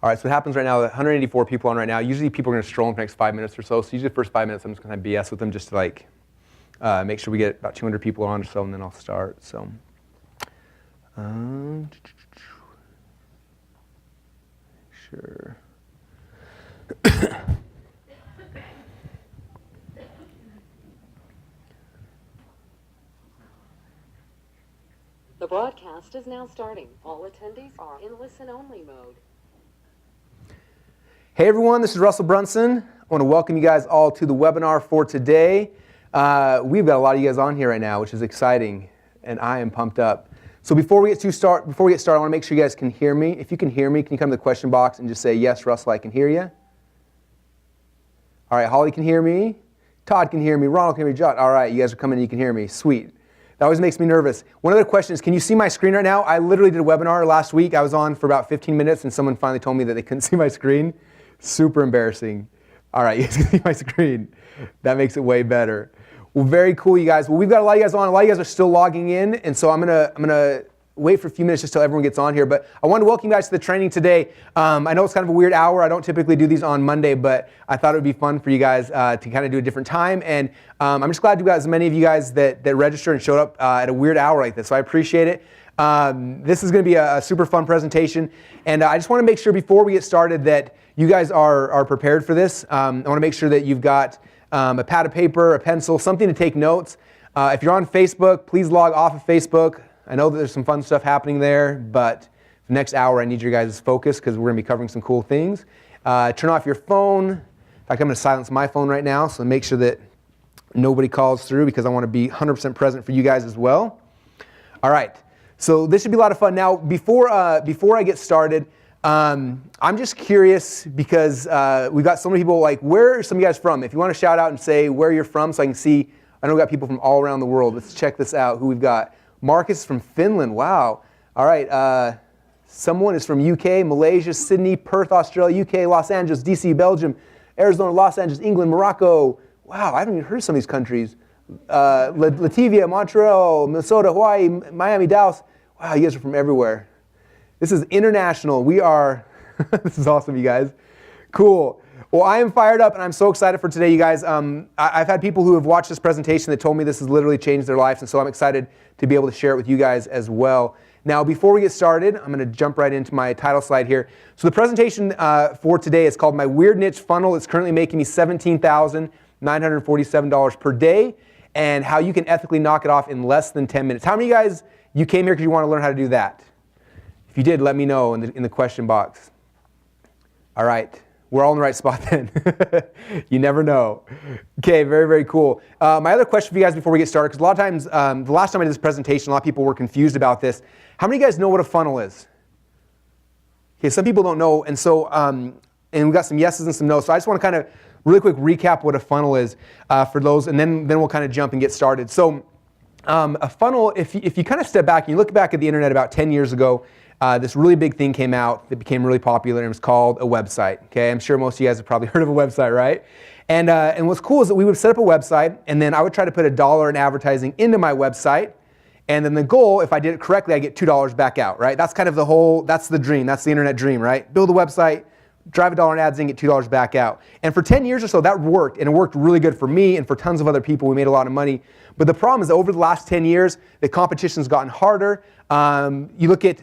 All right, so what happens right now, 184 people on right now. Usually people are going to stroll in for the next 5 minutes or so. So usually the first 5 minutes, I'm just going to BS with them just to like make sure we get about 200 people on or so, and then I'll start. So, sure. The broadcast is now starting. All attendees are in listen-only mode. Hey everyone, this is Russell Brunson. I want to welcome you guys all to the webinar for today. We've got a lot of you guys on here right now, which is exciting, and I am pumped up. So before we get started, I want to make sure you guys can hear me. If you can hear me, can you come to the question box and just say, yes, Russell, I can hear you? All right, Holly can hear me. Todd can hear me. Ronald can hear me. John. All right, you guys are coming and you can hear me. Sweet. That always makes me nervous. One other question is, can you see my screen right now? I literally did a webinar last week. I was on for about 15 minutes, and someone finally told me that they couldn't see my screen. Super embarrassing. All right, you guys can see my screen. That makes it way better. Well, very cool, you guys. Well, we've got a lot of you guys on. A lot of you guys are still logging in, and so I'm gonna wait for a few minutes just till everyone gets on here. But I want to welcome you guys to the training today. I know it's kind of a weird hour. I don't typically do these on Monday, but I thought it would be fun for you guys to kind of do a different time. And I'm just glad you guys, many of you guys that registered and showed up at a weird hour like this. So I appreciate it. This is going to be a super fun presentation. And I just want to make sure before we get started that you guys are prepared for this. I want to make sure that you've got a pad of paper, a pencil, something to take notes. If you're on Facebook, please log off of Facebook. I know that there's some fun stuff happening there, but for the next hour, I need your guys' focus because we're going to be covering some cool things. Turn off your phone. In fact, I'm going to silence my phone right now, so make sure that nobody calls through because I want to be 100% present for you guys as well. All right, so this should be a lot of fun. Now, before I get started, I'm just curious because we've got so many people like, where are some of you guys from? If you want to shout out and say where you're from so I can see, I know we've got people from all around the world. Let's check this out, who we've got. Marcus is from Finland, wow. All right, someone is from UK, Malaysia, Sydney, Perth, Australia, UK, Los Angeles, DC, Belgium, Arizona, Los Angeles, England, Morocco. Wow, I haven't even heard of some of these countries. Latvia, Montreal, Minnesota, Hawaii, Miami, Dallas. Wow, you guys are from everywhere. This is international. We are, this is awesome, you guys. Cool. Well, I am fired up, and I'm so excited for today, you guys. I've had people who have watched this presentation that told me this has literally changed their lives, and so I'm excited to be able to share it with you guys as well. Now, before we get started, I'm going to jump right into my title slide here. So the presentation for today is called My Weird Niche Funnel. It's currently making me $17,947 per day, and how you can ethically knock it off in less than 10 minutes. How many of you guys, you came here because you want to learn how to do that? If you did, let me know in the question box. All right. We're all in the right spot then. You never know. Okay, very, very cool. My other question for you guys before we get started, because a lot of times, the last time I did this presentation, a lot of people were confused about this. How many of you guys know what a funnel is? Okay, some people don't know, and so, and we've got some yeses and some no's. So I just want to kind of really quick recap what a funnel is for those, and then we'll kind of jump and get started. So a funnel, if you kind of step back and you look back at the internet about 10 years ago, this really big thing came out that became really popular, and it was called a website. Okay, I'm sure most of you guys have probably heard of a website, right? And what's cool is that we would set up a website, and then I would try to put $1 in advertising into my website, and then the goal, if I did it correctly, I get $2 back out, right? That's kind of that's the dream, that's the internet dream, right? Build a website, drive $1 in ads in, get $2 back out. And for 10 years or so, that worked, and it worked really good for me and for tons of other people. We made a lot of money. But the problem is that over the last 10 years, the competition's gotten harder. You look at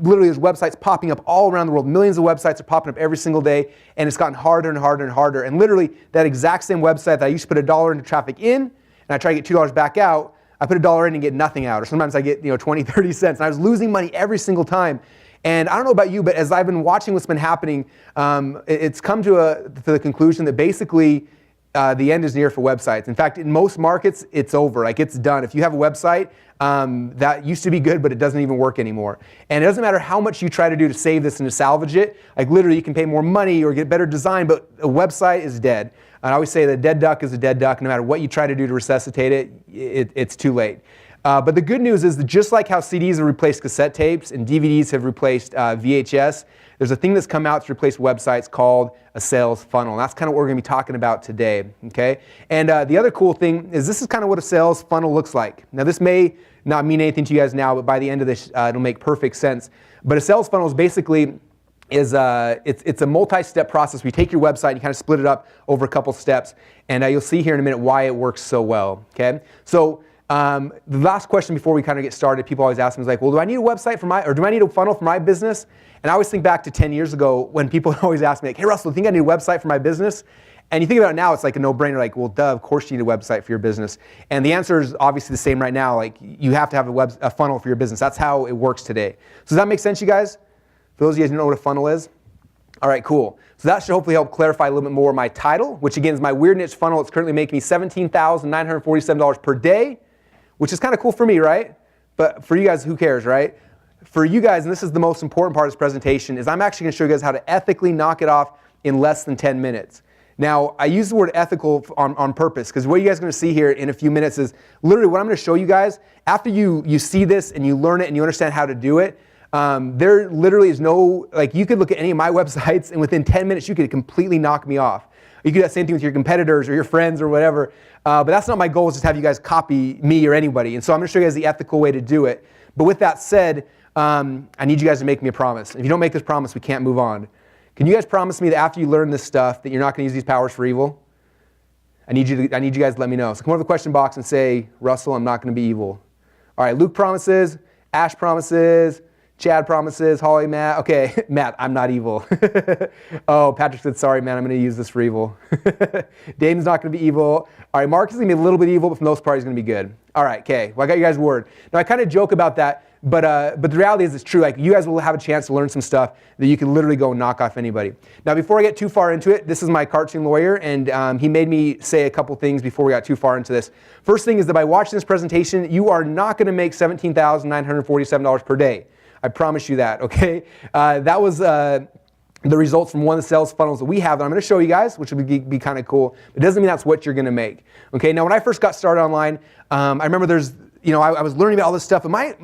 literally there's websites popping up all around the world. Millions of websites are popping up every single day, and it's gotten harder and harder and harder. And literally that exact same website that I used to put $1 into traffic in, and I try to get $2 back out, I put $1 in and get nothing out. Or sometimes I get 20, 30 cents. And I was losing money every single time. And I don't know about you, but as I've been watching what's been happening, it's come to the conclusion that basically the end is near for websites. In fact, in most markets, it's over. Like, it's done. If you have a website, that used to be good, but it doesn't even work anymore. And it doesn't matter how much you try to do to save this and to salvage it. Like, literally, you can pay more money or get better design, but a website is dead. And I always say that a dead duck is a dead duck. No matter what you try to do to resuscitate it, it's too late. But the good news is that just like how CDs have replaced cassette tapes and DVDs have replaced VHS, there's a thing that's come out to replace websites called a sales funnel. And that's kind of what we're going to be talking about today. Okay? And the other cool thing is this is kind of what a sales funnel looks like. Now, this may not mean anything to you guys now, but by the end of this, it'll make perfect sense. But a sales funnel is basically is it's a multi-step process. We take your website and you kind of split it up over a couple steps, and you'll see here in a minute why it works so well. Okay, so the last question before we kind of get started, people always ask me is like, well, do I need a website for or do I need a funnel for my business? And I always think back to 10 years ago when people always ask me like, hey Russell, do you think I need a website for my business? And you think about it now, it's like a no-brainer, like, well, duh, of course you need a website for your business. And the answer is obviously the same right now, like you have to have a funnel for your business. That's how it works today. So does that make sense, you guys? For those of you guys who know what a funnel is? All right, cool. So that should hopefully help clarify a little bit more my title, which again is my Weird Niche funnel. It's currently making me $17,947 per day, which is kind of cool for me, right? But for you guys, who cares, right? For you guys, and this is the most important part of this presentation, is I'm actually going to show you guys how to ethically knock it off in less than 10 minutes. Now, I use the word ethical on purpose because what you guys are going to see here in a few minutes is literally what I'm going to show you guys. After you see this and you learn it and you understand how to do it, there literally is no, like you could look at any of my websites and within 10 minutes you could completely knock me off. You could do that same thing with your competitors or your friends or whatever. But that's not my goal, is just have you guys copy me or anybody. And so I'm going to show you guys the ethical way to do it. But with that said, I need you guys to make me a promise. If you don't make this promise, we can't move on. Can you guys promise me that after you learn this stuff that you're not going to use these powers for evil? I need you guys to let me know. So come over to the question box and say, Russell, I'm not going to be evil. All right, Luke promises, Ash promises, Chad promises, Holly, Matt. Okay, Matt, I'm not evil. Oh, Patrick said, sorry, man, I'm going to use this for evil. Damon's not going to be evil. All right, Mark is going to be a little bit evil, but for the most part, he's going to be good. All right, okay, well, I got you guys' word. Now, I kind of joke about that, but the reality is it's true. Like, you guys will have a chance to learn some stuff that you can literally go and knock off anybody. Now, before I get too far into it, this is my cartoon lawyer, and he made me say a couple things before we got too far into this. First thing is that by watching this presentation, you are not going to make $17,947 per day. I promise you that, okay? That was the results from one of the sales funnels that we have that I'm going to show you guys, which would be kind of cool. It doesn't mean that's what you're going to make, okay? Now, when I first got started online, I remember I was learning about all this stuff, and my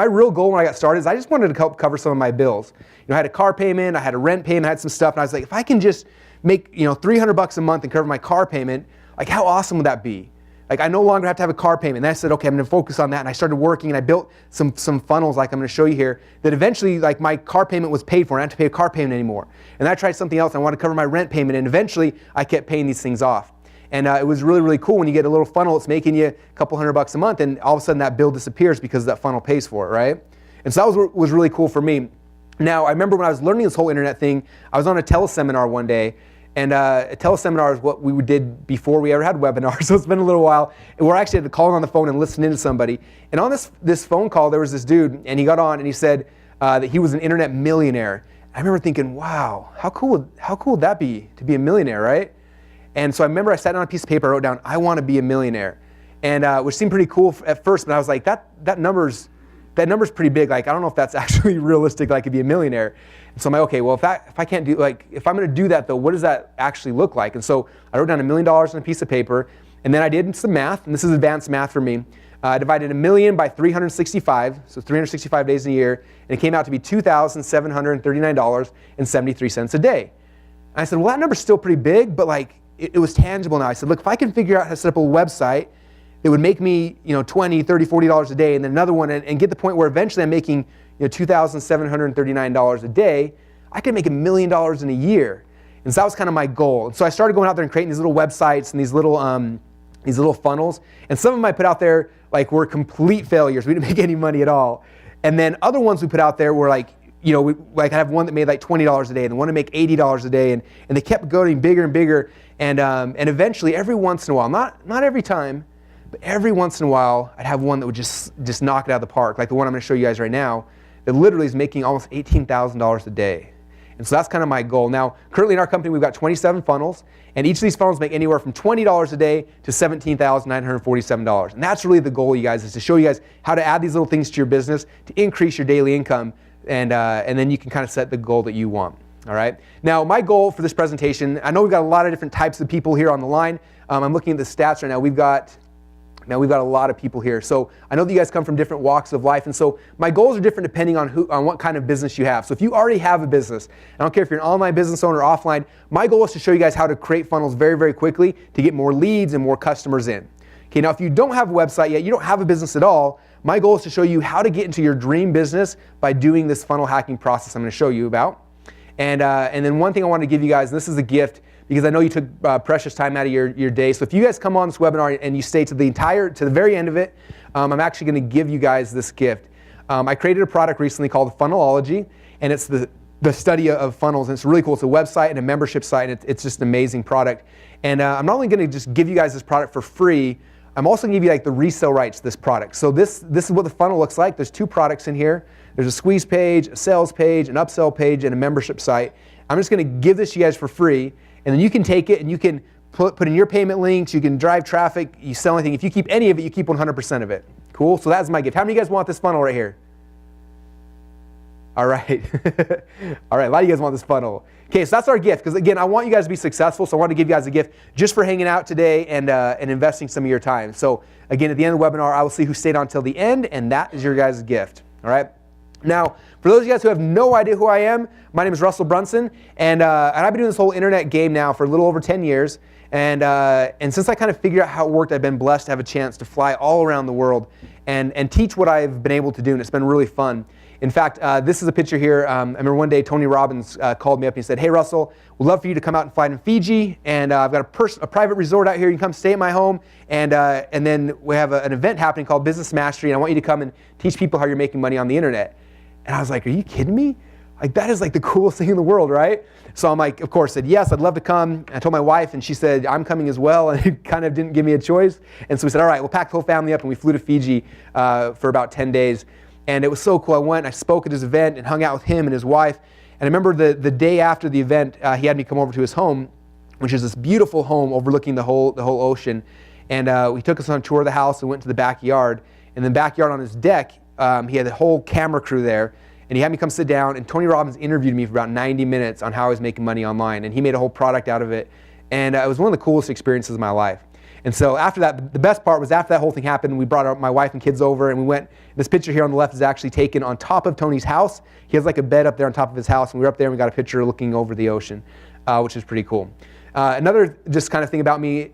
real goal when I got started is I just wanted to help cover some of my bills. I had a car payment, I had a rent payment, I had some stuff, and I was like, if I can just make $300 a month and cover my car payment, like how awesome would that be? Like I no longer have to have a car payment. And then I said, okay, I'm going to focus on that. And I started working and I built some funnels like I'm going to show you here that eventually like my car payment was paid for. And I didn't have to pay a car payment anymore. And I tried something else. I wanted to cover my rent payment. And eventually I kept paying these things off. And it was really, really cool when you get a little funnel. It's making you a couple $100 a month. And all of a sudden that bill disappears because that funnel pays for it, right? And so that was really cool for me. Now, I remember when I was learning this whole internet thing, I was on a teleseminar one day. And a teleseminar is what we did before we ever had webinars, so it's been a little while. And we're actually had to call on the phone and listen in to somebody. And on this phone call, there was this dude, and he got on and he said that he was an internet millionaire. I remember thinking, wow, how cool would that be to be a millionaire, right? And so I remember I sat down on a piece of paper, I wrote down, I want to be a millionaire. And which seemed pretty cool at first, but I was like, that number's pretty big. Like, I don't know if that's actually realistic, like I could be a millionaire. And so I'm like, okay, well, if I can't do, like, if I'm going to do that though, what does that actually look like? And so I wrote down $1 million on a piece of paper, and then I did some math, and this is advanced math for me. I divided 1 million by 365, so 365 days a year, and it came out to be $2,739.73 a day. And I said, well, that number's still pretty big, but like, it was tangible now. I said, look, if I can figure out how to set up a website that would make me, $20, $30, $40 a day, and then another one, and get the point where eventually I'm making, $2,739 a day, I could make $1 million in a year. And so that was kind of my goal. And so I started going out there and creating these little websites and these little funnels. And some of them I put out there like were complete failures. We didn't make any money at all. And then other ones we put out there were like, I have one that made like $20 a day, and one to make $80 a day, and they kept going bigger and bigger. And eventually, every once in a while, not every time, but every once in a while, I'd have one that would just knock it out of the park, like the one I'm going to show you guys right now, that literally is making almost $18,000 a day. And so that's kind of my goal. Now, currently in our company, we've got 27 funnels, and each of these funnels make anywhere from $20 a day to $17,947. And that's really the goal, you guys, is to show you guys how to add these little things to your business to increase your daily income, and then you can kind of set the goal that you want. All right. Now, my goal for this presentation, I know we've got a lot of different types of people here on the line. I'm looking at the stats right now. We've got a lot of people here. So I know that you guys come from different walks of life. And so my goals are different depending on what kind of business you have. So if you already have a business, I don't care if you're an online business owner or offline, my goal is to show you guys how to create funnels very, very quickly to get more leads and more customers in. Okay, now if you don't have a website yet, you don't have a business at all, my goal is to show you how to get into your dream business by doing this funnel hacking process I'm going to show you about. And then one thing I want to give you guys, and this is a gift, because I know you took precious time out of your day. So if you guys come on this webinar and you stay to the very end of it, I'm actually going to give you guys this gift. I created a product recently called Funnelology, and it's the study of funnels, and it's really cool. It's a website and a membership site, and it's just an amazing product. And I'm not only going to just give you guys this product for free, I'm also going to give you like the resale rights to this product. So this is what the funnel looks like. There's 2 products in here. There's a squeeze page, a sales page, an upsell page, and a membership site. I'm just going to give this to you guys for free, and then you can take it and you can put in your payment links, you can drive traffic, you sell anything. If you keep any of it, you keep 100% of it. Cool? So that's my gift. How many of you guys want this funnel right here? All right. All right, a lot of you guys want this funnel. Okay, so that's our gift, because again, I want you guys to be successful, so I want to give you guys a gift just for hanging out today and investing some of your time. So again, at the end of the webinar, I will see who stayed on till the end, and that is your guys' gift. All right? Now, for those of you guys who have no idea who I am, my name is Russell Brunson, and I've been doing this whole internet game now for a little over 10 years. And since I kind of figured out how it worked, I've been blessed to have a chance to fly all around the world and teach what I've been able to do, and it's been really fun. In fact, this is a picture here. I remember one day Tony Robbins called me up and he said, "Hey Russell, we'd love for you to come out and fly in Fiji, and I've got a private resort out here. You can come stay at my home, and then we have an event happening called Business Mastery, and I want you to come and teach people how you're making money on the internet." And I was like, "Are you kidding me? Like, that is like the coolest thing in the world, right?" So I'm like, of course, said yes, I'd love to come. I told my wife, and she said, "I'm coming as well," and it kind of didn't give me a choice. And so we said, all right, we'll pack the whole family up, and we flew to Fiji for about 10 days. And it was so cool. I went, I spoke at his event and hung out with him and his wife. And I remember the day after the event, he had me come over to his home, which is this beautiful home overlooking the whole ocean. And he took us on a tour of the house and went to the backyard. And then backyard on his deck, he had the whole camera crew there. And he had me come sit down, and Tony Robbins interviewed me for about 90 minutes on how I was making money online. And he made a whole product out of it. And it was one of the coolest experiences of my life. And so after that, the best part was after that whole thing happened, we brought my wife and kids over, and we went. This picture here on the left is actually taken on top of Tony's house. He has like a bed up there on top of his house, and we were up there and we got a picture looking over the ocean, which is pretty cool. Another just kind of thing about me,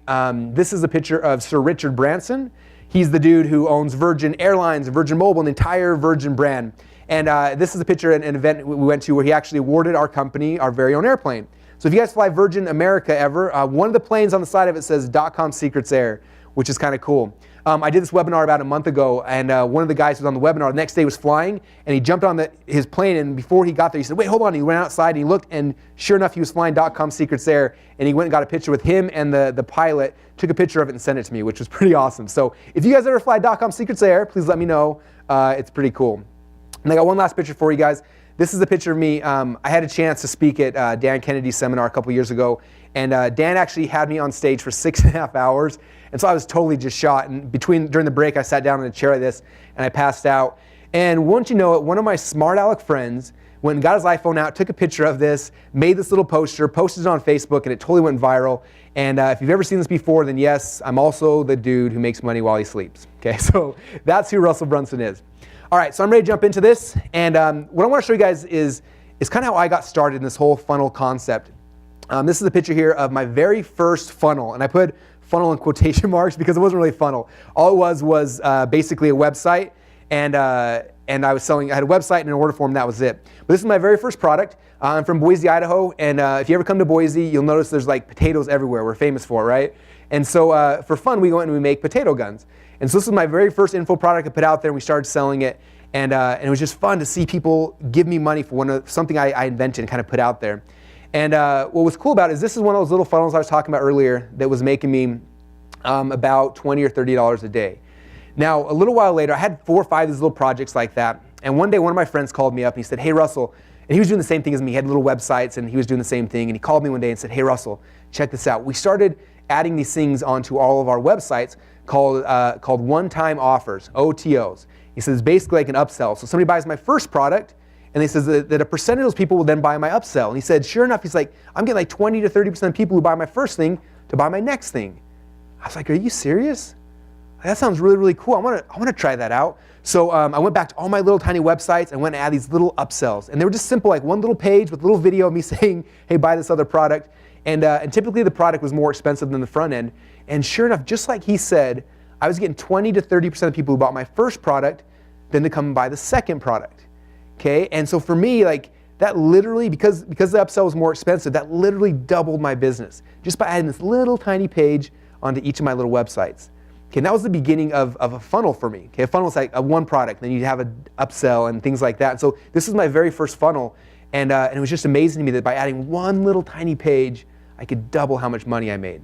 this is a picture of Sir Richard Branson. He's the dude who owns Virgin Airlines, Virgin Mobile, and the entire Virgin brand. And this is a picture at an event we went to where he actually awarded our company our very own airplane. So if you guys fly Virgin America ever, one of the planes on the side of it says .com Secrets Air, which is kind of cool. I did this webinar about a month ago, and one of the guys who was on the webinar the next day was flying, and he jumped on his plane, and before he got there, he said, "Wait, hold on." He went outside, and he looked, and sure enough, he was flying .com Secrets Air, and he went and got a picture with him and the pilot, took a picture of it and sent it to me, which was pretty awesome. So if you guys ever fly .com Secrets Air, please let me know. It's pretty cool. And I got one last picture for you guys. This is a picture of me. I had a chance to speak at Dan Kennedy's seminar a couple years ago, and Dan actually had me on stage for 6.5 hours, and so I was totally just shot. And during the break, I sat down in a chair like this, and I passed out. And won't you know it, one of my smart aleck friends went and got his iPhone out, took a picture of this, made this little poster, posted it on Facebook, and it totally went viral. And if you've ever seen this before, then yes, I'm also the dude who makes money while he sleeps. Okay, so that's who Russell Brunson is. All right, so I'm ready to jump into this, and what I want to show you guys is kind of how I got started in this whole funnel concept. This is a picture here of my very first funnel, and I put funnel in quotation marks because it wasn't really a funnel. All it was basically a website, and I had a website and an order form, and that was it. But this is my very first product. I'm from Boise, Idaho, and if you ever come to Boise, you'll notice there's like potatoes everywhere. We're famous for it, right? And so for fun, we go in and we make potato guns. And so this is my very first info product I put out there, and we started selling it. And it was just fun to see people give me money for something I invented and kind of put out there. And what was cool about it is this is one of those little funnels I was talking about earlier that was making me about $20 or $30 a day. Now, a little while later, I had 4 or 5 of these little projects like that. And one day, one of my friends called me up and he said, "Hey, Russell," and he was doing the same thing as me. He had little websites and he was doing the same thing. And he called me one day and said, "Hey, Russell, check this out. We started adding these things onto all of our websites called one-time offers, OTOs." He says, basically like an upsell. So somebody buys my first product, and he says that a percentage of those people will then buy my upsell. And he said, sure enough, he's like, I'm getting like 20 to 30% of people who buy my first thing to buy my next thing. I was like, are you serious? That sounds really, really cool. I want to try that out. So I went back to all my little tiny websites and went and add these little upsells. And they were just simple, like one little page with a little video of me saying, hey, buy this other product. And typically the product was more expensive than the front end. And sure enough, just like he said, I was getting 20 to 30% of people who bought my first product then to come and buy the second product. Okay, and so for me, like that literally, because the upsell was more expensive, that literally doubled my business just by adding this little tiny page onto each of my little websites. Okay, and that was the beginning of a funnel for me. Okay, a funnel is like a one product, then you have an upsell and things like that. And so this is my very first funnel, and it was just amazing to me that by adding one little tiny page, I could double how much money I made.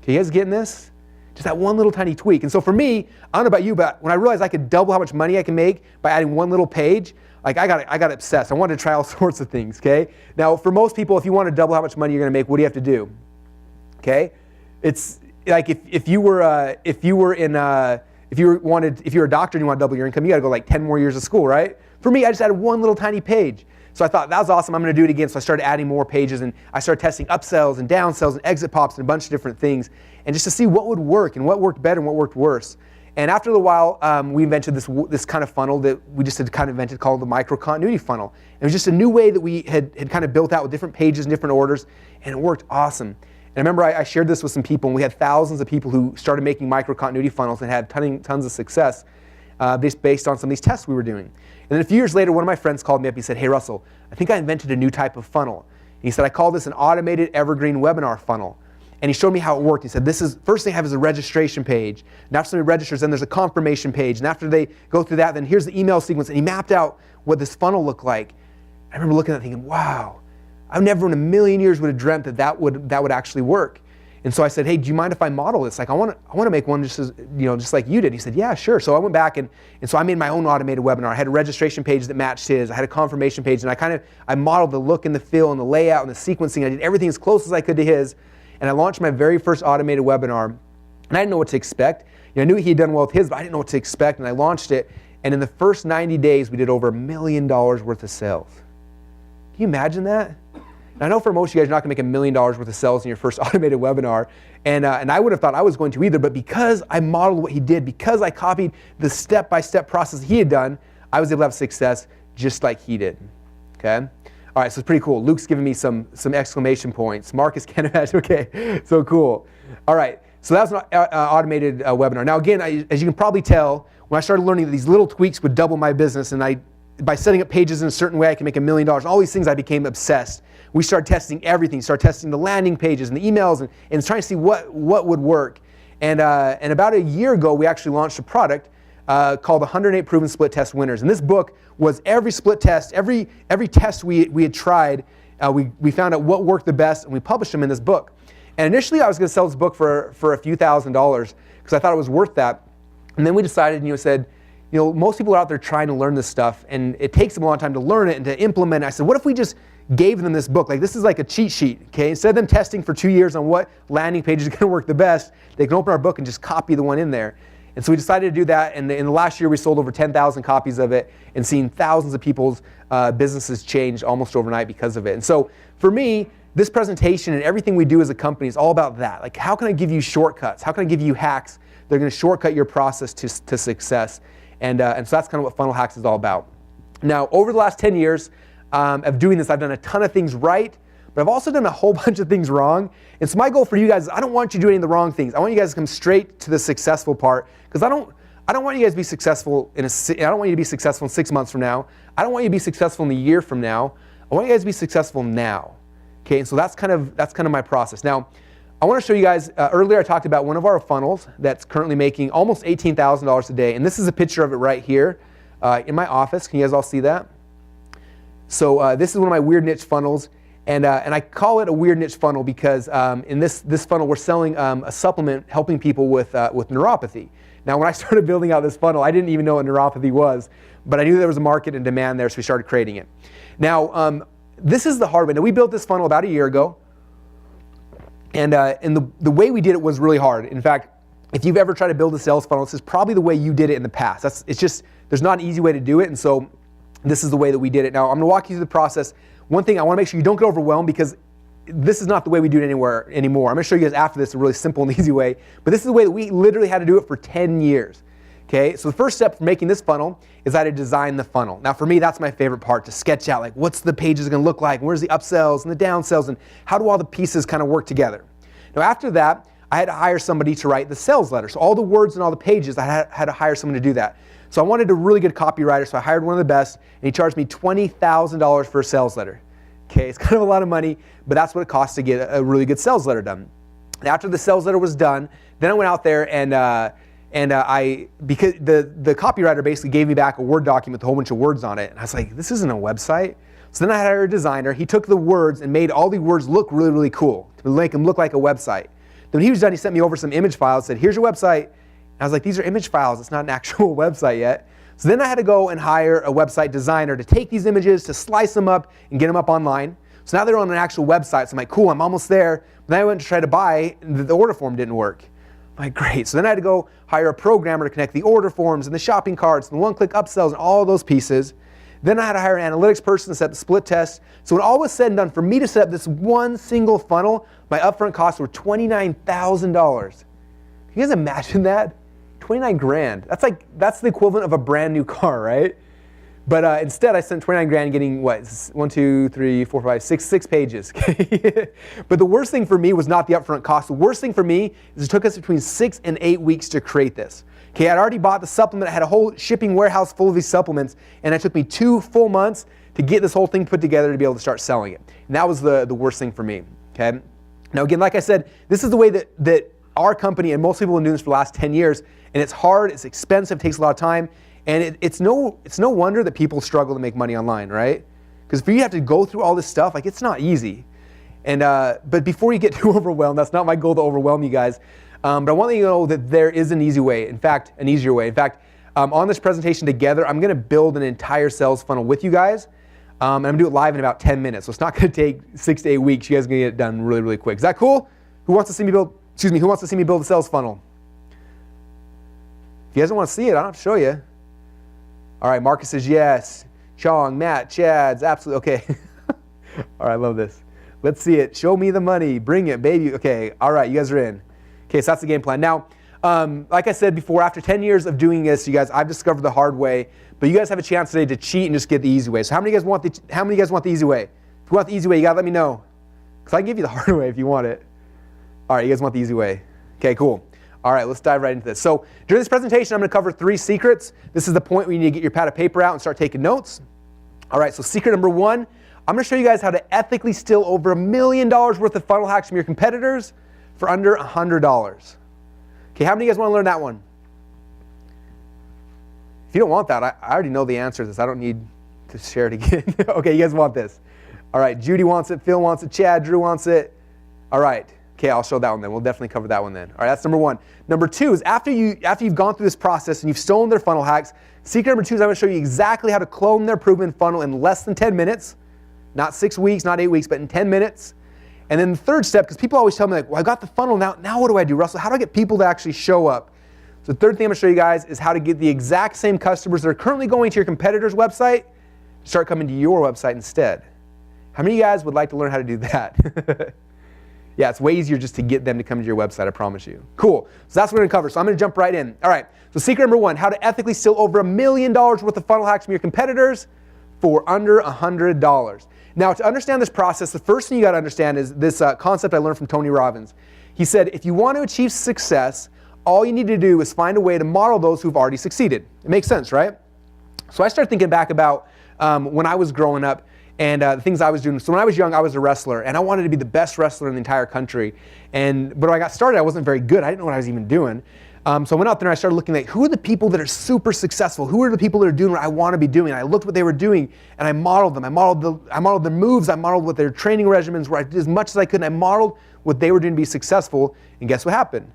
Okay, you guys getting this? Just that one little tiny tweak. And so for me, I don't know about you, but when I realized I could double how much money I can make by adding one little page, like I got obsessed. I wanted to try all sorts of things, okay? Now, for most people, if you want to double how much money you're going to make, what do you have to do? Okay? It's like if you were a doctor and you want to double your income, you got to go like 10 more years of school, right? For me, I just added one little tiny page. So I thought, that was awesome, I'm going to do it again. So I started adding more pages, and I started testing upsells and downsells and exit pops and a bunch of different things, and just to see what would work and what worked better and what worked worse. And after a while, we invented this kind of funnel that we just had kind of invented called the micro continuity funnel. It was just a new way that we had kind of built out with different pages and different orders, and it worked awesome. And I remember I shared this with some people, and we had thousands of people who started making micro continuity funnels and had tons of success based on some of these tests we were doing. And then a few years later, one of my friends called me up. He said, "Hey, Russell, I think I invented a new type of funnel." And he said, "I call this an automated evergreen webinar funnel." And he showed me how it worked. He said, "This is, first thing I have is a registration page. And after somebody registers, then there's a confirmation page. And after they go through that, then here's the email sequence." And he mapped out what this funnel looked like. I remember looking at it thinking, wow, I never in a million years would have dreamt that would actually work. And so I said, "Hey, do you mind if I model this? Like, I want to make one just like you did." He said, "Yeah, sure." So I went back and so I made my own automated webinar. I had a registration page that matched his. I had a confirmation page, and I modeled the look and the feel and the layout and the sequencing. I did everything as close as I could to his, and I launched my very first automated webinar. And I didn't know what to expect. I knew he had done well with his, but I didn't know what to expect. And I launched it, and in the first 90 days, we did over $1 million worth of sales. Can you imagine that? I know for most of you guys, you're not going to make $1 million worth of sales in your first automated webinar, and I would have thought I was going to either, but because I modeled what he did, because I copied the step-by-step process he had done, I was able to have success just like he did, okay? All right, so it's pretty cool. Luke's giving me some exclamation points. Marcus can't imagine, okay, so cool. All right, so that was an automated webinar. Now again, as you can probably tell, when I started learning that these little tweaks would double my business, and by setting up pages in a certain way, I can make $1 million. All these things, I became obsessed. We started testing everything. Started testing the landing pages and the emails, and trying to see what would work. And about a year ago, we actually launched a product called the 108 Proven Split Test Winners. And this book was every split test, every test we had tried. We found out what worked the best, and we published them in this book. And initially, I was going to sell this book for a few $1,000s because I thought it was worth that. And then we decided, said, most people are out there trying to learn this stuff, and it takes them a long time to learn it and to implement it. I said, what if we just gave them this book? Like, this is like a cheat sheet, okay? Instead of them testing for 2 years on what landing page is going to work the best, they can open our book and just copy the one in there. And so we decided to do that, and in the last year, we sold over 10,000 copies of it and seen thousands of people's businesses change almost overnight because of it. And so for me, this presentation and everything we do as a company is all about that. Like, how can I give you shortcuts? How can I give you hacks that are going to shortcut your process to success? And so that's kind of what Funnel Hacks is all about. Now, over the last 10 years of doing this, I've done a ton of things right, but I've also done a whole bunch of things wrong. And so my goal for you guys is I don't want you doing the wrong things. I want you guys to come straight to the successful part, because I don't want you guys to be successful I don't want you to be successful in 6 months from now. I don't want you to be successful in a year from now. I want you guys to be successful now. Okay, and so that's kind of my process. Now, I want to show you guys, earlier I talked about one of our funnels that's currently making almost $18,000 a day, and this is a picture of it right here in my office. Can you guys all see that? So this is one of my weird niche funnels, and I call it a weird niche funnel because in this funnel we're selling a supplement helping people with neuropathy. Now, when I started building out this funnel, I didn't even know what neuropathy was, but I knew there was a market and demand there, so we started creating it. Now, this is the hard way. Now, we built this funnel about a year ago. And the way we did it was really hard. In fact, if you've ever tried to build a sales funnel, this is probably the way you did it in the past. There's not an easy way to do it, and so this is the way that we did it. Now, I'm going to walk you through the process. One thing, I want to make sure you don't get overwhelmed, because this is not the way we do it anymore. I'm going to show you guys after this a really simple and easy way, but this is the way that we literally had to do it for 10 years. Okay, so the first step for making this funnel is I had to design the funnel. Now, for me, that's my favorite part, to sketch out like what's the pages going to look like, where's the upsells and the downsells, and how do all the pieces kind of work together. Now, after that, I had to hire somebody to write the sales letter. So all the words and all the pages, I had to hire someone to do that. So I wanted a really good copywriter, so I hired one of the best, and he charged me $20,000 for a sales letter. Okay, it's kind of a lot of money, but that's what it costs to get a really good sales letter done. And after the sales letter was done, then I went out there because the copywriter basically gave me back a Word document with a whole bunch of words on it. And I was like, this isn't a website. So then I hired a designer. He took the words and made all the words look really, really cool to make them look like a website. Then when he was done, he sent me over some image files, said, here's your website. And I was like, these are image files. It's not an actual website yet. So then I had to go and hire a website designer to take these images, to slice them up and get them up online. So now they're on an actual website. So I'm like, cool, I'm almost there. But then I went to try to buy, and the order form didn't work. I'm like, great. So then I had to go hire a programmer to connect the order forms and the shopping carts and the one-click upsells and all those pieces. Then I had to hire an analytics person to set the split test. So when all was said and done, for me to set up this one single funnel, my upfront costs were $29,000. Can you guys imagine that? 29 grand. That's the equivalent of a brand new car, right? But instead, I spent 29 grand getting what? 1, 2, 3, 4, 5, 6 pages. But the worst thing for me was not the upfront cost. The worst thing for me is it took us between 6 and 8 weeks to create this. Okay, I'd already bought the supplement. I had a whole shipping warehouse full of these supplements, and it took me 2 full months to get this whole thing put together to be able to start selling it. And that was the worst thing for me. Okay. Now again, like I said, this is the way that our company and most people have been doing this for the last 10 years, and it's hard, it's expensive, it takes a lot of time. And it's no wonder that people struggle to make money online, right? Because for you to have to go through all this stuff, like it's not easy. And but before you get too overwhelmed, that's not my goal to overwhelm you guys. But I want you to know that there is an easy way. In fact, an easier way. In fact, on this presentation together, I'm going to build an entire sales funnel with you guys. And I'm going to do it live in about 10 minutes. So it's not going to take 6 to 8 weeks. You guys are going to get it done really, really quick. Is that cool? Who wants to see me build? Who wants to see me build a sales funnel? If you guys don't want to see it, I don't have to show you. All right, Marcus says yes. Chong, Matt, Chad's absolutely okay. All right, I love this. Let's see it. Show me the money. Bring it, baby. Okay, all right, you guys are in. Okay, so that's the game plan. Now, like I said before, after 10 years of doing this, you guys, I've discovered the hard way, but you guys have a chance today to cheat and just get the easy way. So how many of you guys want the easy way? If you want the easy way, you gotta let me know. Because I can give you the hard way if you want it. All right, you guys want the easy way. Okay, cool. All right, let's dive right into this. So during this presentation, I'm going to cover 3 secrets. This is the point where you need to get your pad of paper out and start taking notes. All right, so secret number 1, I'm going to show you guys how to ethically steal over $1 million worth of funnel hacks from your competitors for under $100. Okay, how many of you guys want to learn that one? If you don't want that, I already know the answer to this. I don't need to share it again. Okay, you guys want this. All right, Judy wants it, Phil wants it, Chad, Drew wants it. All right. Okay, I'll show that one then. We'll definitely cover that one then. All right, that's number 1. Number 2 is after you've gone through this process and you've stolen their funnel hacks, secret number 2 is I'm going to show you exactly how to clone their proven funnel in less than 10 minutes. Not 6 weeks, not 8 weeks, but in 10 minutes. And then the third step, because people always tell me, like, well, I got the funnel now what do I do, Russell? How do I get people to actually show up? So the third thing I'm going to show you guys is how to get the exact same customers that are currently going to your competitor's website to start coming to your website instead. How many of you guys would like to learn how to do that? Yeah, it's way easier just to get them to come to your website, I promise you. Cool. So that's what we're going to cover. So I'm going to jump right in. All right. So secret number 1, how to ethically steal over $1 million worth of funnel hacks from your competitors for under $100. Now, to understand this process, the first thing you got to understand is this concept I learned from Tony Robbins. He said, if you want to achieve success, all you need to do is find a way to model those who've already succeeded. It makes sense, right? So I started thinking back about when I was growing up, and the things I was doing. So when I was young, I was a wrestler, and I wanted to be the best wrestler in the entire country. But when I got started, I wasn't very good. I didn't know what I was even doing. So I went out there and I started looking at who are the people that are super successful? Who are the people that are doing what I want to be doing? And I looked what they were doing, and I modeled them. I modeled their moves. I modeled what their training regimens were. I did as much as I could, and I modeled what they were doing to be successful. And guess what happened?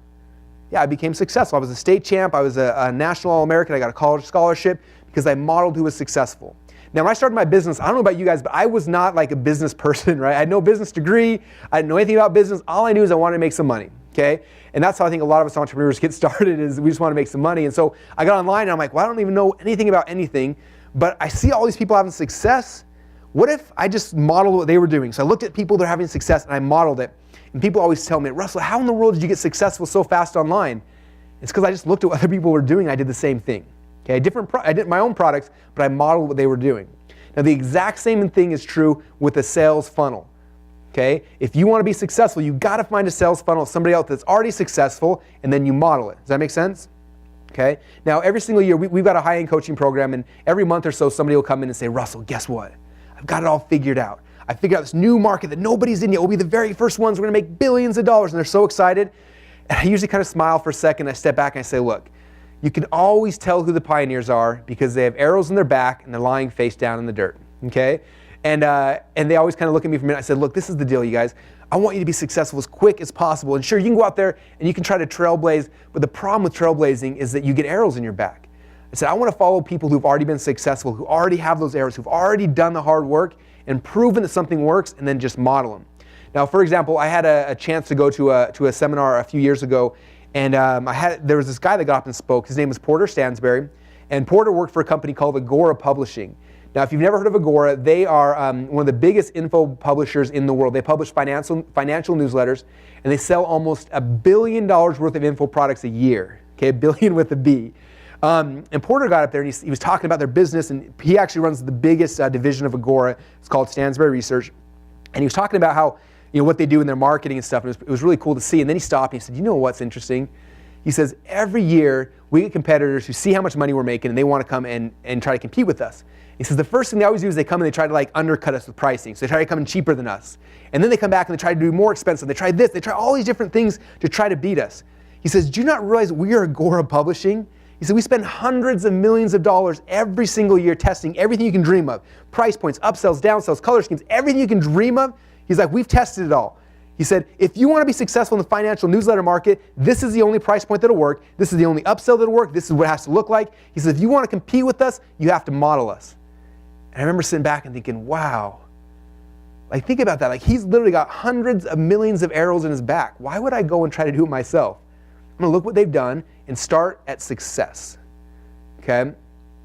Yeah, I became successful. I was a state champ. I was a national All-American. I got a college scholarship because I modeled who was successful. Now, when I started my business, I don't know about you guys, but I was not like a business person, right? I had no business degree. I didn't know anything about business. All I knew is I wanted to make some money, okay? And that's how I think a lot of us entrepreneurs get started, is we just want to make some money. And so I got online and I'm like, well, I don't even know anything about anything, but I see all these people having success. What if I just modeled what they were doing? So I looked at people that are having success and I modeled it. And people always tell me, Russell, how in the world did you get successful so fast online? It's because I just looked at what other people were doing and I did the same thing. Okay, I did my own products, but I modeled what they were doing. Now, the exact same thing is true with a sales funnel. Okay, if you want to be successful, you got to find a sales funnel of somebody else that's already successful, and then you model it. Does that make sense? Okay? Now, every single year, we've got a high-end coaching program, and every month or so, somebody will come in and say, Russell, guess what? I've got it all figured out. I figured out this new market that nobody's in yet. We'll be the very first ones. We're going to make billions of dollars, and they're so excited. And I usually kind of smile for a second. I step back and I say, look, you can always tell who the pioneers are because they have arrows in their back and they're lying face down in the dirt, okay? And they always kind of look at me for a minute. I said, look, this is the deal, you guys. I want you to be successful as quick as possible. And sure, you can go out there and you can try to trailblaze, but the problem with trailblazing is that you get arrows in your back. I said, I want to follow people who've already been successful, who already have those arrows, who've already done the hard work and proven that something works, and then just model them. Now, for example, I had a chance to go to a seminar a few years ago, and there was this guy that got up and spoke. His name was Porter Stansberry, and Porter worked for a company called Agora Publishing. Now, if you've never heard of Agora, they are one of the biggest info publishers in the world. They publish financial newsletters, and they sell almost $1 billion worth of info products a year. Okay, $1 billion with a B. And Porter got up there and he was talking about their business, and he actually runs the biggest division of Agora. It's called Stansberry Research. And he was talking about how, what they do in their marketing and stuff. And it was really cool to see. And then he stopped and he said, you know what's interesting? He says, every year we get competitors who see how much money we're making and they want to come and try to compete with us. He says, the first thing they always do is they come and they try to undercut us with pricing. So they try to come in cheaper than us. And then they come back and they try to do more expensive. They try this, they try all these different things to try to beat us. He says, do you not realize we are Agora Publishing? He said, we spend hundreds of millions of dollars every single year testing everything you can dream of. Price points, upsells, downsells, color schemes, everything you can dream of. He's like, we've tested it all. He said, if you want to be successful in the financial newsletter market, this is the only price point that'll work. This is the only upsell that'll work. This is what it has to look like. He said, if you want to compete with us, you have to model us. And I remember sitting back and thinking, wow. Think about that. He's literally got hundreds of millions of arrows in his back. Why would I go and try to do it myself? I'm going to look what they've done and start at success. Okay?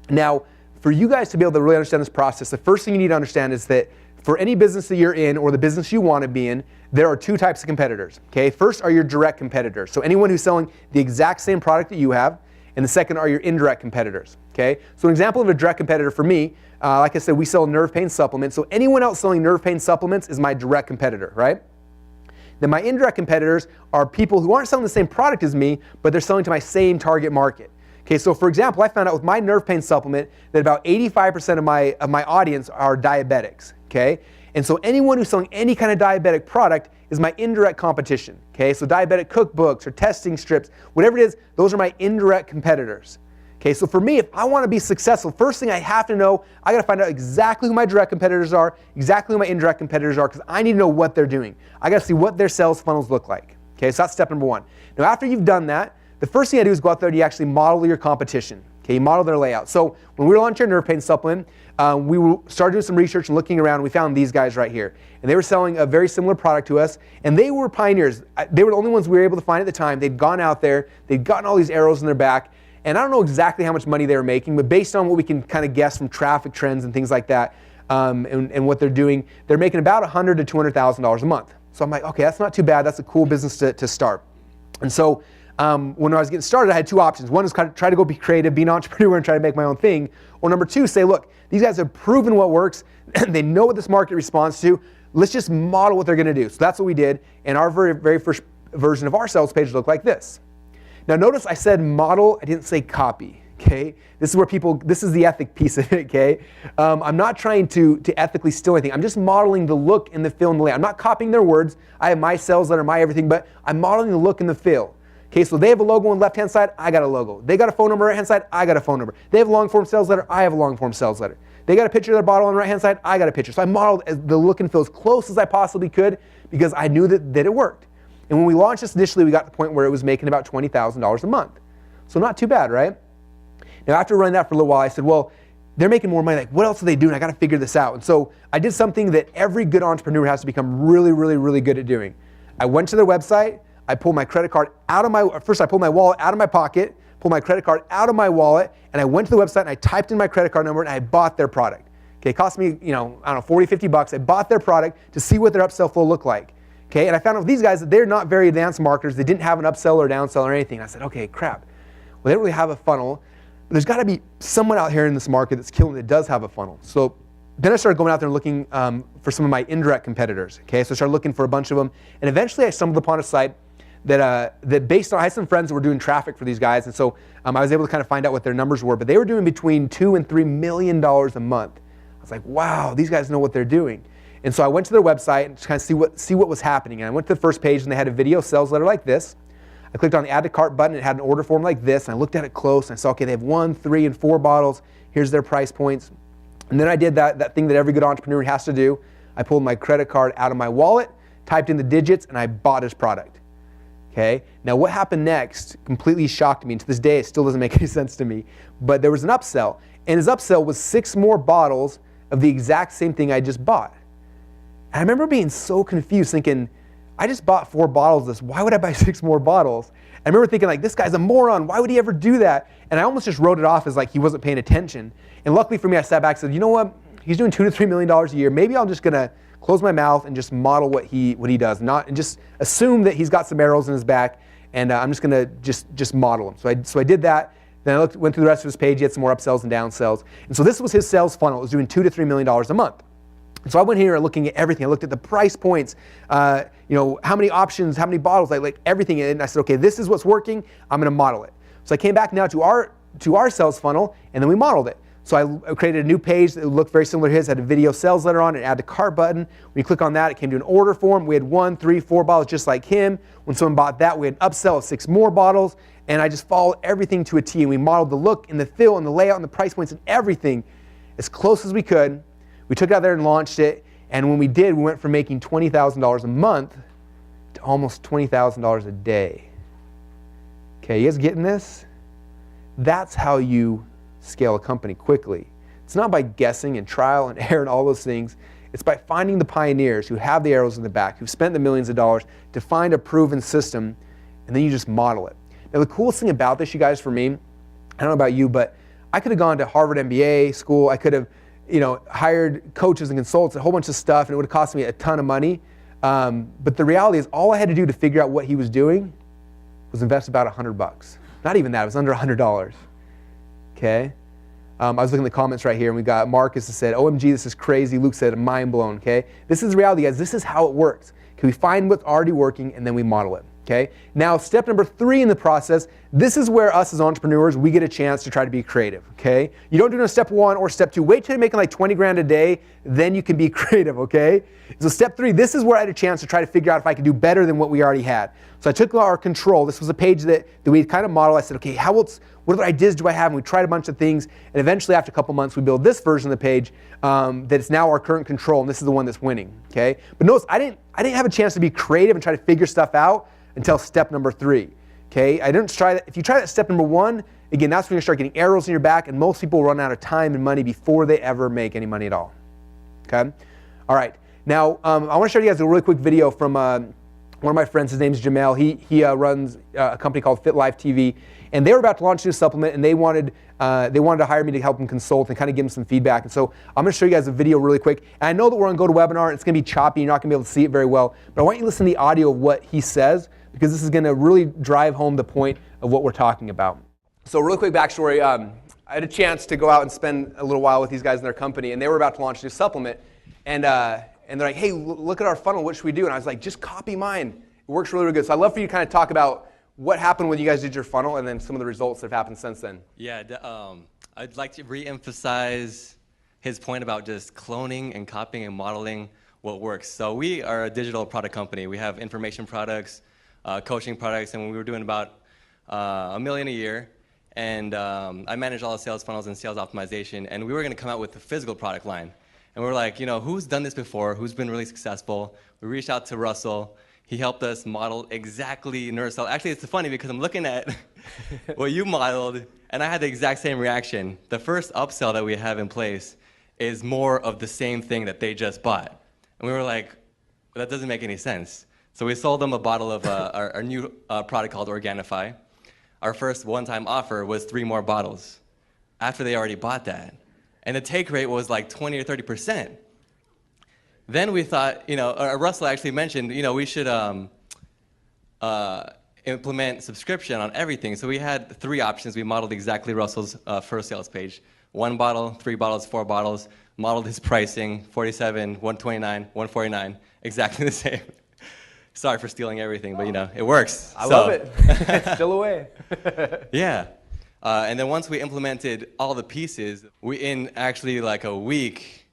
Now, for you guys to be able to really understand this process, the first thing you need to understand is that for any business that you're in or the business you want to be in, there are two types of competitors. Okay? First are your direct competitors. So anyone who's selling the exact same product that you have, and the second are your indirect competitors. Okay? So an example of a direct competitor for me, like I said, we sell nerve pain supplements. So anyone else selling nerve pain supplements is my direct competitor, right? Then my indirect competitors are people who aren't selling the same product as me, but they're selling to my same target market. Okay, so for example, I found out with my nerve pain supplement that about 85% of my audience are diabetics. Okay, and so anyone who's selling any kind of diabetic product is my indirect competition. Okay, so diabetic cookbooks or testing strips, whatever it is, those are my indirect competitors. Okay, so for me, if I want to be successful, first thing I have to know, I got to find out exactly who my direct competitors are, exactly who my indirect competitors are, because I need to know what they're doing. I got to see what their sales funnels look like. Okay, so that's step number one. Now, after you've done that, the first thing I do is go out there and you actually model your competition. Okay, you model their layout. So when we were launching our nerve pain supplement, we started doing some research and looking around, and we found these guys right here. And they were selling a very similar product to us, and they were pioneers. They were the only ones we were able to find at the time. They'd gone out there, they'd gotten all these arrows in their back, and I don't know exactly how much money they were making, but based on what we can kind of guess from traffic trends and things like that, and what they're doing, they're making about $100,000 to $200,000 a month. So I'm like, okay, that's not too bad. That's a cool business to start. And so when I was getting started, I had two options. One is kind of try to go be creative, be an entrepreneur, and try to make my own thing. Or number two, say, look, these guys have proven what works. They know what this market responds to. Let's just model what they're going to do. So that's what we did. And our very, very first version of our sales page looked like this. Now notice I said model, I didn't say copy. Okay, this is where this is the ethic piece of it. Okay, I'm not trying to ethically steal anything. I'm just modeling the look and the feel and the layout. I'm not copying their words. I have my sales letter, my everything, but I'm modeling the look and the feel. Okay, so they have a logo on the left-hand side, I got a logo. They got a phone number on the right-hand side, I got a phone number. They have a long-form sales letter, I have a long-form sales letter. They got a picture of their bottle on the right-hand side, I got a picture. So I modeled the look and feel as close as I possibly could because I knew that it worked. And when we launched this initially, we got to the point where it was making about $20,000 a month. So not too bad, right? Now after running that for a little while, I said, well, they're making more money. Like, what else are they doing? I got to figure this out. And so I did something that every good entrepreneur has to become really, really, really good at doing. I went to their website. I pulled my credit card out of first I pulled my wallet out of my pocket, pulled my credit card out of my wallet, and I went to the website and I typed in my credit card number and I bought their product. Okay, it cost me, I don't know, 40, 50 bucks. I bought their product to see what their upsell flow looked like. Okay, and I found out with these guys that they're not very advanced marketers. They didn't have an upsell or downsell or anything. I said, okay, crap. Well, they don't really have a funnel. But there's got to be someone out here in this market that's killing that does have a funnel. So then I started going out there and looking for some of my indirect competitors. Okay, so I started looking for a bunch of them. And eventually I stumbled upon a site that based on, I had some friends that were doing traffic for these guys, and so I was able to kind of find out what their numbers were, but they were doing between $2 and $3 million a month. I was like, wow, these guys know what they're doing. And so I went to their website and just kind of see what was happening. And I went to the first page and they had a video sales letter like this. I clicked on the add to cart button. It had an order form like this. And I looked at it close and I saw, okay, they have 1, 3, and 4 bottles. Here's their price points. And then I did that thing that every good entrepreneur has to do. I pulled my credit card out of my wallet, typed in the digits, and I bought his product. Okay. Now what happened next completely shocked me. And to this day, it still doesn't make any sense to me. But there was an upsell. And his upsell was 6 more bottles of the exact same thing I just bought. And I remember being so confused, thinking, I just bought 4 bottles of this. Why would I buy 6 more bottles? I remember thinking, like, this guy's a moron. Why would he ever do that? And I almost just wrote it off as like he wasn't paying attention. And luckily for me, I sat back and said, you know what? He's doing $2 to $3 million a year. Maybe I'm just gonna close my mouth and just model what he does, and just assume that he's got some arrows in his back, and I'm just gonna just model him. So I did that. Then I went through the rest of his page. He had some more upsells and downsells. And so this was his sales funnel. It was doing $2 to $3 million a month. So I went here looking at everything. I looked at the price points, how many options, how many bottles, like everything. And I said, okay, this is what's working. I'm going to model it. So I came back now to our sales funnel, and then we modeled it. So I created a new page that looked very similar to his, had a video sales letter on it, add to cart button. When you click on that, it came to an order form. We had 1, 3, 4 bottles just like him. When someone bought that, we had an upsell of 6 more bottles. And I just followed everything to a T. And we modeled the look and the feel and the layout and the price points and everything as close as we could. We took it out there and launched it, and when we did, we went from making $20,000 a month to almost $20,000 a day. Okay, you guys getting this? That's how you scale a company quickly. It's not by guessing and trial and error and all those things. It's by finding the pioneers who have the arrows in the back, who've spent the millions of dollars to find a proven system, and then you just model it. Now, the coolest thing about this, you guys, for me, I don't know about you, but I could have gone to Harvard MBA school. I could have hired coaches and consultants, a whole bunch of stuff, and it would have cost me a ton of money. But the reality is, all I had to do to figure out what he was doing was invest about $100. Not even that, it was under $100. Okay? I was looking at the comments right here, and we got Marcus that said, OMG, this is crazy. Luke said, mind blown, okay? This is reality, guys. This is how it works. Okay, we find what's already working, and then we model it. Okay. Now, step number 3 in the process, this is where us as entrepreneurs, we get a chance to try to be creative. Okay. You don't do it in step 1 or step 2. Wait till you're making like 20 grand a day, then you can be creative. Okay. So step 3, this is where I had a chance to try to figure out if I could do better than what we already had. So I took our control. This was a page that we kind of modeled. I said, okay, what other ideas do I have? And we tried a bunch of things. And eventually, after a couple months, we built this version of the page that is now our current control. And this is the one that's winning. Okay. But notice, I didn't have a chance to be creative and try to figure stuff out until step number 3, okay? I didn't try that. If you try that step number 1, again, that's when you start getting arrows in your back, and most people run out of time and money before they ever make any money at all, okay? All right, now I want to show you guys a really quick video from one of my friends. His name is Jamel. He runs a company called Fit Life TV, and they were about to launch a new supplement, and they wanted to hire me to help them consult and kind of give them some feedback. And so I'm going to show you guys a video really quick. And I know that we're on GoToWebinar, and it's going to be choppy. You're not going to be able to see it very well, but I want you to listen to the audio of what he says, because this is going to really drive home the point of what we're talking about. So real quick backstory, I had a chance to go out and spend a little while with these guys in their company, and they were about to launch a new supplement, and they're like, hey, look at our funnel, what should we do? And I was like, just copy mine. It works really, really good. So I'd love for you to kind of talk about what happened when you guys did your funnel, and then some of the results that have happened since then. Yeah, I'd like to re-emphasize his point about just cloning and copying and modeling what works. So we are a digital product company. We have information products, coaching products, and we were doing about $1 million a year. And I manage all the sales funnels and sales optimization, and we were going to come out with a physical product line. And we're like, who's done this before? Who's been really successful? We reached out to Russell. He helped us model exactly NeuroCell. Actually, it's funny because I'm looking at what you modeled, and I had the exact same reaction. The first upsell that we have in place is more of the same thing that they just bought. And we were like, well, that doesn't make any sense. So we sold them a bottle of our new product called Organifi. Our first one-time offer was 3 more bottles after they already bought that. And the take rate was like 20 or 30%. Then we thought, Russell actually mentioned, we should implement subscription on everything. So we had 3 options. We modeled exactly Russell's first sales page. 1 bottle, 3 bottles, 4 bottles, modeled his pricing, $47, $129, $149, exactly the same. Sorry for stealing everything, but it works. I love it. It's still a way. Yeah. And then once we implemented all the pieces, in actually like a week,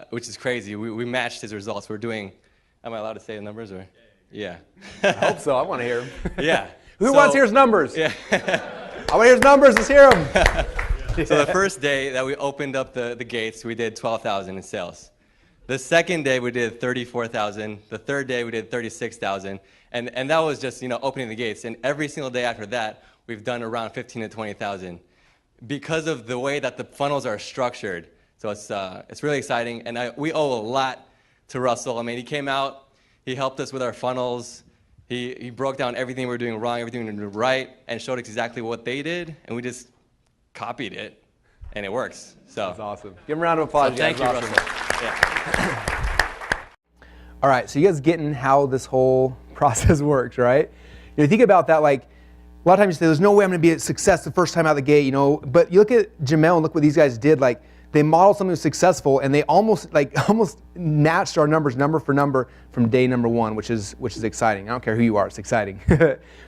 which is crazy, we matched his results. We're doing, am I allowed to say the numbers or? Yeah. I hope so. I want to hear them. Yeah. Who wants to hear his numbers? Yeah. I want to hear his numbers. Let's hear them. So the first day that we opened up the gates, we did 12,000 in sales. The second day we did 34,000. The third day we did 36,000. And that was just opening the gates. And every single day after that, we've done around 15 to 20,000 because of the way that the funnels are structured. So it's really exciting. And we owe a lot to Russell. I mean, he came out, he helped us with our funnels. He broke down everything we were doing wrong, everything we were doing right, and showed us exactly what they did, and we just copied it, and it works. So that's awesome. Give him a round of applause. So thank you, awesome. Russell. Yeah. All right, so you guys getting how this whole process works, right? Think about that, like, a lot of times you say, there's no way I'm going to be a success the first time out of the gate, but you look at Jamel and look what these guys did, like, they modeled something successful, and they almost matched our numbers number for number from day number one, which is exciting. I don't care who you are, it's exciting.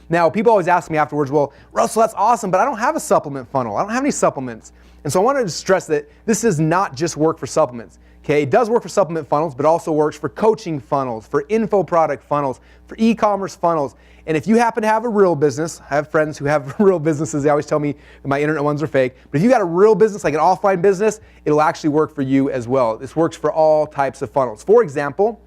Now, people always ask me afterwards, well, Russell, that's awesome, but I don't have a supplement funnel. I don't have any supplements. And so I wanted to stress that this does not just work for supplements. Okay, it does work for supplement funnels, but also works for coaching funnels, for info product funnels, for e-commerce funnels. And if you happen to have a real business, I have friends who have real businesses, they always tell me that my internet ones are fake, but if you got a real business, like an offline business, it'll actually work for you as well. This works for all types of funnels. For example,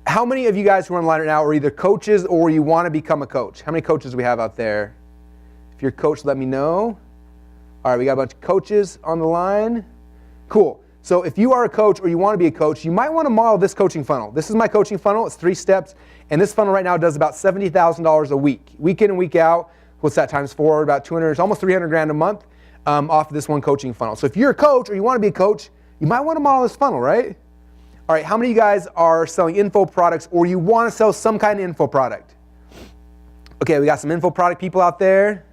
how many of you guys who are online right now are either coaches or you want to become a coach? How many coaches do we have out there? If you're a coach, let me know. All right, we got a bunch of coaches on the line. Cool. So if you are a coach or you want to be a coach, you might want to model this coaching funnel. This is my coaching funnel. It's 3 steps. And this funnel right now does about $70,000 a week. Week in and week out. What's that times 4? About 200, almost 300 grand a month off of this one coaching funnel. So if you're a coach or you want to be a coach, you might want to model this funnel, right? All right, how many of you guys are selling info products or you want to sell some kind of info product? Okay, we got some info product people out there.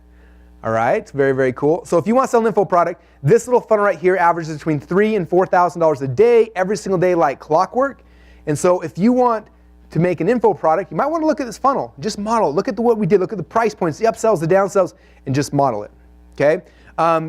All right, very, very cool. So if you want to sell an info product, this little funnel right here averages between $3,000 and $4,000 a day, every single day like clockwork. And so if you want to make an info product, you might want to look at this funnel. Just model it. Look at what we did. Look at the price points, the upsells, the downsells, and just model it, okay?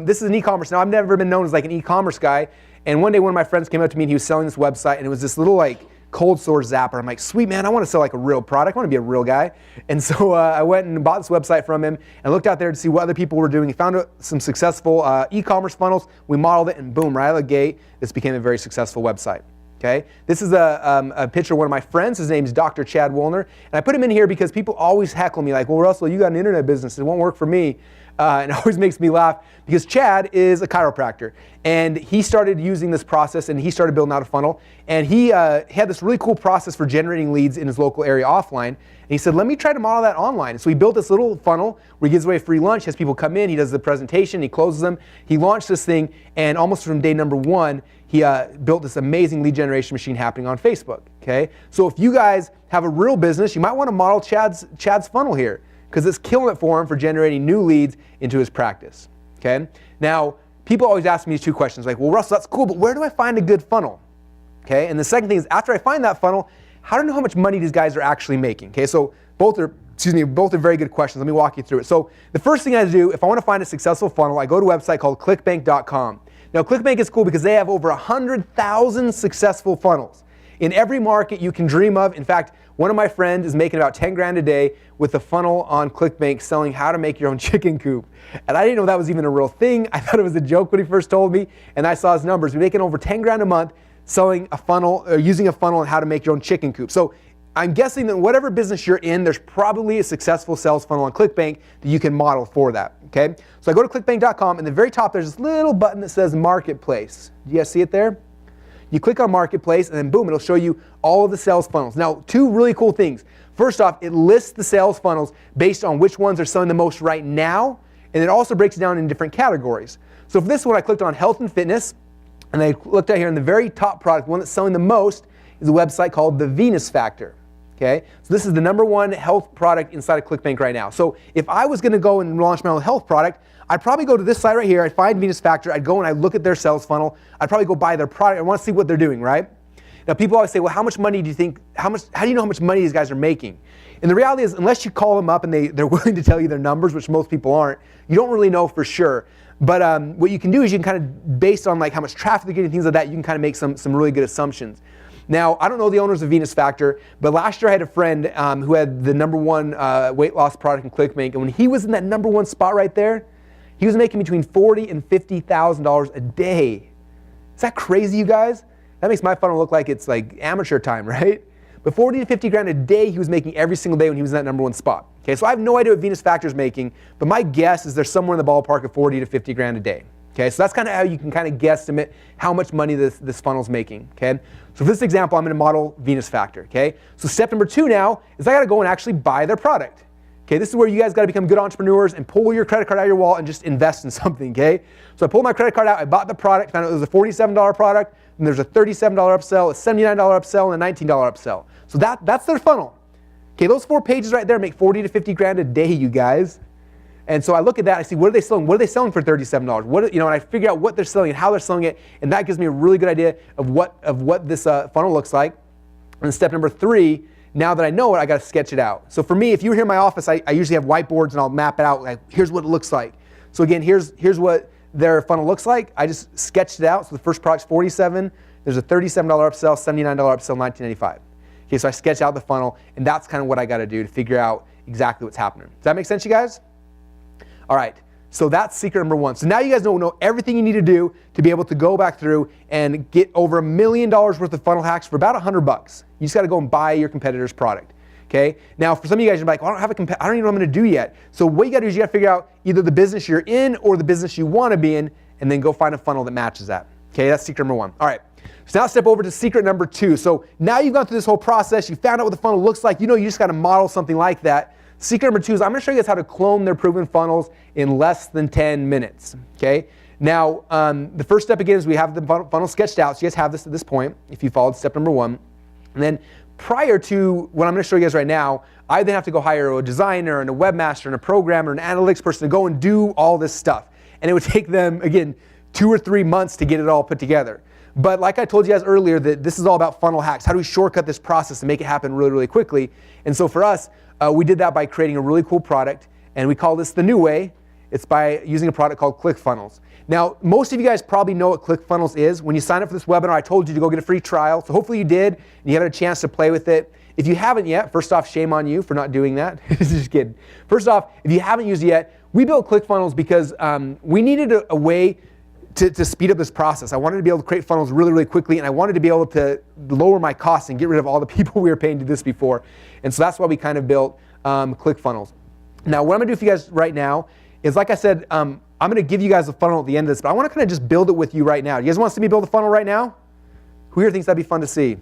This is an e-commerce. Now, I've never been known as like an e-commerce guy. And one day, one of my friends came up to me and he was selling this website, and it was this little like cold source zapper. I'm like, sweet man, I want to sell like a real product. I want to be a real guy. And so I went and bought this website from him and looked out there to see what other people were doing. He found some successful e-commerce funnels. We modeled it, and boom, right out of the gate, this became a very successful website. Okay, this is a picture of one of my friends. His name is Dr. Chad Woolner. And I put him in here because people always heckle me like, well, Russell, you got an internet business. It won't work for me. And it always makes me laugh because Chad is a chiropractor. And he started using this process and he started building out a funnel. And he had this really cool process for generating leads in his local area offline. And he said, let me try to model that online. So he built this little funnel where he gives away free lunch, has people come in, he does the presentation, he closes them. He launched this thing, and almost from day number one, he built this amazing lead generation machine happening on Facebook, okay? So if you guys have a real business, you might want to model Chad's funnel here because it's killing it for him for generating new leads into his practice, okay? Now, people always ask me these 2 questions like, well, Russell, that's cool, but where do I find a good funnel, okay? And the second thing is, after I find that funnel, how do I know how much money these guys are actually making, okay? So both are very good questions. Let me walk you through it. So the first thing I do, if I want to find a successful funnel, I go to a website called clickbank.com. Now, ClickBank is cool because they have over 100,000 successful funnels in every market you can dream of. In fact, one of my friends is making about 10 grand a day with a funnel on ClickBank selling how to make your own chicken coop. And I didn't know that was even a real thing. I thought it was a joke when he first told me, and I saw his numbers. We're making over 10 grand a month selling a funnel, or using a funnel on how to make your own chicken coop. So I'm guessing that whatever business you're in, there's probably a successful sales funnel on ClickBank that you can model for that, okay? So I go to clickbank.com, and at the very top, there's this little button that says Marketplace. Do you guys see it there? You click on Marketplace, and then boom, it'll show you all of the sales funnels. Now, 2 really cool things. First off, it lists the sales funnels based on which ones are selling the most right now, and it also breaks it down in different categories. So for this one, I clicked on health and fitness, and I looked out here in the very top product, one that's selling the most is a website called The Venus Factor. Okay, so this is the #1 health product inside of ClickBank right now. So if I was going to go and launch my own health product, I'd probably go to this site right here. I'd find Venus Factor. I'd go and I'd look at their sales funnel. I'd probably go buy their product. I want to see what they're doing, right? Now, people always say, well, how much money do you think, how do you know how much money these guys are making? And the reality is, unless you call them up and they're willing to tell you their numbers, which most people aren't, you don't really know for sure. But what you can do is you can kind of, based on like how much traffic they're getting, things like that, you can kind of make some really good assumptions. Now, I don't know the owners of Venus Factor, but last year I had a friend who had the #1 weight loss product in ClickBank, and when he was in that #1 spot right there, he was making between $40,000 and $50,000 a day. Is that crazy, you guys? That makes my funnel look like it's like amateur time, right? But 40 to 50 grand a day he was making every single day when he was in that #1 spot. Okay, so I have no idea what Venus Factor is making, but my guess is they're somewhere in the ballpark of 40 to 50 grand a day. Okay, so that's kind of how you can kind of guesstimate how much money this funnel's making. Okay, so for this example, I'm going to model Venus Factor. Okay, so step number 2 now is I got to go and actually buy their product. Okay, this is where you guys got to become good entrepreneurs and pull your credit card out of your wallet and just invest in something. Okay, so I pulled my credit card out, I bought the product, found out it was a $47 product, and there's a $37 upsell, a $79 upsell, and a $19 upsell. So that's their funnel. Okay, those 4 pages right there make 40 to 50 grand a day, you guys. And so I look at that, I see what are they selling? What are they selling for $37? And I figure out what they're selling and how they're selling it, and that gives me a really good idea of what this funnel looks like. And step number 3, now that I know it, I got to sketch it out. So for me, if you were here in my office, I usually have whiteboards and I'll map it out. Like, here's what it looks like. So again, here's what their funnel looks like. I just sketched it out. So the first product's 47. There's a $37 upsell, $79 upsell, $19.95. Okay, so I sketched out the funnel, and that's kind of what I got to do to figure out exactly what's happening. Does that make sense, you guys? All right, so that's secret number 1. So now you guys know everything you need to do to be able to go back through and get over $1 million worth of funnel hacks for about $100. You just got to go and buy your competitor's product. Okay. Now, for some of you guys, you're like, well, I don't even know what I'm going to do yet. So what you got to do is you got to figure out either the business you're in or the business you want to be in, and then go find a funnel that matches that. Okay, that's secret number 1. All right. So now step over to secret number 2. So now you've gone through this whole process. You found out what the funnel looks like. You just got to model something like that. Secret number 2 is I'm going to show you guys how to clone their proven funnels in less than 10 minutes. Okay. Now, the first step again is we have the funnel sketched out. So you guys have this at this point if you followed step number 1. And then prior to what I'm going to show you guys right now, I then have to go hire a designer and a webmaster and a programmer and an analytics person to go and do all this stuff. And it would take them, again, 2 or 3 months to get it all put together. But like I told you guys earlier, that this is all about funnel hacks. How do we shortcut this process and make it happen really, really quickly? And so for us, we did that by creating a really cool product, and we call this the new way. It's by using a product called ClickFunnels. Now, most of you guys probably know what ClickFunnels is. When you sign up for this webinar, I told you to go get a free trial. So hopefully you did, and you had a chance to play with it. If you haven't yet, first off, shame on you for not doing that. Just kidding. First off, if you haven't used it yet, we built ClickFunnels because we needed a way to speed up this process. I wanted to be able to create funnels really, really quickly, and I wanted to be able to lower my costs and get rid of all the people we were paying to do this before. And so that's why we kind of built ClickFunnels. Now, what I'm gonna do for you guys right now is, like I said, I'm gonna give you guys a funnel at the end of this, but I wanna kind of just build it with you right now. You guys want to see me build a funnel right now? Who here thinks that'd be fun to see?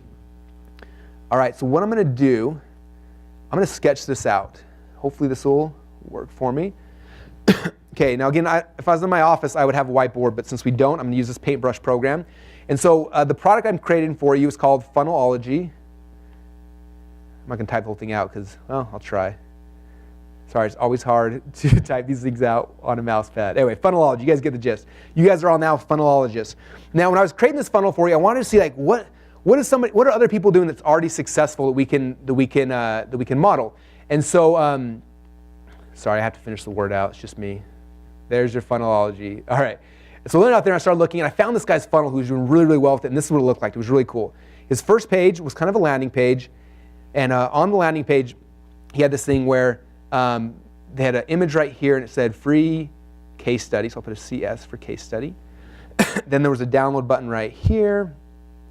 All right, so what I'm gonna do, I'm gonna sketch this out. Hopefully this will work for me. Okay, now again, if I was in my office, I would have a whiteboard, but since we don't, I'm gonna use this paintbrush program. And so the product I'm creating for you is called Funnelology. I'm not gonna type the whole thing out because, well, I'll try. Sorry, it's always hard to type these things out on a mouse pad. Anyway, Funnelology, you guys get the gist. You guys are all now funnelologists. Now, when I was creating this funnel for you, I wanted to see like what are other people doing that's already successful that we can model. And so, sorry, I have to finish the word out. It's just me. There's your Funnelology. All right. So I went out there and I started looking, and I found this guy's funnel who was doing really, really well with it, and this is what it looked like. It was really cool. His first page was kind of a landing page, and on the landing page, he had this thing where they had an image right here, and it said free case study, so I'll put a CS for case study. Then there was a download button right here,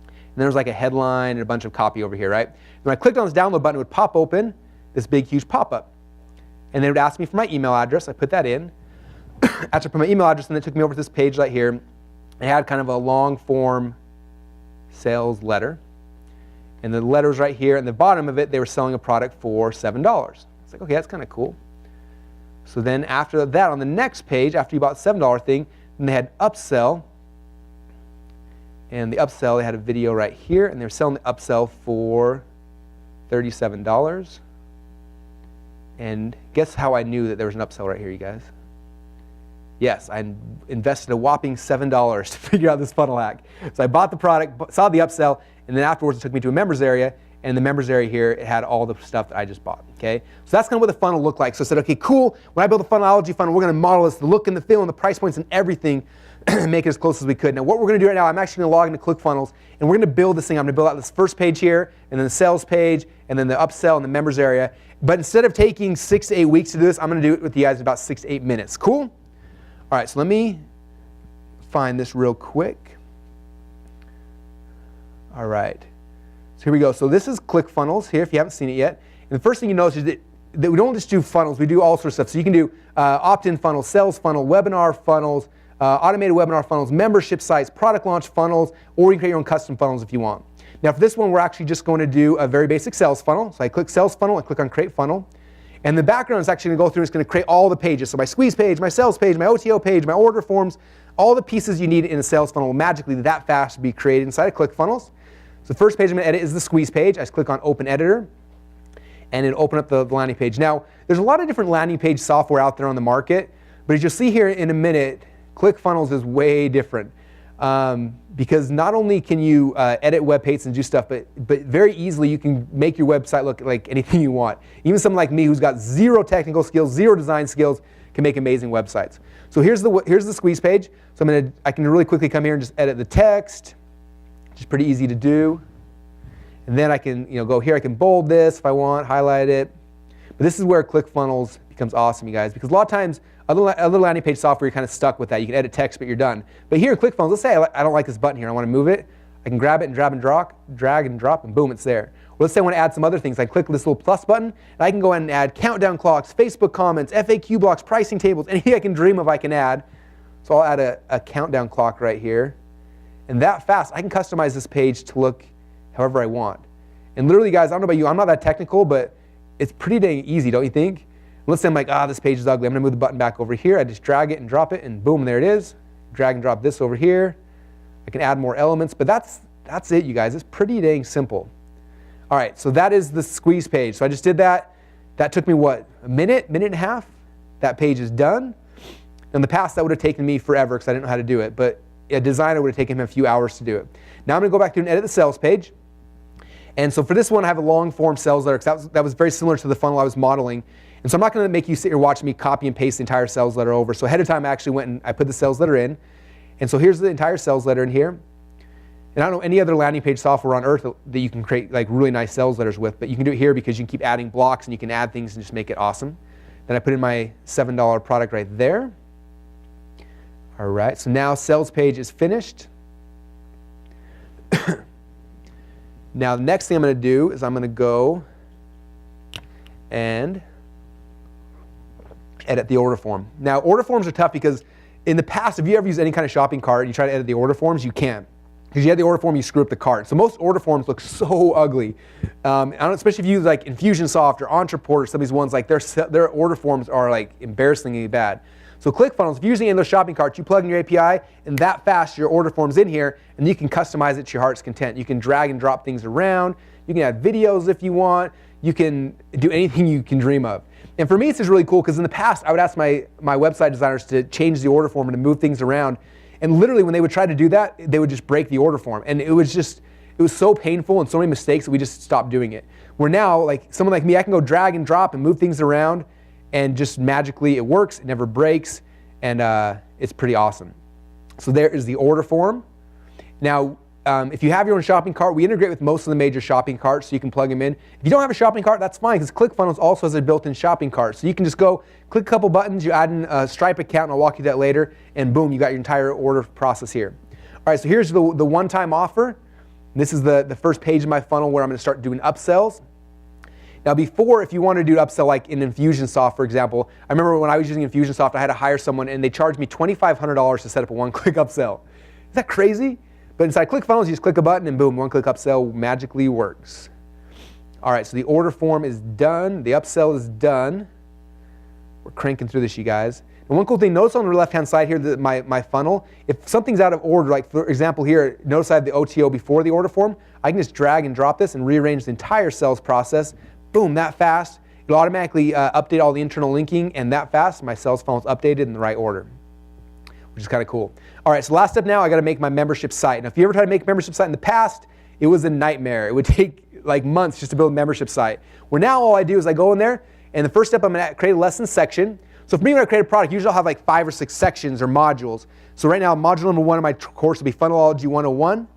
and there was like a headline and a bunch of copy over here, right? When I clicked on this download button, it would pop open this big, huge pop-up, and they would ask me for my email address. I put that in. After I put my email address, and it took me over to this page right here. It had kind of a long form sales letter. And the letter was right here. And the bottom of it, they were selling a product for $7. It's like, okay, that's kind of cool. So then after that, on the next page, after you bought the $7 thing, then they had upsell. And the upsell, they had a video right here. And they were selling the upsell for $37. And guess how I knew that there was an upsell right here, you guys? Yes, I invested a whopping $7 to figure out this funnel hack. So I bought the product, saw the upsell, and then afterwards it took me to a members area, and in the members area here, it had all the stuff that I just bought, okay? So that's kind of what the funnel looked like. So I said, okay, cool, when I build a funnelology funnel, we're gonna model this, the look and the feel and the price points and everything, make it as close as we could. Now what we're gonna do right now, I'm actually gonna log into ClickFunnels, and we're gonna build this thing. I'm gonna build out this first page here, and then the sales page, and then the upsell and the members area. But instead of taking 6 to 8 weeks to do this, I'm gonna do it with you guys in about 6 to 8 minutes, cool? All right, so let me find this real quick. All right. So here we go. So this is ClickFunnels here, if you haven't seen it yet. And the first thing you notice is that we don't just do funnels, we do all sorts of stuff. So you can do opt-in funnels, sales funnel, webinar funnels, automated webinar funnels, membership sites, product launch funnels, or you can create your own custom funnels if you want. Now for this one, we're actually just going to do a very basic sales funnel. So I click sales funnel, I click on create funnel. And the background is actually going to go through and it's going to create all the pages. So my squeeze page, my sales page, my OTO page, my order forms, all the pieces you need in a sales funnel will magically that fast be created inside of ClickFunnels. So the first page I'm going to edit is the squeeze page. I just click on open editor and it'll open up the landing page. Now, there's a lot of different landing page software out there on the market, but as you'll see here in a minute, ClickFunnels is way different. Because not only can you edit web pages and do stuff, but very easily you can make your website look like anything you want. Even someone like me who's got zero technical skills, zero design skills, can make amazing websites. So here's the squeeze page. So I can really quickly come here and just edit the text, which is pretty easy to do. And then I can go here, I can bold this if I want, highlight it. But this is where ClickFunnels becomes awesome, you guys, because a lot of times other landing page software, you're kind of stuck with that. You can edit text, but you're done. But here in ClickFunnels, let's say I don't like this button here. I want to move it. I can grab it and drag and drop, and boom, it's there. Or let's say I want to add some other things. I click this little plus button, and I can go ahead and add countdown clocks, Facebook comments, FAQ blocks, pricing tables, anything I can dream of I can add. So I'll add a countdown clock right here. And that fast, I can customize this page to look however I want. And literally, guys, I don't know about you, I'm not that technical, but it's pretty dang easy, don't you think? Let's say I'm like, this page is ugly. I'm gonna move the button back over here. I just drag it and drop it, and boom, there it is. Drag and drop this over here. I can add more elements, but that's it, you guys. It's pretty dang simple. All right, so that is the squeeze page. So I just did that. That took me what, a minute and a half? That page is done. In the past, that would have taken me forever because I didn't know how to do it, but a designer would have taken him a few hours to do it. Now I'm gonna go back through and edit the sales page. And so for this one, I have a long form sales letter because that was very similar to the funnel I was modeling. And so I'm not going to make you sit here watching me copy and paste the entire sales letter over. So ahead of time, I actually went and I put the sales letter in. And so here's the entire sales letter in here. And I don't know any other landing page software on earth that you can create like really nice sales letters with, but you can do it here because you can keep adding blocks and you can add things and just make it awesome. Then I put in my $7 product right there. All right, so now sales page is finished. Now the next thing I'm going to do is I'm going to go and edit the order form. Now order forms are tough because in the past, if you ever use any kind of shopping cart and you try to edit the order forms, you can't. Because you have the order form, you screw up the cart. So most order forms look so ugly. Especially if you use like Infusionsoft or Ontraport or some of these ones, like their order forms are like embarrassingly bad. So ClickFunnels, if you're using any of those shopping carts, you plug in your API and that fast your order form's in here and you can customize it to your heart's content. You can drag and drop things around. You can add videos if you want. You can do anything you can dream of. And for me, it's just really cool because in the past, I would ask my website designers to change the order form and to move things around. And literally when they would try to do that, they would just break the order form. And it was so painful and so many mistakes that we just stopped doing it. Where now, like someone like me, I can go drag and drop and move things around and just magically it works, it never breaks, and it's pretty awesome. So there is the order form. Now, if you have your own shopping cart, we integrate with most of the major shopping carts so you can plug them in. If you don't have a shopping cart, that's fine because ClickFunnels also has a built-in shopping cart. So you can just go click a couple buttons, you add in a Stripe account, and I'll walk you through that later, and boom, you got your entire order process here. All right, so here's the one-time offer. This is the first page of my funnel where I'm going to start doing upsells. Now before, if you want to do an upsell like in Infusionsoft, for example, I remember when I was using Infusionsoft, I had to hire someone and they charged me $2,500 to set up a one-click upsell. Is that crazy? But inside ClickFunnels, you just click a button and boom, one-click upsell magically works. All right, so the order form is done. The upsell is done. We're cranking through this, you guys. And one cool thing, notice on the left-hand side here, my funnel, if something's out of order, like for example here, notice I have the OTO before the order form, I can just drag and drop this and rearrange the entire sales process. Boom, that fast. It'll automatically update all the internal linking, and that fast, my sales funnel is updated in the right order. which is kind of cool. All right, so last step now, I got to make my membership site. Now, if you ever tried to make a membership site in the past, it was a nightmare. It would take like months just to build a membership site. Where now all I do is I go in there, and the first step I'm going to create a lesson section. So for me, when I create a product, usually I'll have like 5 or 6 sections or modules. So right now, module number 1 of my course will be Funnelology 101.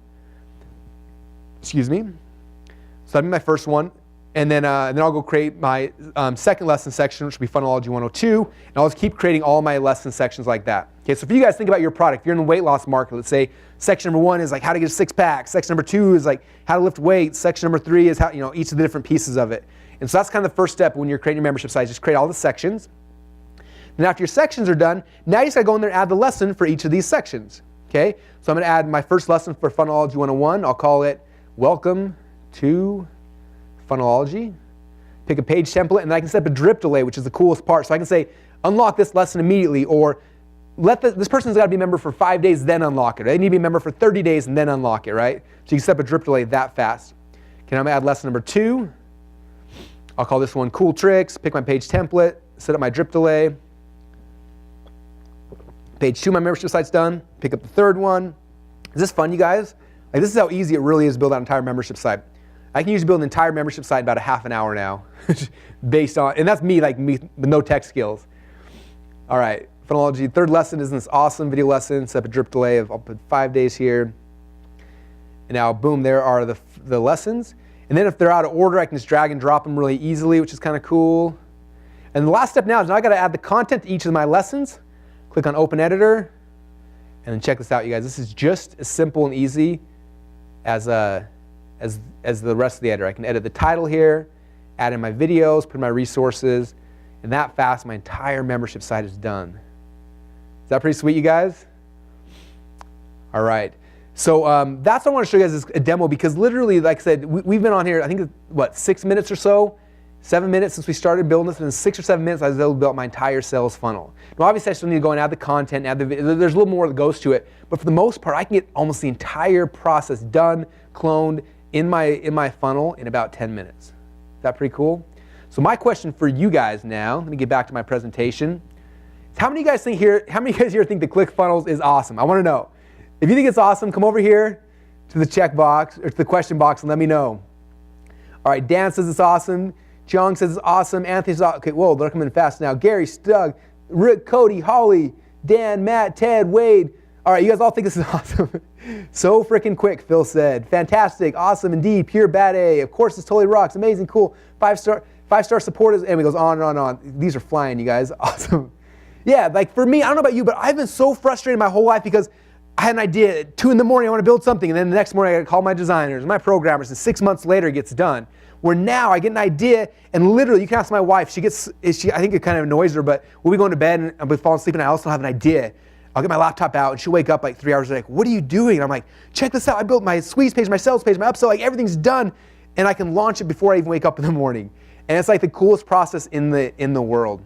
Excuse me. So that'll be my first one. And then I'll go create my second lesson section, which will be Funnelology 102. And I'll just keep creating all my lesson sections like that. Okay, so if you guys think about your product, if you're in the weight loss market, let's say section number 1 is like how to get a 6-pack. Section number 2 is like how to lift weights. Section number 3 is how, each of the different pieces of it. And so that's kind of the first step when you're creating your membership site. Just create all the sections. And after your sections are done, now you just got to go in there and add the lesson for each of these sections. Okay, so I'm going to add my first lesson for Funnelology 101. I'll call it Welcome to Funnelology. Pick a page template, and then I can set up a drip delay, which is the coolest part. So I can say, unlock this lesson immediately, or this person's got to be a member for 5 days, then unlock it. They need to be a member for 30 days and then unlock it, right? So you can set up a drip delay that fast. Okay, I'm going to add lesson number 2. I'll call this one Cool Tricks. Pick my page template, set up my drip delay. Page 2, my membership site's done. Pick up the third one. Is this fun, you guys? Like, this is how easy it really is to build out an entire membership site. I can usually build an entire membership site in about a half an hour now, based on, and that's me with no tech skills. All right, Funnelology, third lesson is this awesome video lesson. Set up a drip delay of, I'll put 5 days here. And now, boom, there are the lessons. And then if they're out of order, I can just drag and drop them really easily, which is kind of cool. And the last step now is I got to add the content to each of my lessons. Click on Open Editor, and then check this out, you guys. This is just as simple and easy as the rest of the editor. I can edit the title here, add in my videos, put in my resources, and that fast, my entire membership site is done. Is that pretty sweet, you guys? All right. So that's what I want to show you guys is a demo, because literally, like I said, we've been on here, I think, 6 minutes or so? 7 minutes since we started building this, and in 6 or 7 minutes, I was able to build my entire sales funnel. Now, obviously, I still need to go and add the content, add there's a little more that goes to it, but for the most part, I can get almost the entire process done, cloned in my funnel in about 10 minutes. Is that pretty cool? So my question for you guys now, let me get back to my presentation. Is how many of you guys here think that ClickFunnels is awesome? I want to know. If you think it's awesome, come over here to the check box or to the question box and let me know. All right, Dan says it's awesome. John says it's awesome. Anthony says, okay, whoa, they're coming fast now. Gary, Doug, Rick, Cody, Holly, Dan, Matt, Ted, Wade. All right, you guys all think this is awesome. So freaking quick, Phil said. Fantastic, awesome indeed, pure bad A. Of course, this totally rocks. Amazing, cool. 5-star supporters, and it goes on and on and on. These are flying, you guys. Awesome. Yeah, like for me, I don't know about you, but I've been so frustrated my whole life because I had an idea at 2 in the morning, I want to build something, and then the next morning I got to call my designers, my programmers, and 6 months later it gets done. Where now I get an idea, and literally, you can ask my wife, I think it kind of annoys her, but we'll be going to bed and I'll be falling asleep and I also have an idea. I'll get my laptop out and she'll wake up like 3 hours later, like, what are you doing? And I'm like, check this out, I built my squeeze page, my sales page, my upsell, like everything's done, and I can launch it before I even wake up in the morning. And it's like the coolest process in the world,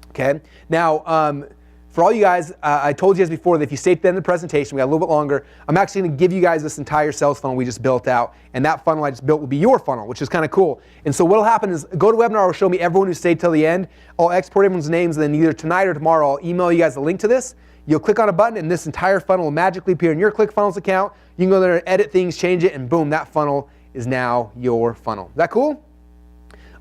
okay? Now, for all you guys, I told you guys before that if you stay at the end of the presentation, we got a little bit longer, I'm actually going to give you guys this entire sales funnel we just built out, and that funnel I just built will be your funnel, which is kind of cool. And so what will happen is, go to webinar, will show me everyone who stayed till the end. I'll export everyone's names, and then either tonight or tomorrow, I'll email you guys a link to this. You'll click on a button, and this entire funnel will magically appear in your ClickFunnels account. You can go there and edit things, change it, and boom, that funnel is now your funnel. Is that cool?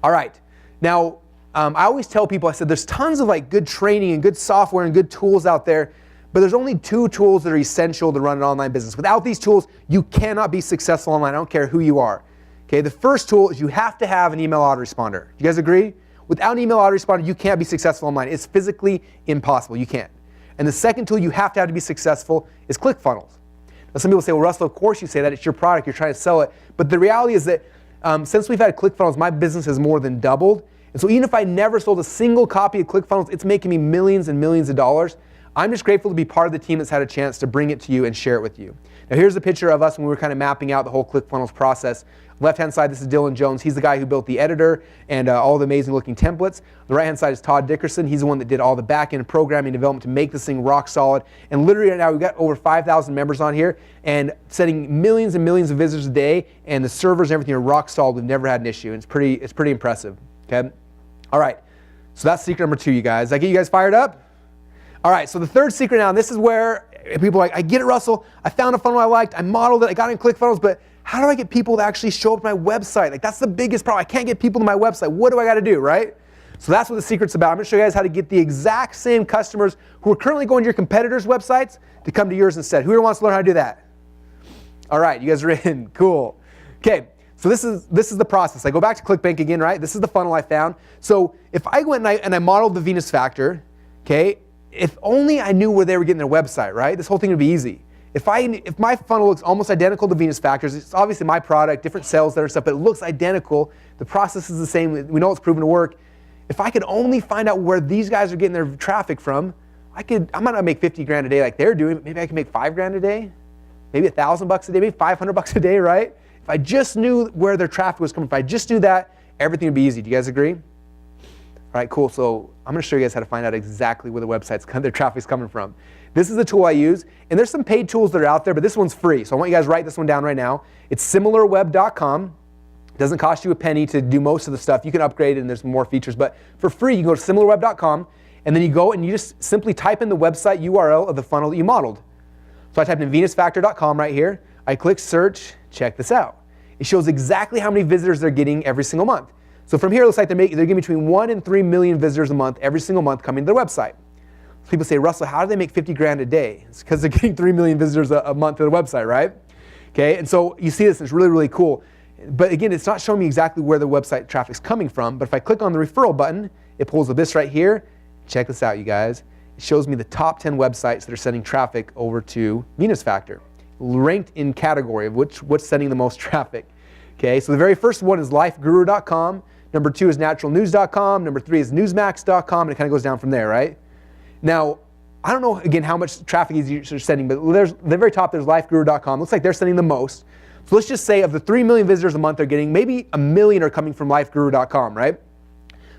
All right. Now, I always tell people, I said, there's tons of like good training and good software and good tools out there, but there's only 2 tools that are essential to run an online business. Without these tools, you cannot be successful online. I don't care who you are. Okay, the first tool is you have to have an email autoresponder. You guys agree? Without an email autoresponder, you can't be successful online. It's physically impossible. You can't. And the second tool you have to be successful is ClickFunnels. Now, some people say, well, Russell, of course you say that. It's your product. You're trying to sell it. But the reality is that since we've had ClickFunnels, my business has more than doubled. And so even if I never sold a single copy of ClickFunnels, it's making me millions and millions of dollars. I'm just grateful to be part of the team that's had a chance to bring it to you and share it with you. Now here's a picture of us when we were kind of mapping out the whole ClickFunnels process. Left-hand side, this is Dylan Jones. He's the guy who built the editor and all the amazing looking templates. The right-hand side is Todd Dickerson. He's the one that did all the back-end programming development to make this thing rock solid. And literally right now, we've got over 5,000 members on here and sending millions and millions of visitors a day, and the servers and everything are rock solid. We've never had an issue. And it's pretty impressive, okay? All right, so that's secret number 2, you guys. Did I get you guys fired up? All right, so the third secret now, and this is where people are like, I get it, Russell. I found a funnel I liked. I modeled it. I got in ClickFunnels, but how do I get people to actually show up to my website? Like, that's the biggest problem. I can't get people to my website. What do I got to do, right? So that's what the secret's about. I'm going to show you guys how to get the exact same customers who are currently going to your competitors' websites to come to yours instead. Who here wants to learn how to do that? All right, you guys are in. Cool. Okay, so this is the process. I go back to ClickBank again, right? This is the funnel I found. So if I went and I modeled the Venus Factor, okay, if only I knew where they were getting their website, right? This whole thing would be easy. If my funnel looks almost identical to Venus Factors, it's obviously my product, different sales there and stuff, but it looks identical. The process is the same. We know it's proven to work. If I could only find out where these guys are getting their traffic from, I might not make 50 grand a day like they're doing, but maybe I can make 5 grand a day, maybe $1,000 a day, maybe 500 bucks a day, right? If I just knew where their traffic was coming from, if I just knew that, everything would be easy. Do you guys agree? All right, cool. So I'm going to show you guys how to find out exactly where their traffic's coming from. This is the tool I use, and there's some paid tools that are out there, but this one's free. So I want you guys to write this one down right now. It's similarweb.com. It doesn't cost you a penny to do most of the stuff. You can upgrade it and there's more features, but for free, you go to similarweb.com, and then you go and you just simply type in the website URL of the funnel that you modeled. So I typed in venusfactor.com right here. I click search. Check this out. It shows exactly how many visitors they're getting every single month. So from here, it looks like they're getting between 1 and 3 million visitors a month, every single month coming to their website. So people say, Russell, how do they make 50 grand a day? It's because they're getting 3 million visitors a month to their website, right? Okay, and so you see this, and it's really, really cool. But again, it's not showing me exactly where the website traffic's coming from, but if I click on the referral button, it pulls up this right here. Check this out, you guys. It shows me the top 10 websites that are sending traffic over to Venus Factor, ranked in category of what's sending the most traffic. Okay, so the very first one is lifeguru.com. Number 2 is naturalnews.com. Number 3 is newsmax.com, and it kind of goes down from there, right? Now, I don't know, again, how much traffic you're sending, but there's the very top, there's lifeguru.com. Looks like they're sending the most. So let's just say of the 3 million visitors a month they're getting, maybe 1 million are coming from lifeguru.com, right?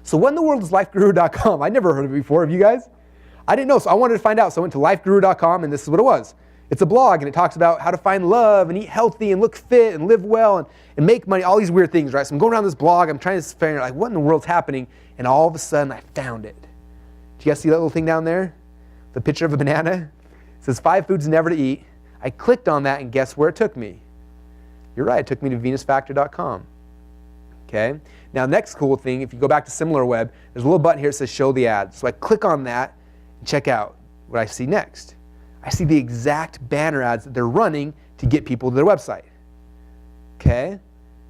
So what in the world is lifeguru.com? I'd never heard of it before. Have you guys? I didn't know, so I wanted to find out. So I went to lifeguru.com, and this is what it was. It's a blog, and it talks about how to find love and eat healthy and look fit and live well and make money, all these weird things, right? So I'm going around this blog, I'm trying to figure out, like, what in the world's happening? And all of a sudden, I found it. Do you guys see that little thing down there? The picture of a banana? It says 5 foods never to eat. I clicked on that, and guess where it took me? You're right, it took me to venusfactor.com. Okay? Now, next cool thing, if you go back to SimilarWeb, there's a little button here that says show the ads. So I click on that and check out what I see next. I see the exact banner ads that they're running to get people to their website. Okay?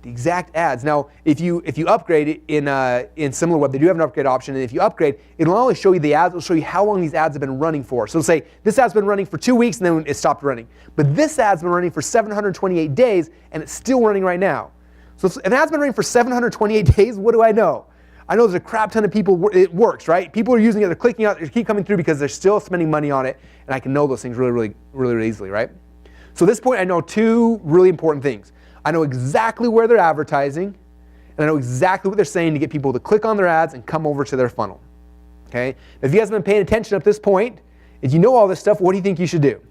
The exact ads. Now, if you upgrade it in SimilarWeb, they do have an upgrade option, and if you upgrade, it'll not only show you the ads, it'll show you how long these ads have been running for. So it'll say, this ad's been running for 2 weeks, and then it stopped running. But this ad's been running for 728 days, and it's still running right now. So if an ad's been running for 728 days, what do I know? I know there's a crap ton of people, it works, right? People are using it, they're clicking out, they keep coming through because they're still spending money on it, and I can know those things really easily, right? So at this point, I know 2 really important things. I know exactly where they're advertising, and I know exactly what they're saying to get people to click on their ads and come over to their funnel, okay? If you guys have been paying attention up to this point, if you know all this stuff, what do you think you should do?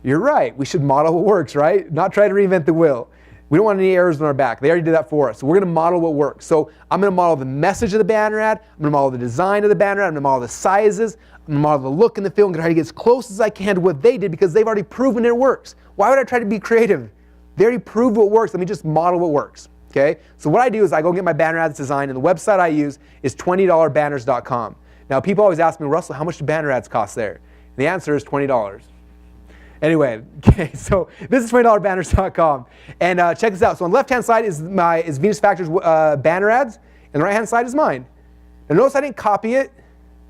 You're right, we should model what works, right? Not try to reinvent the wheel. We don't want any errors on our back. They already did that for us. So we're going to model what works. So I'm going to model the message of the banner ad. I'm going to model the design of the banner ad. I'm going to model the sizes. I'm going to model the look and the feel. I'm going to try to get as close as I can to what they did because they've already proven it works. Why would I try to be creative? They already proved what works. Let me just model what works. Okay? So what I do is I go get my banner ads designed, and the website I use is $20banners.com. Now, people always ask me, Russell, how much do banner ads cost there? And the answer is $20. Anyway, okay, so this is $20banners.com. And check this out. So on the left-hand side is Venus Factor's banner ads, and the right-hand side is mine. Now notice I didn't copy it.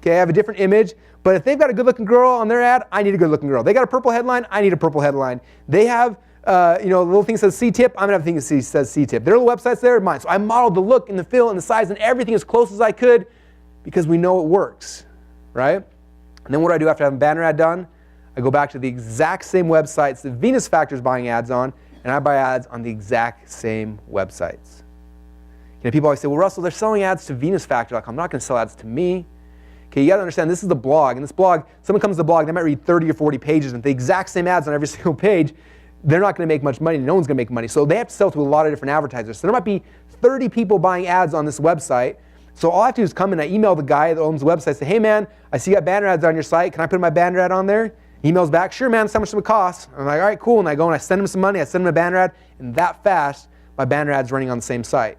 Okay, I have a different image. But if they've got a good-looking girl on their ad, I need a good-looking girl. They got a purple headline, I need a purple headline. They have a little thing that says C-tip, I'm going to have a thing that says C-tip. Their little websites there are mine. So I modeled the look and the feel and the size and everything as close as I could because we know it works, right? And then what do I do after having a banner ad done? I go back to the exact same websites that Venus Factor is buying ads on, and I buy ads on the exact same websites. People always say, well, Russell, they're selling ads to venusfactor.com. I'm not going to sell ads to me. Okay, you got to understand, this is the blog. And this blog, someone comes to the blog, they might read 30 or 40 pages, and the exact same ads on every single page, they're not going to make much money. No one's going to make money. So they have to sell to a lot of different advertisers. So there might be 30 people buying ads on this website. So all I have to do is come and I email the guy that owns the website, say, hey man, I see you got banner ads on your site. Can I put my banner ad on there? He emails back, sure man, that's how much it would cost. I'm like, all right, cool. And I go and I send him some money, I send him a banner ad, and that fast, my banner ad's running on the same site.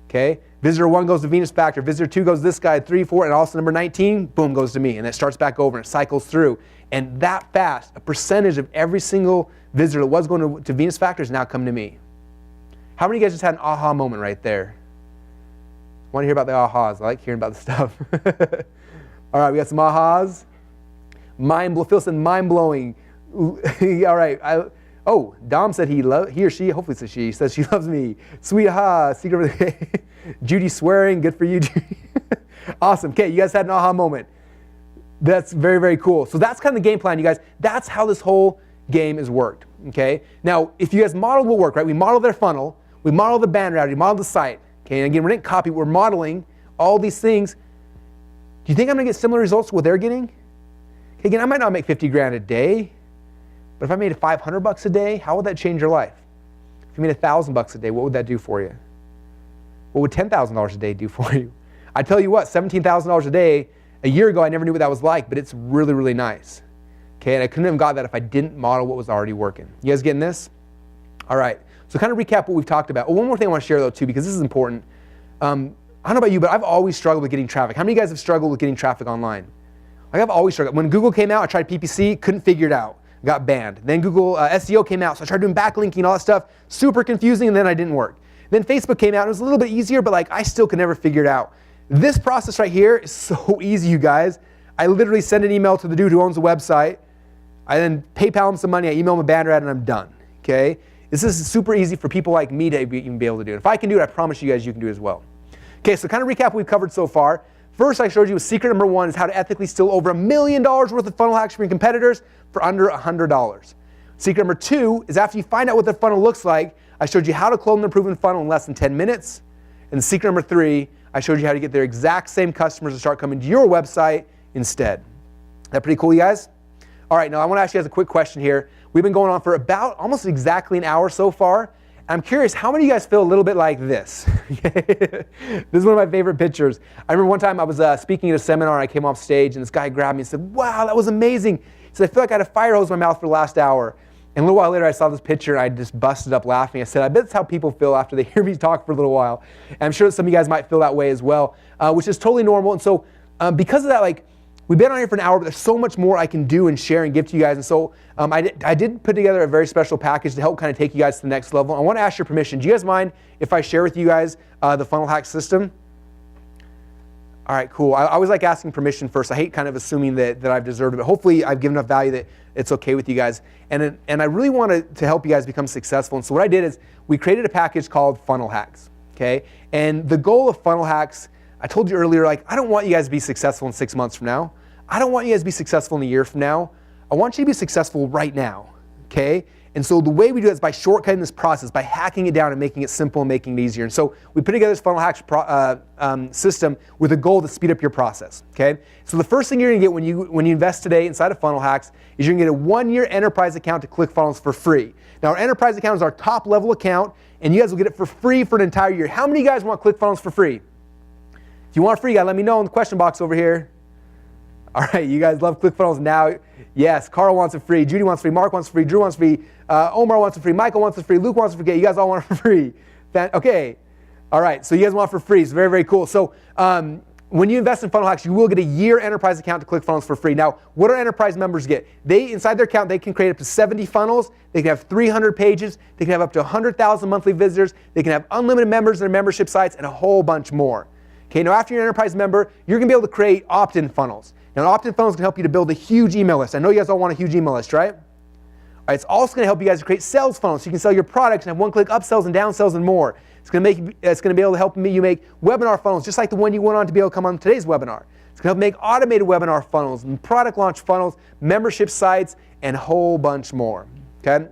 Okay? Visitor 1 goes to Venus Factor, visitor 2 goes to this guy, 3, 4, and also number 19, boom, goes to me. And it starts back over and it cycles through. And that fast, a percentage of every single visitor that was going to Venus Factor is now come to me. How many of you guys just had an aha moment right there? Want to hear about the ahas? I like hearing about the stuff. All right, we got some ahas. Phil said mind-blowing. All right. Dom said he or she, hopefully it's a she, says she loves me. Sweet aha, secret of the day. Judy swearing, good for you, Judy. Awesome. Okay, you guys had an aha moment. That's very, very cool. So that's kind of the game plan, you guys. That's how this whole game is worked, okay? Now, if you guys model what work, right? We model their funnel, we model the banner ad, we model the site, okay? And again, we didn't copy, we're modeling all these things. Do you think I'm gonna get similar results to what they're getting? Okay, again, I might not make 50 grand a day, but if I made $500 a day, how would that change your life? If you made $1,000 a day, what would that do for you? What would $10,000 a day do for you? I tell you what, $17,000 a day, a year ago, I never knew what that was like, but it's really, really nice. Okay, and I couldn't have got that if I didn't model what was already working. You guys getting this? All right, so kind of recap what we've talked about. Oh, one more thing I want to share though too, because this is important. I don't know about you, but I've always struggled with getting traffic. How many of you guys have struggled with getting traffic online? Like I've always struggled. When Google came out, I tried PPC, couldn't figure it out. Got banned. Then Google SEO came out, so I tried doing backlinking and all that stuff. Super confusing, and then I didn't work. Then Facebook came out, and it was a little bit easier, but like I still could never figure it out. This process right here is so easy, you guys. I literally send an email to the dude who owns the website. I then PayPal him some money, I email him a banner ad, and I'm done, okay? This is super easy for people like me to even be able to do. If I can do it, I promise you guys you can do it as well. Okay, so kind of recap what we've covered so far. First, I showed you secret number 1 is how to ethically steal over $1 million worth of funnel hacks from your competitors for under $100. Secret number 2 is after you find out what their funnel looks like, I showed you how to clone their proven funnel in less than 10 minutes. And secret number 3, I showed you how to get their exact same customers to start coming to your website instead. That pretty cool, you guys? All right, now I want to ask you guys a quick question here. We've been going on for about almost exactly an hour so far. I'm curious, how many of you guys feel a little bit like this? This is one of my favorite pictures. I remember one time I was speaking at a seminar and I came off stage and this guy grabbed me and said, wow, that was amazing. He said, I feel like I had a fire hose in my mouth for the last hour. And a little while later I saw this picture and I just busted up laughing. I said, I bet that's how people feel after they hear me talk for a little while. And I'm sure that some of you guys might feel that way as well, which is totally normal. And so because of that, like, we've been on here for an hour, but there's so much more I can do and share and give to you guys. And so I did put together a very special package to help kind of take you guys to the next level. I want to ask your permission. Do you guys mind if I share with you guys the funnel hack system? All right, cool. I always like asking permission first. I hate kind of assuming that I've deserved it, but hopefully I've given enough value that it's okay with you guys. And I really wanted to help you guys become successful. And so what I did is we created a package called Funnel Hacks, okay? And the goal of Funnel Hacks, I told you earlier, like, I don't want you guys to be successful in 6 months from now. I don't want you guys to be successful in a year from now. I want you to be successful right now, okay? And so the way we do it is by shortcutting this process, by hacking it down and making it simple and making it easier. And so we put together this funnel hacks system with a goal to speed up your process, okay? So the first thing you're gonna get when you invest today inside of Funnel Hacks is you're gonna get a 1-year enterprise account to ClickFunnels for free. Now our enterprise account is our top level account and you guys will get it for free for an entire year. How many of you guys want ClickFunnels for free? If you want free, you gotta let me know in the question box over here. All right, you guys love ClickFunnels now. Yes, Carl wants it free, Judy wants it free, Mark wants it free, Drew wants it free, Omar wants it free, Michael wants it free, Luke wants it free. You guys all want it for free. Okay, all right, so you guys want it for free. It's very, very cool. So when you invest in Funnel Hacks, you will get a year enterprise account to ClickFunnels for free. Now, what do enterprise members get? Inside their account, they can create up to 70 funnels. They can have 300 pages. They can have up to 100,000 monthly visitors. They can have unlimited members in their membership sites and a whole bunch more. Okay, now after you're an enterprise member, you're gonna be able to create opt-in funnels. Now, an opt-in funnel is going to help you to build a huge email list. I know you guys all want a huge email list, right? All right, it's also going to help you guys to create sales funnels so you can sell your products and have one-click upsells and downsells and more. It's going to be able to help you make webinar funnels just like the one you went on to be able to come on today's webinar. It's going to help make automated webinar funnels, and product launch funnels, membership sites, and a whole bunch more, okay?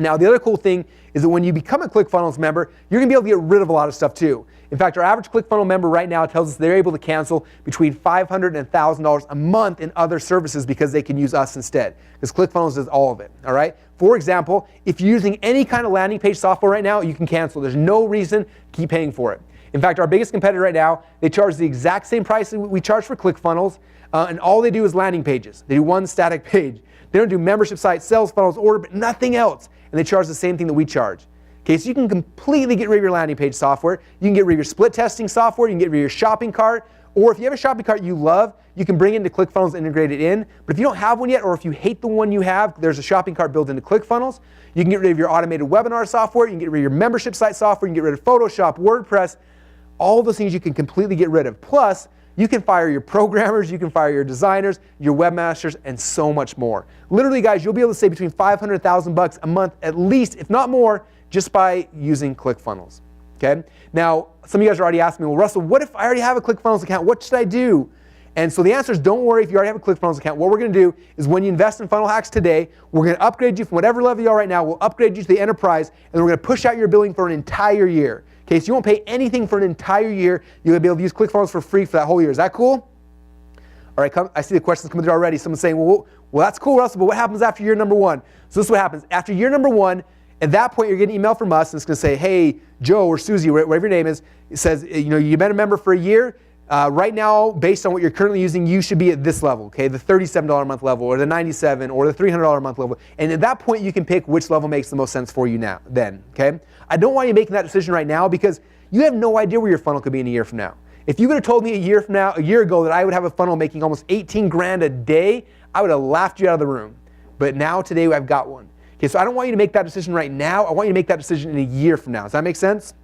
Now, the other cool thing is that when you become a ClickFunnels member, you're going to be able to get rid of a lot of stuff too. In fact, our average ClickFunnels member right now tells us they're able to cancel between $500 and $1,000 a month in other services because they can use us instead. Because ClickFunnels does all of it, all right? For example, if you're using any kind of landing page software right now, you can cancel. There's no reason to keep paying for it. In fact, our biggest competitor right now, they charge the exact same price that we charge for ClickFunnels, and all they do is landing pages. They do one static page. They don't do membership sites, sales funnels, order, but nothing else. And they charge the same thing that we charge. Okay, so you can completely get rid of your landing page software. You can get rid of your split testing software. You can get rid of your shopping cart. Or if you have a shopping cart you love, you can bring it into ClickFunnels and integrate it in. But if you don't have one yet, or if you hate the one you have, there's a shopping cart built into ClickFunnels. You can get rid of your automated webinar software. You can get rid of your membership site software. You can get rid of Photoshop, WordPress. All those things you can completely get rid of. Plus, you can fire your programmers, you can fire your designers, your webmasters, and so much more. Literally, guys, you'll be able to save between $500,000 a month at least, if not more, just by using ClickFunnels. Okay? Now, some of you guys are already asking me, well, Russell, what if I already have a ClickFunnels account? What should I do? And so the answer is, don't worry if you already have a ClickFunnels account. What we're going to do is when you invest in Funnel Hacks today, we're going to upgrade you from whatever level you are right now. We'll upgrade you to the enterprise, and we're going to push out your billing for an entire year. Okay, so you won't pay anything for an entire year. You'll be able to use ClickFunnels for free for that whole year. Is that cool? All right, I see the questions coming through already. Someone's saying, well, that's cool, Russell, but what happens after year number 1? So this is what happens. After year number 1, at that point, you're getting an email from us, and it's going to say, hey, Joe or Susie, whatever your name is, it says, you've been a member for a year. Right now, based on what you're currently using, you should be at this level, okay? The $37 a month level, or the $97, or the $300 a month level. And at that point, you can pick which level makes the most sense for you then, okay? I don't want you making that decision right now because you have no idea where your funnel could be in a year from now. If you would have told me a year ago that I would have a funnel making almost 18 grand a day, I would have laughed you out of the room. But now, today, I've got one. Okay, so I don't want you to make that decision right now. I want you to make that decision in a year from now. Does that make sense?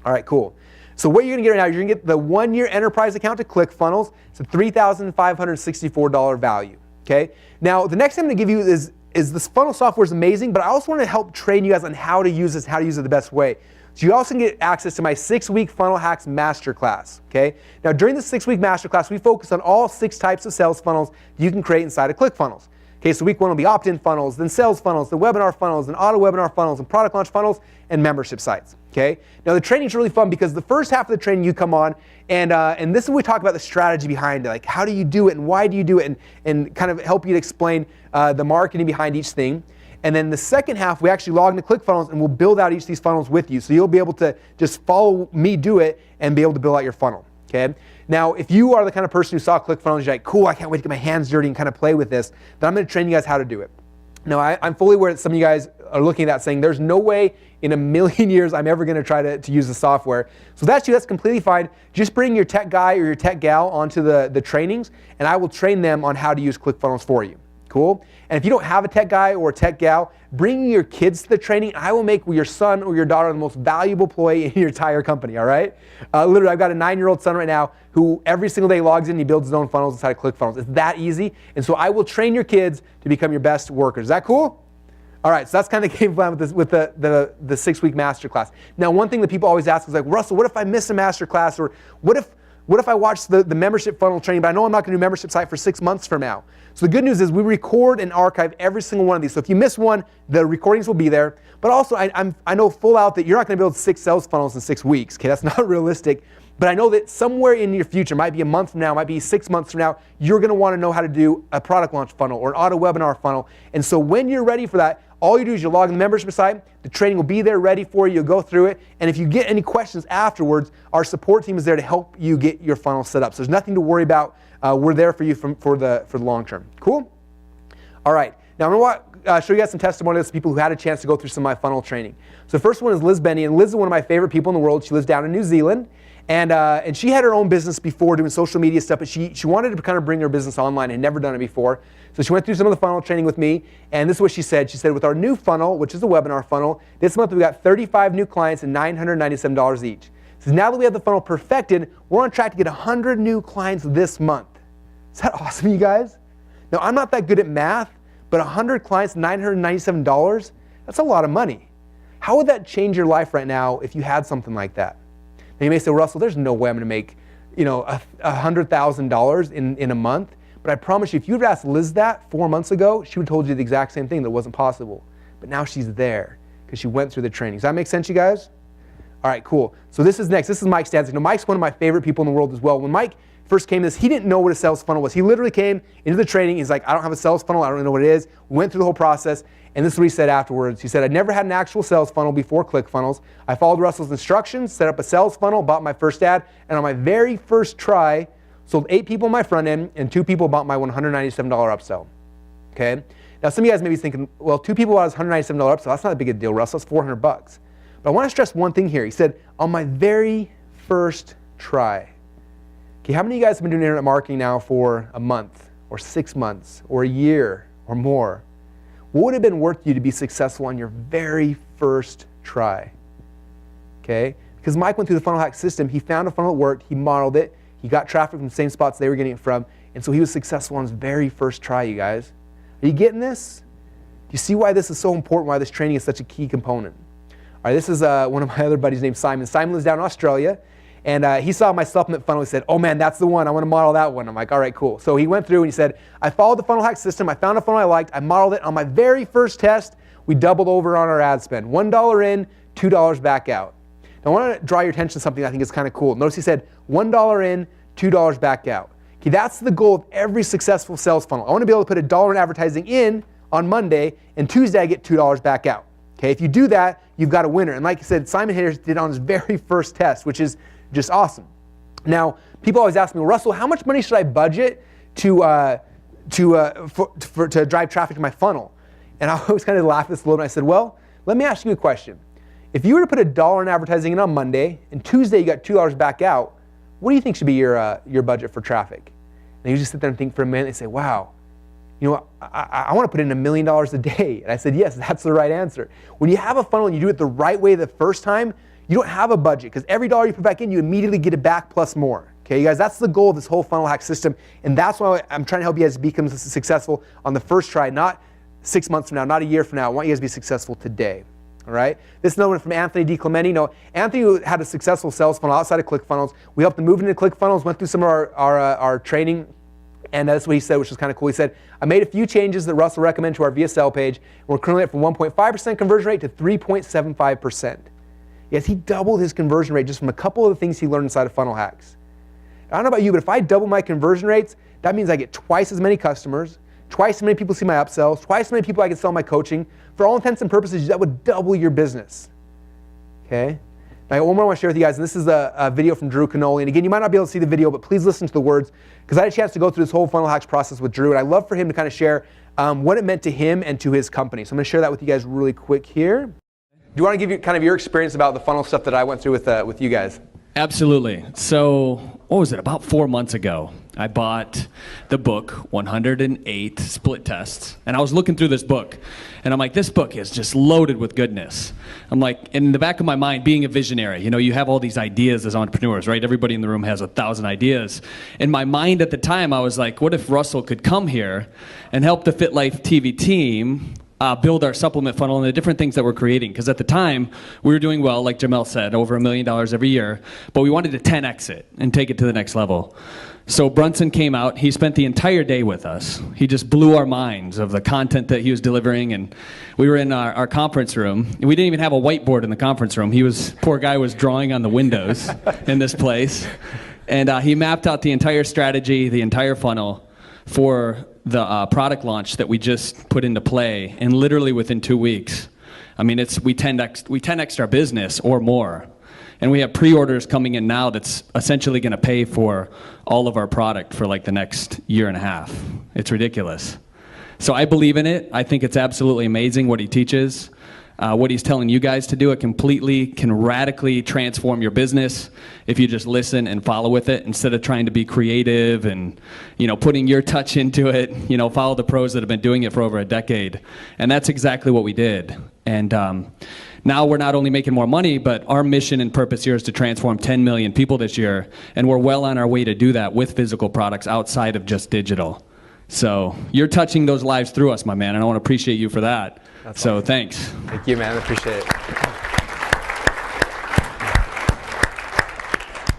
All right, cool. So what you're going to get right now, you're going to get the 1-year enterprise account to ClickFunnels. It's a $3,564 value, okay? Now, the next thing I'm going to give you is this funnel software is amazing, but I also want to help train you guys on how to use this, how to use it the best way. So you also can get access to my 6-week Funnel Hacks Masterclass, okay? Now, during the 6-week Masterclass, we focus on all 6 types of sales funnels you can create inside of ClickFunnels. Okay, so week 1 will be opt-in funnels, then sales funnels, then webinar funnels, then auto webinar funnels, and product launch funnels, and membership sites. Okay. Now the training is really fun because the first half of the training you come on, and this is when we talk about the strategy behind it, like how do you do it and why do you do it, and kind of help you to explain the marketing behind each thing. And then the second half, we actually log into ClickFunnels and we'll build out each of these funnels with you. So you'll be able to just follow me do it and be able to build out your funnel. Okay. Now, if you are the kind of person who saw ClickFunnels, you're like, cool, I can't wait to get my hands dirty and kind of play with this, then I'm going to train you guys how to do it. Now, I'm fully aware that some of you guys are looking at that saying, there's no way in a million years I'm ever going to try to use the software. So that's you, that's completely fine. Just bring your tech guy or your tech gal onto the trainings, and I will train them on how to use ClickFunnels for you. Cool? And if you don't have a tech guy or a tech gal, bring your kids to the training. I will make your son or your daughter the most valuable employee in your entire company, all right? Literally, I've got a 9-year-old son right now who every single day logs in and he builds his own funnels inside of ClickFunnels. It's that easy. And so I will train your kids to become your best workers. Is that cool? All right, so that's kind of the game plan with the 6-week masterclass. Now, one thing that people always ask is like, Russell, what if I miss a masterclass? Or what if I watch the membership funnel training, but I know I'm not going to do a membership site for 6 months from now? So the good news is we record and archive every single one of these. So if you miss one, the recordings will be there. But also, I know full out that you're not going to build 6 sales funnels in 6 weeks. Okay, that's not realistic. But I know that somewhere in your future, might be a month from now, might be 6 months from now, you're going to want to know how to do a product launch funnel or an auto webinar funnel. And so when you're ready for that, all you do is you log in the membership site, the training will be there ready for you, you'll go through it, and if you get any questions afterwards, our support team is there to help you get your funnel set up. So there's nothing to worry about. We're there for you for the long term. Cool? All right. Now I'm going to show you guys some testimonials of people who had a chance to go through some of my funnel training. So the first one is Liz Benny, and Liz is one of my favorite people in the world. She lives down in New Zealand. And she had her own business before doing social media stuff, but she wanted to kind of bring her business online and never done it before. So she went through some of the funnel training with me, and this is what she said. She said, with our new funnel, which is a webinar funnel, this month we got 35 new clients and $997 each. So now that we have the funnel perfected, we're on track to get 100 new clients this month. Is that awesome, you guys? Now, I'm not that good at math, but 100 clients, $997, that's a lot of money. How would that change your life right now if you had something like that? Now you may say, Russell, there's no way I'm going to make, $100,000 in a month. But I promise you, if you'd asked Liz that 4 months ago, she would have told you the exact same thing, that it wasn't possible. But now she's there because she went through the training. Does that make sense, you guys? All right, cool. So this is next. This is Mike Stanzik. Now, Mike's one of my favorite people in the world as well. When Mike first came to this, he didn't know what a sales funnel was. He literally came into the training. He's like, I don't have a sales funnel. I don't know what it is. We went through the whole process. And this is what he said afterwards. He said, "I never had an actual sales funnel before ClickFunnels. I followed Russell's instructions, set up a sales funnel, bought my first ad, and on my very first try, sold 8 people on my front end, and 2 people bought my $197 upsell." Okay? Now, some of you guys may be thinking, well, 2 people bought his $197 upsell. That's not a big a deal, Russell. That's $400. But I want to stress one thing here. He said, on my very first try. Okay, how many of you guys have been doing internet marketing now for a month, or 6 months, or a year, or more? What would have been worth you to be successful on your very first try? Okay? Because Mike went through the funnel hack system. He found a funnel that worked. He modeled it. He got traffic from the same spots they were getting it from. And so he was successful on his very first try, you guys. Are you getting this? Do you see why this is so important, why this training is such a key component? All right, this is one of my other buddies named Simon. Simon lives down in Australia. And he saw my supplement funnel. He said, "Oh man, that's the one. I want to model that one." I'm like, all right, cool. So he went through and he said, "I followed the funnel hack system. I found a funnel I liked. I modeled it. On my very first test, we doubled over on our ad spend. $1 in, $2 back out." Now I want to draw your attention to something I think is kind of cool. Notice he said, $1 in, $2 back out. Okay, that's the goal of every successful sales funnel. I want to be able to put $1 in advertising in on Monday, and Tuesday I get $2 back out. Okay, if you do that, you've got a winner. And like I said, Simon Hitters did on his very first test, which is just awesome. Now, people always ask me, "Well, Russell, how much money should I budget to drive traffic to my funnel?" And I always kind of laugh at this a little bit. I said, well, let me ask you a question. If you were to put $1 in advertising in on Monday, and Tuesday you got $2 back out, what do you think should be your budget for traffic? And you just sit there and think for a minute and say, wow, you know, I want to put in $1 million a day. And I said, yes, that's the right answer. When you have a funnel and you do it the right way the first time, you don't have a budget, because every dollar you put back in, you immediately get it back plus more. Okay, you guys, that's the goal of this whole funnel hack system. And that's why I'm trying to help you guys become successful on the first try, not 6 months from now, not a year from now. I want you guys to be successful today. All right? This is another one from Anthony DiClemente. No, Anthony had a successful sales funnel outside of ClickFunnels. We helped him move into ClickFunnels, went through some of our training, and that's what he said, which was kind of cool. He said, "I made a few changes that Russell recommended to our VSL page. We're currently at from 1.5% conversion rate to 3.75%. Yes, he doubled his conversion rate just from a couple of the things he learned inside of Funnel Hacks. I don't know about you, but if I double my conversion rates, that means I get twice as many customers, twice as many people see my upsells, twice as many people I can sell my coaching. For all intents and purposes, that would double your business. Okay? Now, I got one more I want to share with you guys, and this is a video from Drew Canole. And again, you might not be able to see the video, but please listen to the words, because I had a chance to go through this whole Funnel Hacks process with Drew, and I'd love for him to kind of share what it meant to him and to his company. So I'm going to share that with you guys really quick here. Do you want to give you kind of your experience about the funnel stuff that I went through with you guys? Absolutely. So, what was it? About 4 months ago, I bought the book, 108 Split Tests, and I was looking through this book, and I'm like, this book is just loaded with goodness. I'm like, in the back of my mind, being a visionary, you know, you have all these ideas as entrepreneurs, right? Everybody in the room has 1,000 ideas. In my mind at the time, I was like, what if Russell could come here and help the Fit Life TV team build our supplement funnel and the different things that we're creating. Because at the time, we were doing well, like Jamel said, over $1 million every year, but we wanted to 10x it and take it to the next level. So Brunson came out. He spent the entire day with us. He just blew our minds of the content that he was delivering, and we were in our conference room. We didn't even have a whiteboard in the conference room. Poor guy was drawing on the windows in this place, and he mapped out the entire strategy, the entire funnel for the product launch that we just put into play, and literally within 2 weeks, I mean, we 10x our business or more. And we have pre-orders coming in now that's essentially going to pay for all of our product for like the next year and a half. It's ridiculous. So I believe in it. I think it's absolutely amazing what he teaches. What he's telling you guys to do, it can radically transform your business if you just listen and follow with it instead of trying to be creative and, you know, putting your touch into it. You know, follow the pros that have been doing it for over a decade. And that's exactly what we did. And now we're not only making more money, but our mission and purpose here is to transform 10 million people this year. And we're well on our way to do that with physical products outside of just digital. So you're touching those lives through us, my man, and I want to appreciate you for that. That's so awesome. Thanks. Thank you, man. I appreciate it.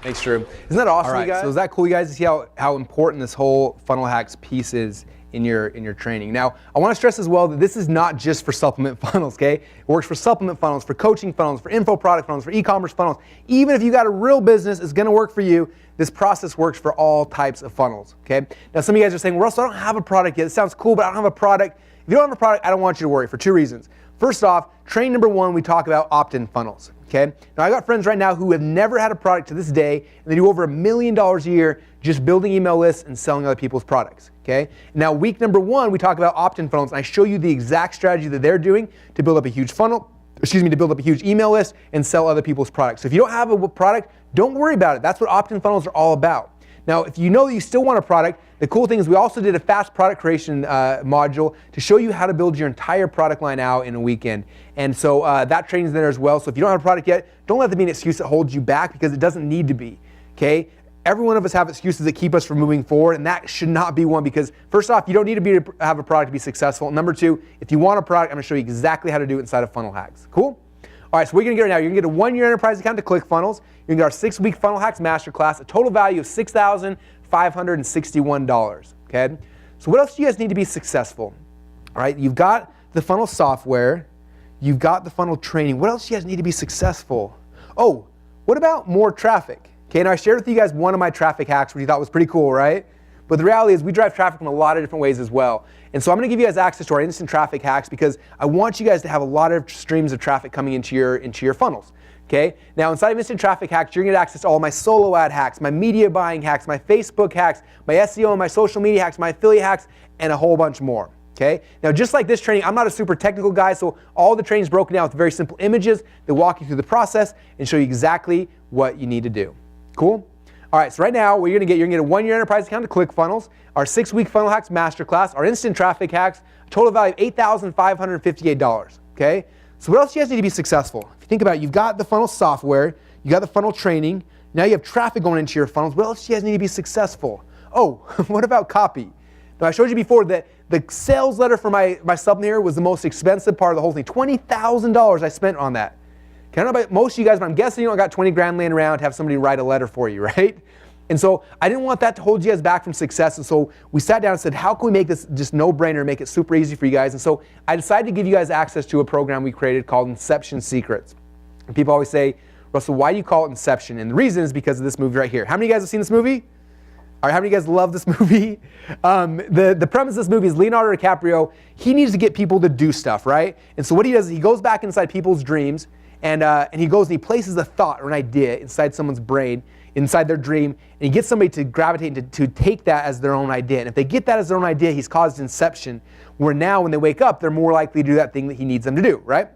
Thanks, Drew. Isn't that awesome, right, you guys? So is that cool, you guys, to see how important this whole funnel hacks piece is in your training? Now, I want to stress as well that this is not just for supplement funnels, okay? It works for supplement funnels, for coaching funnels, for info product funnels, for e-commerce funnels. Even if you got a real business, it's going to work for you. This process works for all types of funnels, okay? Now, some of you guys are saying, well, Russell, I don't have a product yet. It sounds cool, but I don't have a product. you don't have a product, I don't want you to worry for 2 reasons. First off, training number 1, we talk about opt-in funnels. Okay. Now I got friends right now who have never had a product to this day, and they do over $1 million a year just building email lists and selling other people's products. Okay. Now week number 1, we talk about opt-in funnels, and I show you the exact strategy that they're doing to build up a huge funnel, to build up a huge email list and sell other people's products. So if you don't have a product, don't worry about it. That's what opt-in funnels are all about. Now, if you know that you still want a product, the cool thing is we also did a fast product creation module to show you how to build your entire product line out in a weekend. And so that training's there as well. So if you don't have a product yet, don't let there be an excuse that holds you back, because it doesn't need to be, okay? Every one of us have excuses that keep us from moving forward, and that should not be one, because first off, you don't need to have a product to be successful. Number 2, if you want a product, I'm gonna show you exactly how to do it inside of Funnel Hacks. Cool? All right, so what you're gonna get right now, you're gonna get a 1-year enterprise account to ClickFunnels. You're gonna get our 6-week Funnel Hacks Masterclass, a total value of $6,561, okay? So what else do you guys need to be successful? All right, you've got the funnel software, you've got the funnel training. What else do you guys need to be successful? Oh, what about more traffic? Okay, now I shared with you guys one of my traffic hacks, which you thought was pretty cool, right? But the reality is we drive traffic in a lot of different ways as well. And so I'm gonna give you guys access to our instant traffic hacks, because I want you guys to have a lot of streams of traffic coming into your funnels. Okay, now inside of Instant Traffic Hacks, you're gonna get access to all my solo ad hacks, my media buying hacks, my Facebook hacks, my SEO and my social media hacks, my affiliate hacks, and a whole bunch more. Okay, now just like this training, I'm not a super technical guy, so all the training is broken down with very simple images that walk you through the process and show you exactly what you need to do. Cool? All right, so right now, what you're gonna get a 1-year enterprise account to ClickFunnels, our 6-week Funnel Hacks Masterclass, our Instant Traffic Hacks, a total value of $8,558, okay? So what else do you guys need to be successful? If you think about it, you've got the funnel software, you got the funnel training, now you have traffic going into your funnels. What else do you guys need to be successful? Oh, what about copy? Now I showed you before that the sales letter for my supplement here was the most expensive part of the whole thing. $20,000 I spent on that. Okay, I don't know about most of you guys, but I'm guessing you don't got 20 grand laying around to have somebody write a letter for you, right? And so I didn't want that to hold you guys back from success. And so we sat down and said, how can we make this just no-brainer, make it super easy for you guys? And so I decided to give you guys access to a program we created called Inception Secrets. And people always say, Russell, why do you call it Inception? And the reason is because of this movie right here. How many of you guys have seen this movie? All right, how many of you guys love this movie? The premise of this movie is Leonardo DiCaprio, he needs to get people to do stuff, right? And so what he does is he goes back inside people's dreams, and he goes and he places a thought or an idea inside someone's brain, inside their dream, and he gets somebody to gravitate to take that as their own idea. And if they get that as their own idea, he's caused inception, where now when they wake up, they're more likely to do that thing that he needs them to do, right?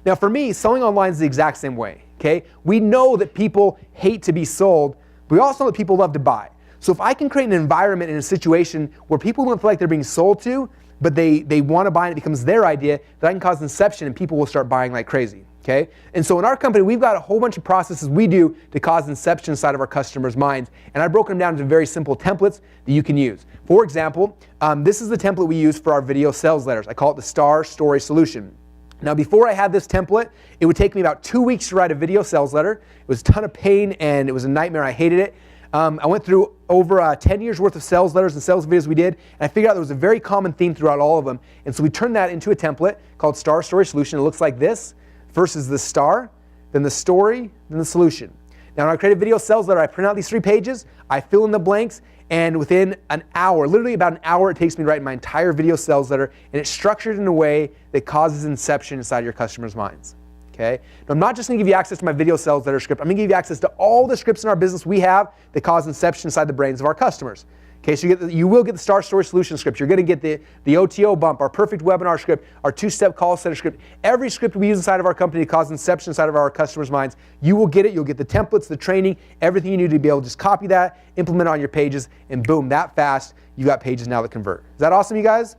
Now for me, selling online is the exact same way, okay? We know that people hate to be sold, but we also know that people love to buy. So if I can create an environment and a situation where people don't feel like they're being sold to, but they want to buy and it becomes their idea, then I can cause inception and people will start buying like crazy. Okay? And so in our company, we've got a whole bunch of processes we do to cause inception inside of our customers' minds. And I've broken them down into very simple templates that you can use. For example, this is the template we use for our video sales letters. I call it the Star Story Solution. Now, before I had this template, it would take me about 2 weeks to write a video sales letter. It was a ton of pain and it was a nightmare. I hated it. I went through over 10 years worth of sales letters and sales videos we did, and I figured out there was a very common theme throughout all of them. And so we turned that into a template called Star Story Solution. It looks like this. First is the star, then the story, then the solution. Now when I create a video sales letter, I print out these 3 pages, I fill in the blanks, and within an hour, literally about an hour, it takes me to write my entire video sales letter, and it's structured in a way that causes inception inside your customers' minds. Okay? Now, I'm not just going to give you access to my video sales letter script. I'm going to give you access to all the scripts in our business we have that cause inception inside the brains of our customers. Okay, so you will get the Star Story Solution script. You're going to get the OTO bump, our perfect webinar script, our 2-step call center script. Every script we use inside of our company to cause inception inside of our customers' minds, you will get it. You'll get the templates, the training, everything you need to be able to just copy that, implement it on your pages, and boom, that fast, you got pages now that convert. Is that awesome, you guys?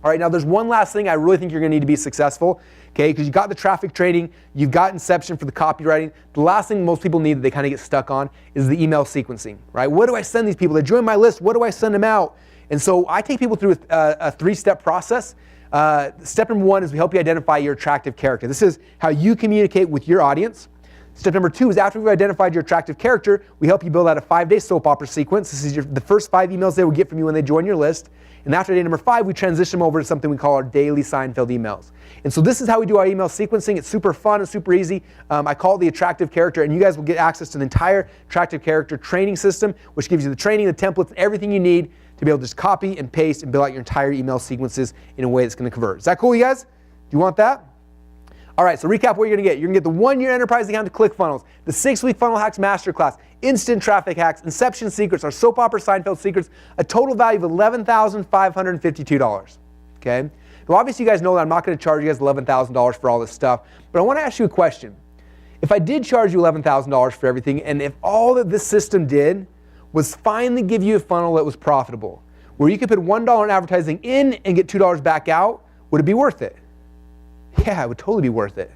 All right, now there's one last thing I really think you're going to need to be successful, okay, because you got the traffic training, you've got Inception for the copywriting. The last thing most people need that they kind of get stuck on is the email sequencing, right? What do I send these people? They join my list. What do I send them out? And so I take people through a 3-step process. Step number 1 is we help you identify your attractive character. This is how you communicate with your audience. Step number 2 is after we've identified your attractive character, we help you build out a 5-day soap opera sequence. This is the first 5 emails they will get from you when they join your list. And after day number 5, we transition them over to something we call our daily Seinfeld emails. And so this is how we do our email sequencing. It's super fun and super easy. I call it the attractive character, and you guys will get access to the entire attractive character training system, which gives you the training, the templates, and everything you need to be able to just copy and paste and build out your entire email sequences in a way that's going to convert. Is that cool, you guys? Do you want that? All right, so recap what you're going to get. You're going to get the 1-year enterprise account to ClickFunnels, the 6-week Funnel Hacks Masterclass, instant traffic hacks, Inception secrets, our soap opera Seinfeld secrets, a total value of $11,552. Okay? Now, obviously, you guys know that I'm not going to charge you guys $11,000 for all this stuff, but I want to ask you a question. If I did charge you $11,000 for everything, and if all that this system did was finally give you a funnel that was profitable, where you could put $1 in advertising in and get $2 back out, would it be worth it? Yeah, it would totally be worth it.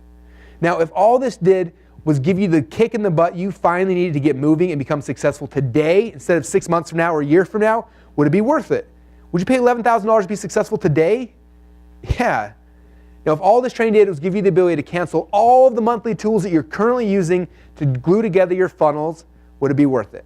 Now, if all this did was give you the kick in the butt you finally needed to get moving and become successful today instead of 6 months from now or a year from now, would it be worth it? Would you pay $11,000 to be successful today? Yeah. Now, if all this training did was give you the ability to cancel all of the monthly tools that you're currently using to glue together your funnels, would it be worth it?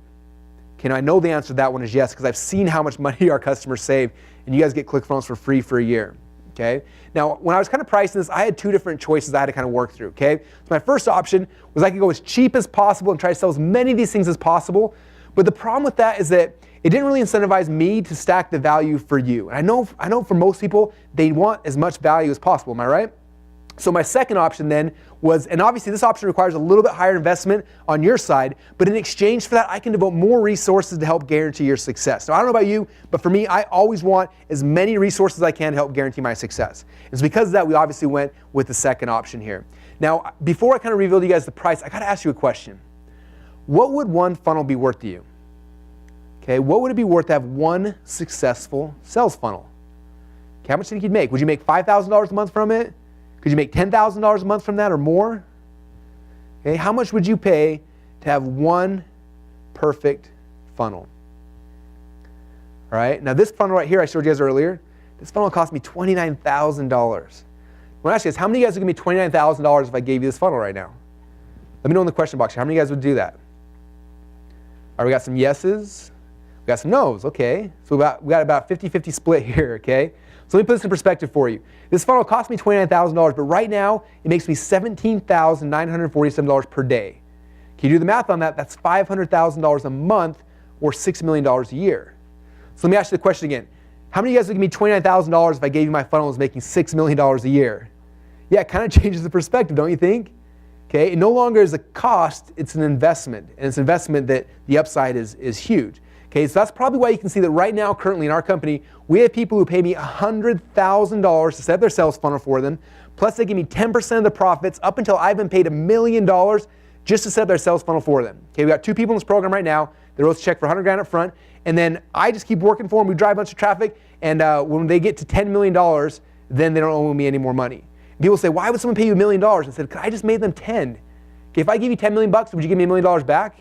Okay, now I know the answer to that one is yes, because I've seen how much money our customers save, and you guys get ClickFunnels for free for a year. Okay? Now, when I was kind of pricing this, I had 2 different choices I had to kind of work through. Okay? So my first option was I could go as cheap as possible and try to sell as many of these things as possible. But the problem with that is that it didn't really incentivize me to stack the value for you. And I know for most people, they want as much value as possible. Am I right? So my second option then was, and obviously this option requires a little bit higher investment on your side, but in exchange for that, I can devote more resources to help guarantee your success. Now, I don't know about you, but for me, I always want as many resources as I can to help guarantee my success. And so because of that, we obviously went with the second option here. Now, before I kind of reveal to you guys the price, I got to ask you a question. What would one funnel be worth to you? Okay, what would it be worth to have one successful sales funnel? Okay, how much do you think you'd make? Would you make $5,000 a month from it? Could you make $10,000 a month from that or more? Okay, how much would you pay to have one perfect funnel? All right, now this funnel right here I showed you guys earlier, this funnel cost me $29,000. I want to ask you guys, how many of you guys would give me $29,000 if I gave you this funnel right now? Let me know in the question box here. How many of you guys would do that? All right, we got some yeses. We got some no's, okay. So we got about 50-50 split here, okay. So let me put this in perspective for you. This funnel cost me $29,000, but right now it makes me $17,947 per day. Can you do the math on that? That's $500,000 a month or $6 million a year. So let me ask you the question again. How many of you guys would give me $29,000 if I gave you my funnel as making $6 million a year? Yeah, it kind of changes the perspective, don't you think? Okay, it no longer is a cost, it's an investment. And it's an investment that the upside is huge. Okay, so that's probably why you can see that right now, currently in our company, we have people who pay me $100,000 to set up their sales funnel for them, plus they give me 10% of the profits up until I've been paid $1 million just to set up their sales funnel for them. Okay, we got 2 people in this program right now. They're both checked for $100,000 up front, and then I just keep working for them. We drive a bunch of traffic, and when they get to $10 million, then they don't owe me any more money. And people say, why would someone pay you $1 million? I said, because I just made them 10. Okay, if I give you $10 million, would you give me $1 million back?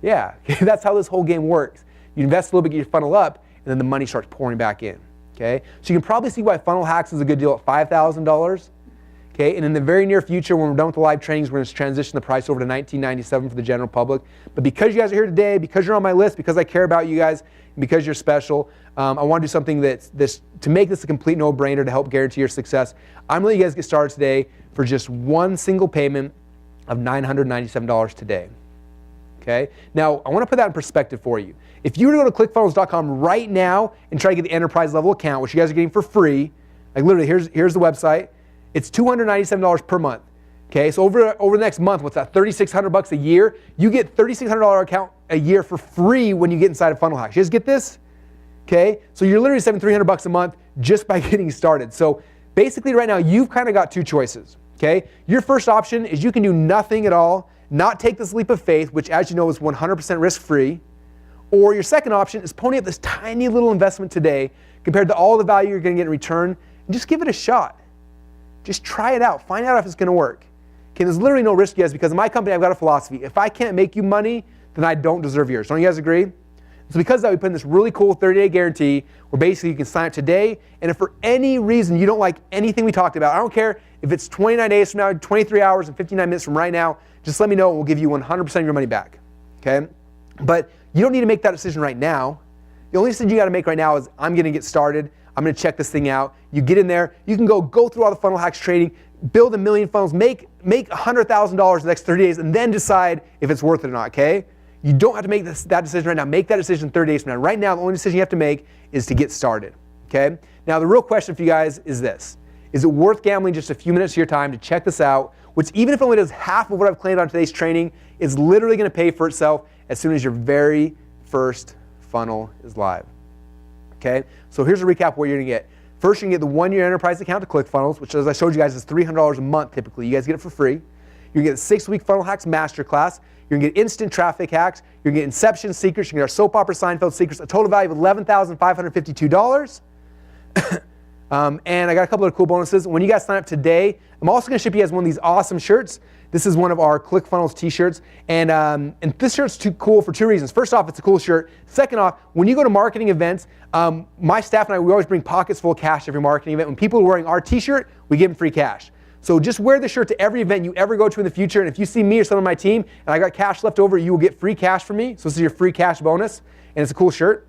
Yeah, that's how this whole game works. You invest a little bit, get your funnel up, and then the money starts pouring back in. Okay, so you can probably see why Funnel Hacks is a good deal at $5,000. Okay, and in the very near future, when we're done with the live trainings, we're going to transition the price over to $19.97 for the general public. But because you guys are here today, because you're on my list, because I care about you guys, and because you're special, I want to do something that's to make this a complete no-brainer to help guarantee your success. I'm letting you guys get started today for just one single payment of $997 today. Okay? Now, I want to put that in perspective for you. If you were to go to ClickFunnels.com right now and try to get the enterprise level account, which you guys are getting for free, like literally, here's the website. It's $297 per month. Okay, so over the next month, what's that? $3,600 a year. You get $3,600 account a year for free when you get inside of Funnel Hacks. You guys get this? Okay, so you're literally saving $300 a month just by getting started. So basically, right now, you've kind of got 2 choices. Okay, your first option is you can do nothing at all, not take this leap of faith, which, as you know, is 100% risk-free. Or your second option is pony up this tiny little investment today compared to all the value you're going to get in return, and just give it a shot. Just try it out. Find out if it's going to work. Okay, there's literally no risk, guys, because in my company, I've got a philosophy. If I can't make you money, then I don't deserve yours. Don't you guys agree? So because of that, we put in this really cool 30-day guarantee where basically you can sign up today, and if for any reason you don't like anything we talked about, I don't care if it's 29 days from now, 23 hours and 59 minutes from right now, just let me know and we'll give you 100% of your money back, okay? But you don't need to make that decision right now. The only decision you got to make right now is I'm going to get started. I'm going to check this thing out. You get in there. You can go through all the funnel hacks training, build 1 million funnels, make $100,000 in the next 30 days, and then decide if it's worth it or not, okay? You don't have to make that decision right now. Make that decision 30 days from now. Right now, the only decision you have to make is to get started, okay? Now, the real question for you guys is this. Is it worth gambling just a few minutes of your time to check this out, which even if it only does half of what I've claimed on today's training, is literally going to pay for itself as soon as your very first funnel is live, okay? So here's a recap of what you're going to get. First, you're going to get the 1-year enterprise account to ClickFunnels, which, as I showed you guys, is $300 a month typically. You guys get it for free. You're going to get a 6-week Funnel Hacks Masterclass. You're going to get instant traffic hacks. You're going to get Inception secrets. You're going to get our soap opera Seinfeld secrets, a total value of $11,552. And I got a couple of cool bonuses. When you guys sign up today, I'm also going to ship you guys one of these awesome shirts. This is one of our ClickFunnels t-shirts. And this shirt's too cool for 2 reasons. First off, it's a cool shirt. Second off, when you go to marketing events, my staff and I, we always bring pockets full of cash to every marketing event. When people are wearing our t-shirt, we give them free cash. So just wear the shirt to every event you ever go to in the future. And if you see me or someone on my team and I got cash left over, you will get free cash from me. So this is your free cash bonus. And it's a cool shirt.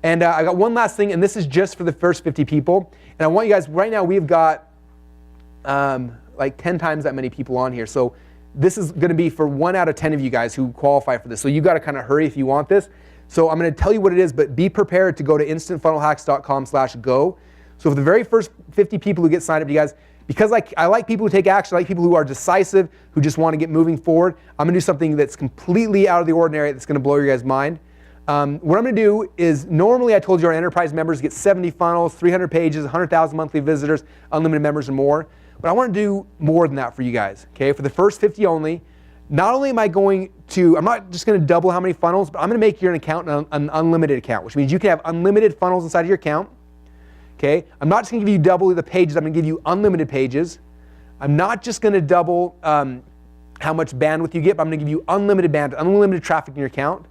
And I got one last thing, and this is just for the first 50 people. And I want you guys, right now we've got like 10 times that many people on here. So this is going to be for 1 out of 10 of you guys who qualify for this. So you got to kind of hurry if you want this. So I'm going to tell you what it is, but be prepared to go to instantfunnelhacks.com/go. So for the very first 50 people who get signed up, you guys, because I like people who take action, I like people who are decisive, who just want to get moving forward, I'm going to do something that's completely out of the ordinary that's going to blow your guys' mind. What I'm going to do is, normally I told you our enterprise members get 70 funnels, 300 pages, 100,000 monthly visitors, unlimited members, and more. But I want to do more than that for you guys, okay? For the first 50 only, not only am I going to, I'm not just going to double how many funnels, but I'm going to make your account an unlimited account, which means you can have unlimited funnels inside of your account, okay? I'm not just going to give you double the pages, I'm going to give you unlimited pages. I'm not just going to double how much bandwidth you get, but I'm going to give you unlimited bandwidth, unlimited traffic in your account.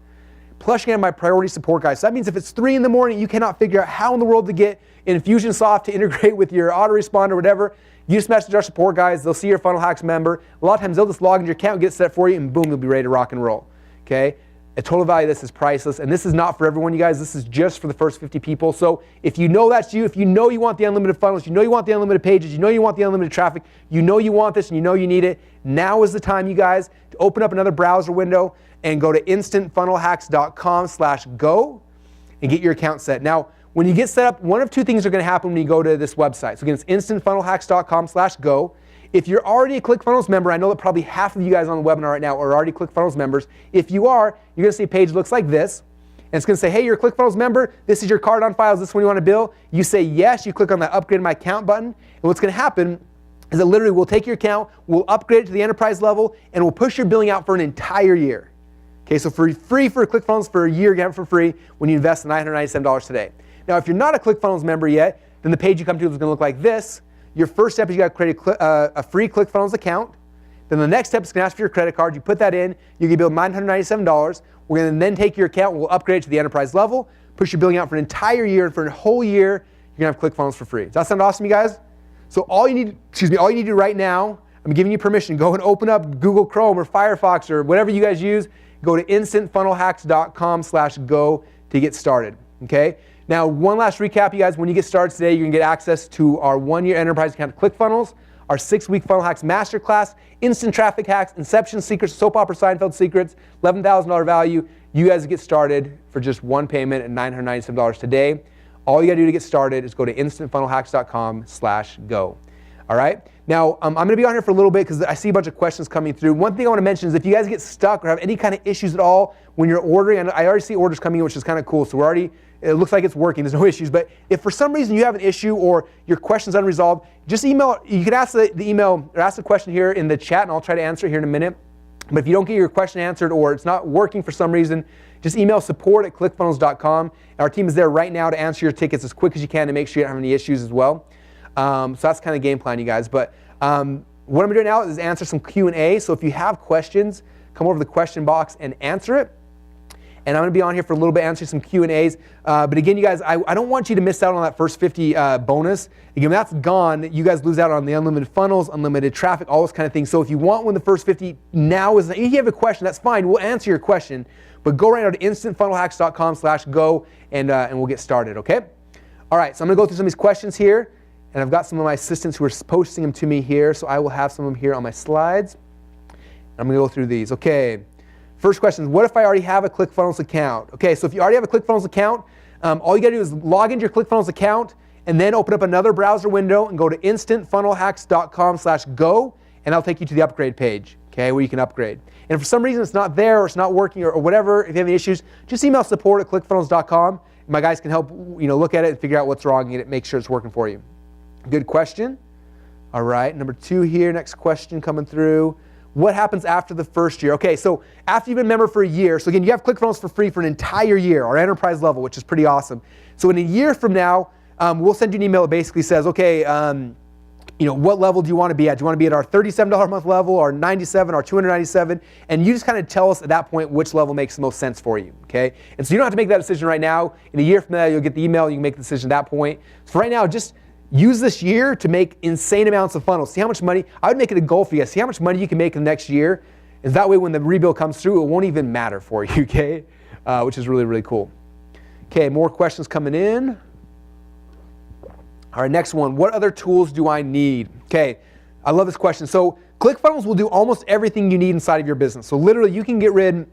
Plus, you're going to have my priority support guys. So that means if it's 3 in the morning, you cannot figure out how in the world to get Infusionsoft to integrate with your autoresponder or whatever, you just message our support guys. They'll see your Funnel Hacks member. A lot of times they'll just log into your account, get it set for you, and boom, you'll be ready to rock and roll. Okay? The total value of this is priceless, and this is not for everyone, you guys. This is just for the first 50 people. So if you know that's you, if you know you want the unlimited funnels, you know you want the unlimited pages, you know you want the unlimited traffic, you know you want this and you know you need it, now is the time, you guys, to open up another browser window and go to instantfunnelhacks.com/go and get your account set. Now, when you get set up, one of 2 things are going to happen when you go to this website. So again, it's instantfunnelhacks.com/go. If you're already a ClickFunnels member, I know that probably half of you guys on the webinar right now are already ClickFunnels members. If you are, you're going to see a page that looks like this. And it's going to say, hey, you're a ClickFunnels member. This is your card on file. Is this one you want to bill? You say yes. You click on that upgrade my account button. And what's going to happen is that literally we'll take your account, we'll upgrade it to the enterprise level, and we'll push your billing out for an entire year. Okay, so for free for ClickFunnels for a year, you get it for free when you invest $997 today. Now, if you're not a ClickFunnels member yet, then the page you come to is going to look like this. Your first step is you got to create a free ClickFunnels account. Then the next step is going to ask for your credit card. You put that in. You can bill $997. We're going to then take your account and we'll upgrade it to the enterprise level, push your billing out for an entire year, and for a whole year, you're going to have ClickFunnels for free. Does that sound awesome, you guys? So all you need to do right now, I'm giving you permission, go and open up Google Chrome or Firefox or whatever you guys use. Go to instantfunnelhacks.com/go to get started, okay? Now, one last recap, you guys. When you get started today, you're going to get access to our 1-year enterprise account to ClickFunnels, our 6-week Funnel Hacks Masterclass, instant traffic hacks, Inception secrets, soap opera Seinfeld secrets, $11,000 value. You guys get started for just one payment at $997 today. All you got to do to get started is go to instantfunnelhacks.com/go. All right? Now, I'm going to be on here for a little bit because I see a bunch of questions coming through. One thing I want to mention is if you guys get stuck or have any kind of issues at all when you're ordering, and I already see orders coming in, which is kind of cool. So it looks like it's working. There's no issues. But if for some reason you have an issue or your question's unresolved, just email. You can ask the email or ask the question here in the chat, and I'll try to answer it here in a minute. But if you don't get your question answered or it's not working for some reason, just email support@clickfunnels.com. And our team is there right now to answer your tickets as quick as you can to make sure you don't have any issues as well. So that's kind of game plan, you guys. But what I'm doing now is answer some Q&A. So if you have questions, come over to the question box and answer it. and I'm going to be on here for a little bit answering some Q&As. But again, you guys, I don't want you to miss out on that first 50 bonus. Again, when that's gone, you guys lose out on the unlimited funnels, unlimited traffic, all those kind of things. So if you want one of the first 50, now is, if you have a question, that's fine. We'll answer your question. But go right now to instantfunnelhacks.com/go, and we'll get started, okay? All right, so I'm going to go through some of these questions here. And I've got some of my assistants who are posting them to me here, so I will have some of them here on my slides. I'm going to go through these. Okay, first question is, what if I already have a ClickFunnels account? Okay, so if you already have a ClickFunnels account, all you got to do is log into your ClickFunnels account and then open up another browser window and go to instantfunnelhacks.com/go, and that'll take you to the upgrade page, okay, where you can upgrade. And if for some reason it's not there or it's not working or whatever, if you have any issues, just email support@clickfunnels.com. My guys can help look at it and figure out what's wrong and make sure it's working for you. Good question. All right, number 2 here, next question coming through. What happens after the first year? Okay, so after you've been a member for a year, so again, you have ClickFunnels for free for an entire year, our enterprise level, which is pretty awesome. So in a year from now, we'll send you an email that basically says, okay, what level do you want to be at? Do you want to be at our $37 a month level, or 97, or 297? And you just kind of tell us at that point which level makes the most sense for you, okay? And so you don't have to make that decision right now. In a year from now, you'll get the email, you can make the decision at that point. So right now, just use this year to make insane amounts of funnels. See how much money, I would make it a goal for you. See how much money you can make in the next year. And that way when the rebuild comes through, it won't even matter for you, okay? Which is really, really cool. Okay, more questions coming in. All right, next one. What other tools do I need? Okay, I love this question. So ClickFunnels will do almost everything you need inside of your business. So literally you can get rid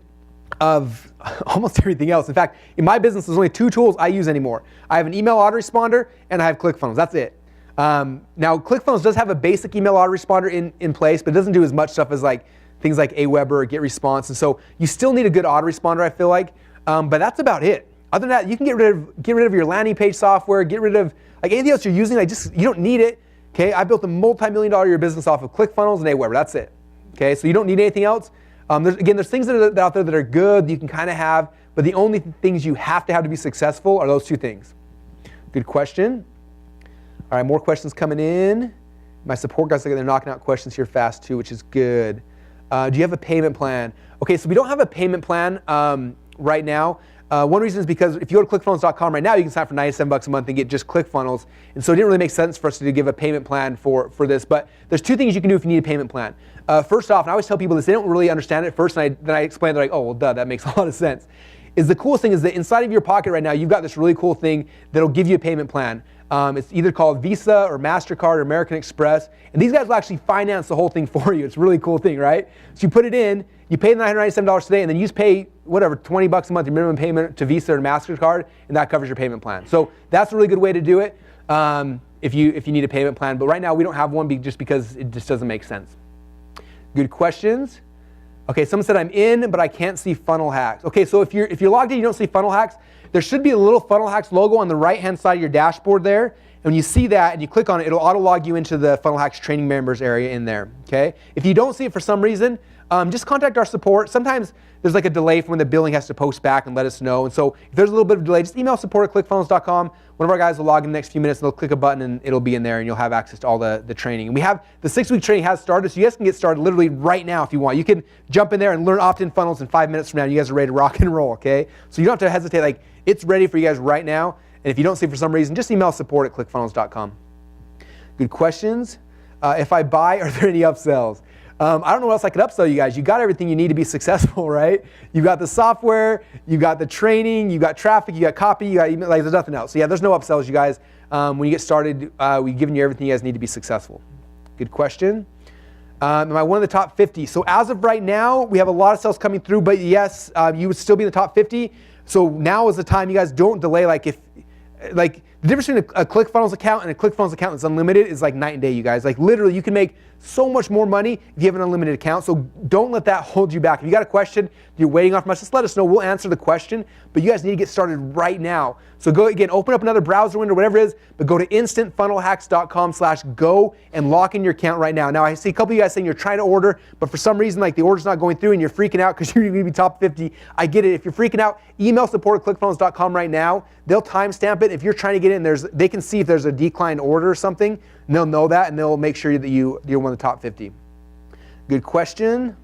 of almost everything else. In fact, in my business, there's only 2 tools I use anymore. I have an email autoresponder and I have ClickFunnels. That's it. Now, ClickFunnels does have a basic email autoresponder in place, but it doesn't do as much stuff as like things like Aweber or GetResponse. And so you still need a good autoresponder, I feel like. But that's about it. Other than that, you can get rid of your landing page software, get rid of like anything else you're using. You don't need it. Okay, I built a multi-million-dollar year business off of ClickFunnels and Aweber. That's it. Okay, so you don't need anything else. There's things that are out there that are good that you can kind of have, but the only things you have to be successful are those 2 things. Good question. All right, more questions coming in. My support guys, they're knocking out questions here fast too, which is good. Do you have a payment plan? Okay, so we don't have a payment plan right now. One reason is because if you go to clickfunnels.com right now, you can sign up for $97 a month and get just ClickFunnels. And so it didn't really make sense for us to give a payment plan for this. But there's 2 things you can do if you need a payment plan. First off, and I always tell people this, they don't really understand it at first, and then I explain, they're like, oh, well, duh, that makes a lot of sense. Is the coolest thing is that inside of your pocket right now, you've got this really cool thing that'll give you a payment plan. It's either called Visa or MasterCard or American Express. And these guys will actually finance the whole thing for you. It's a really cool thing, right? So you put it in, you pay the $997 today, and then you just pay whatever, $20 a month, your minimum payment to Visa or MasterCard, and that covers your payment plan. So that's a really good way to do it if you need a payment plan. But right now we don't have one just because it just doesn't make sense. Good questions. Okay, someone said I'm in, but I can't see Funnel Hacks. Okay, so if you're logged in, you don't see Funnel Hacks. There should be a little Funnel Hacks logo on the right-hand side of your dashboard there. And when you see that and you click on it, it'll auto-log you into the Funnel Hacks training members area in there, okay? If you don't see it for some reason, just contact our support. Sometimes there's like a delay from when the billing has to post back and let us know. And so if there's a little bit of delay, just email support@clickfunnels.com. One of our guys will log in the next few minutes and they'll click a button and it'll be in there and you'll have access to all the training. And we have the 6-week training has started, so you guys can get started literally right now if you want. You can jump in there and learn opt-in funnels in 5 minutes from now. You guys are ready to rock and roll, okay? So you don't have to hesitate. Like, it's ready for you guys right now. And if you don't see it for some reason, just email support@clickfunnels.com. Good questions. If I buy, are there any upsells? I don't know what else I could upsell you guys. You got everything you need to be successful, right? You got the software, you got the training, you got traffic, you got copy, you got email, like there's nothing else. So yeah, there's no upsells, you guys. When you get started, we've given you everything you guys need to be successful. Good question. Am I one of the top 50? So as of right now, we have a lot of sales coming through, but yes, you would still be in the top 50. So now is the time. You guys don't delay. The difference between a ClickFunnels account and a ClickFunnels account that's unlimited is like night and day, you guys. Like literally, you can make so much more money if you have an unlimited account. So don't let that hold you back. If you got a question you're waiting on from us, just let us know. We'll answer the question. But you guys need to get started right now. So go again, open up another browser window, whatever it is, but go to instantfunnelhacks.com/go and lock in your account right now. Now I see a couple of you guys saying you're trying to order, but for some reason like the order's not going through and you're freaking out because you're going to be top 50. I get it. If you're freaking out, email support@clickfunnels.com right now. They'll timestamp it. If you're trying to get in, they can see if there's a declined order or something, and they'll know that, and they'll make sure that you're one of the top 50. Good question.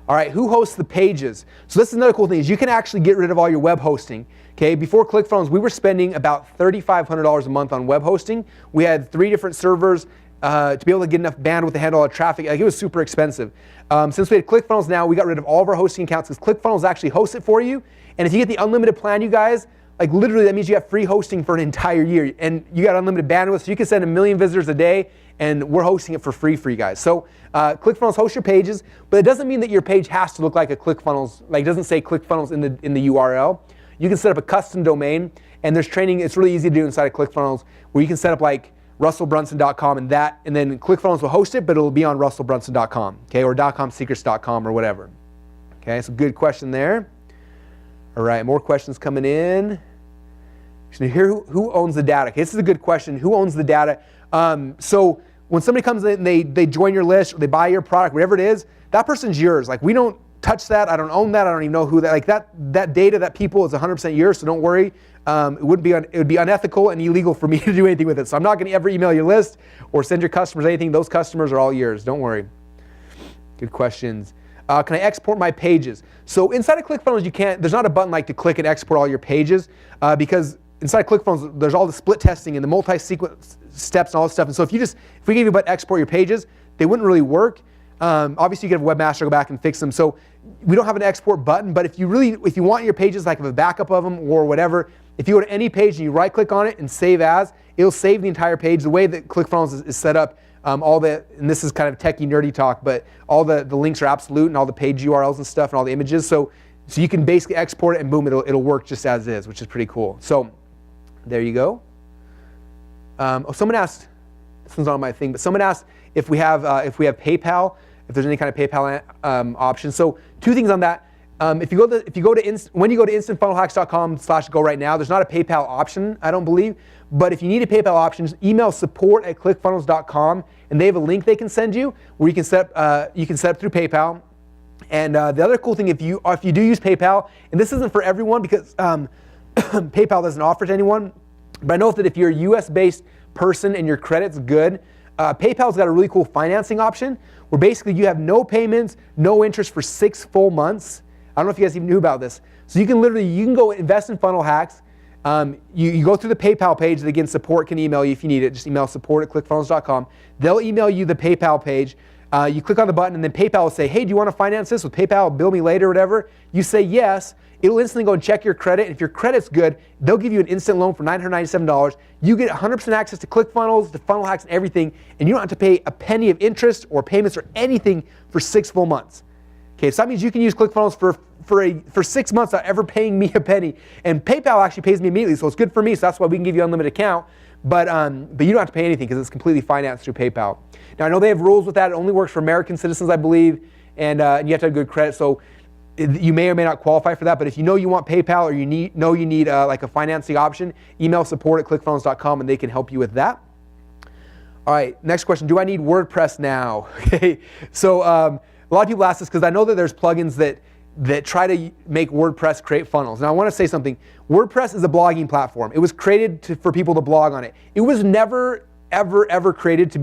All right, who hosts the pages? So this is another cool thing is you can actually get rid of all your web hosting. Okay, before ClickFunnels, we were spending about $3,500 a month on web hosting. We had 3 different servers to be able to get enough bandwidth to handle all the traffic. Like, it was super expensive. Since we had ClickFunnels now, we got rid of all of our hosting accounts because ClickFunnels actually hosts it for you. And if you get the unlimited plan, you guys, like literally that means you have free hosting for an entire year. And you got unlimited bandwidth, so you can send 1 million visitors a day, and we're hosting it for free for you guys. So ClickFunnels hosts your pages, but it doesn't mean that your page has to look like a ClickFunnels, like it doesn't say ClickFunnels in the URL. You can set up a custom domain, and there's training, it's really easy to do inside of ClickFunnels, where you can set up like russellbrunson.com and then ClickFunnels will host it, but it'll be on russellbrunson.com, okay, or .comsecrets.com or whatever. Okay, so good question there. All right, more questions coming in. So here, who owns the data? Okay, this is a good question. Who owns the data? So when somebody comes in and they join your list or they buy your product, whatever it is, that person's yours. Like, we don't touch that. I don't own that. I don't even know who that. Like that data, that people is 100% yours. So don't worry. It would be unethical and illegal for me to do anything with it. So I'm not going to ever email your list or send your customers anything. Those customers are all yours. Don't worry. Good questions. Can I export my pages? So inside of ClickFunnels, you can't. There's not a button like to click and export all your pages because inside ClickFunnels, there's all the split testing and the multi-sequence steps and all this stuff. And so if we gave you a button export your pages, they wouldn't really work. Obviously, you could have a webmaster go back and fix them. So we don't have an export button, but if you want your pages, like a backup of them or whatever, if you go to any page and you right click on it and save as, it'll save the entire page. The way that ClickFunnels is set up, and this is kind of techie nerdy talk, but all the links are absolute and all the page URLs and stuff and all the images. So you can basically export it and boom, it'll work just as is, which is pretty cool. So there you go. Someone asked, this one's on my thing, but someone asked if we have PayPal, if there's any kind of PayPal option. So 2 things on that. When you go to instantfunnelhacks.com/go right now, there's not a PayPal option, I don't believe. But if you need a PayPal option, email support@clickfunnels.com, and they have a link they can send you where you can set up through PayPal. And the other cool thing, if you do use PayPal, and this isn't for everyone because PayPal doesn't offer it to anyone, but I know that if you're a US-based person and your credit's good, PayPal's got a really cool financing option where basically you have no payments, no interest for 6 full months. I don't know if you guys even knew about this. So you can go invest in Funnel Hacks. You go through the PayPal page that, again, support can email you if you need it. Just email support@clickfunnels.com. They'll email you the PayPal page. You click on the button and then PayPal will say, hey, do you want to finance this with PayPal, bill me later or whatever? You say yes. It'll instantly go and check your credit. And if your credit's good, they'll give you an instant loan for $997. You get 100% access to ClickFunnels, to Funnel Hacks and everything, and you don't have to pay a penny of interest or payments or anything for 6 full months. Okay, so that means you can use ClickFunnels for 6 months without ever paying me a penny. And PayPal actually pays me immediately, so it's good for me, so that's why we can give you an unlimited account. But you don't have to pay anything because it's completely financed through PayPal. Now, I know they have rules with that. It only works for American citizens, I believe, and you have to have good credit. So you may or may not qualify for that, but if you know you want PayPal or you need like a financing option, email support@clickfunnels.com and they can help you with that. All right, next question. Do I need WordPress now? Okay, so a lot of people ask this because I know that there's plugins that try to make WordPress create funnels. Now I want to say something. WordPress is a blogging platform. It was created for people to blog on it. It was never ever created to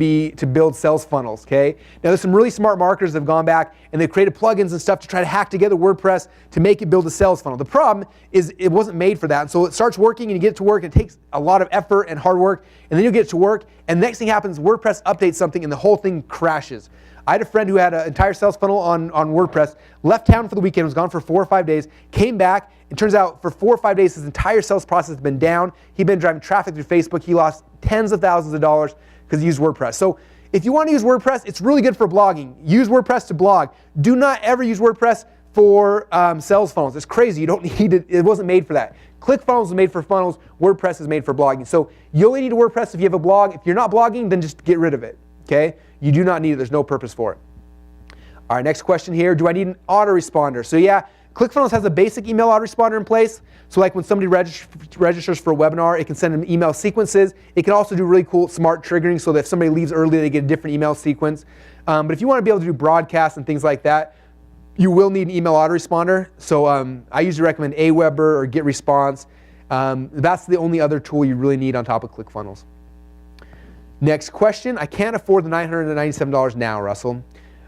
build sales funnels, okay? Now there's some really smart marketers that have gone back and they've created plugins and stuff to try to hack together WordPress to make it build a sales funnel. The problem is it wasn't made for that. And so it starts working and you get it to work and it takes a lot of effort and hard work and then you get it to work and the next thing happens, WordPress updates something and the whole thing crashes. I had a friend who had an entire sales funnel on WordPress, left town for the weekend, was gone for 4 or 5 days, came back. It turns out for 4 or 5 days, his entire sales process has been down. He'd been driving traffic through Facebook. He lost tens of thousands of dollars because he used WordPress. So if you want to use WordPress, it's really good for blogging. Use WordPress to blog. Do not ever use WordPress for sales funnels. It's crazy. You don't need it. It wasn't made for that. ClickFunnels is made for funnels. WordPress is made for blogging. So you only need a WordPress if you have a blog. If you're not blogging, then just get rid of it. Okay? You do not need it. There's no purpose for it. All right, next question here. Do I need an autoresponder? So yeah, ClickFunnels has a basic email autoresponder in place. So like when somebody registers for a webinar, it can send them email sequences. It can also do really cool smart triggering so that if somebody leaves early, they get a different email sequence. But if you want to be able to do broadcasts and things like that, you will need an email autoresponder. So I usually recommend Aweber or GetResponse. That's the only other tool you really need on top of ClickFunnels. Next question. I can't afford the $997 now, Russell.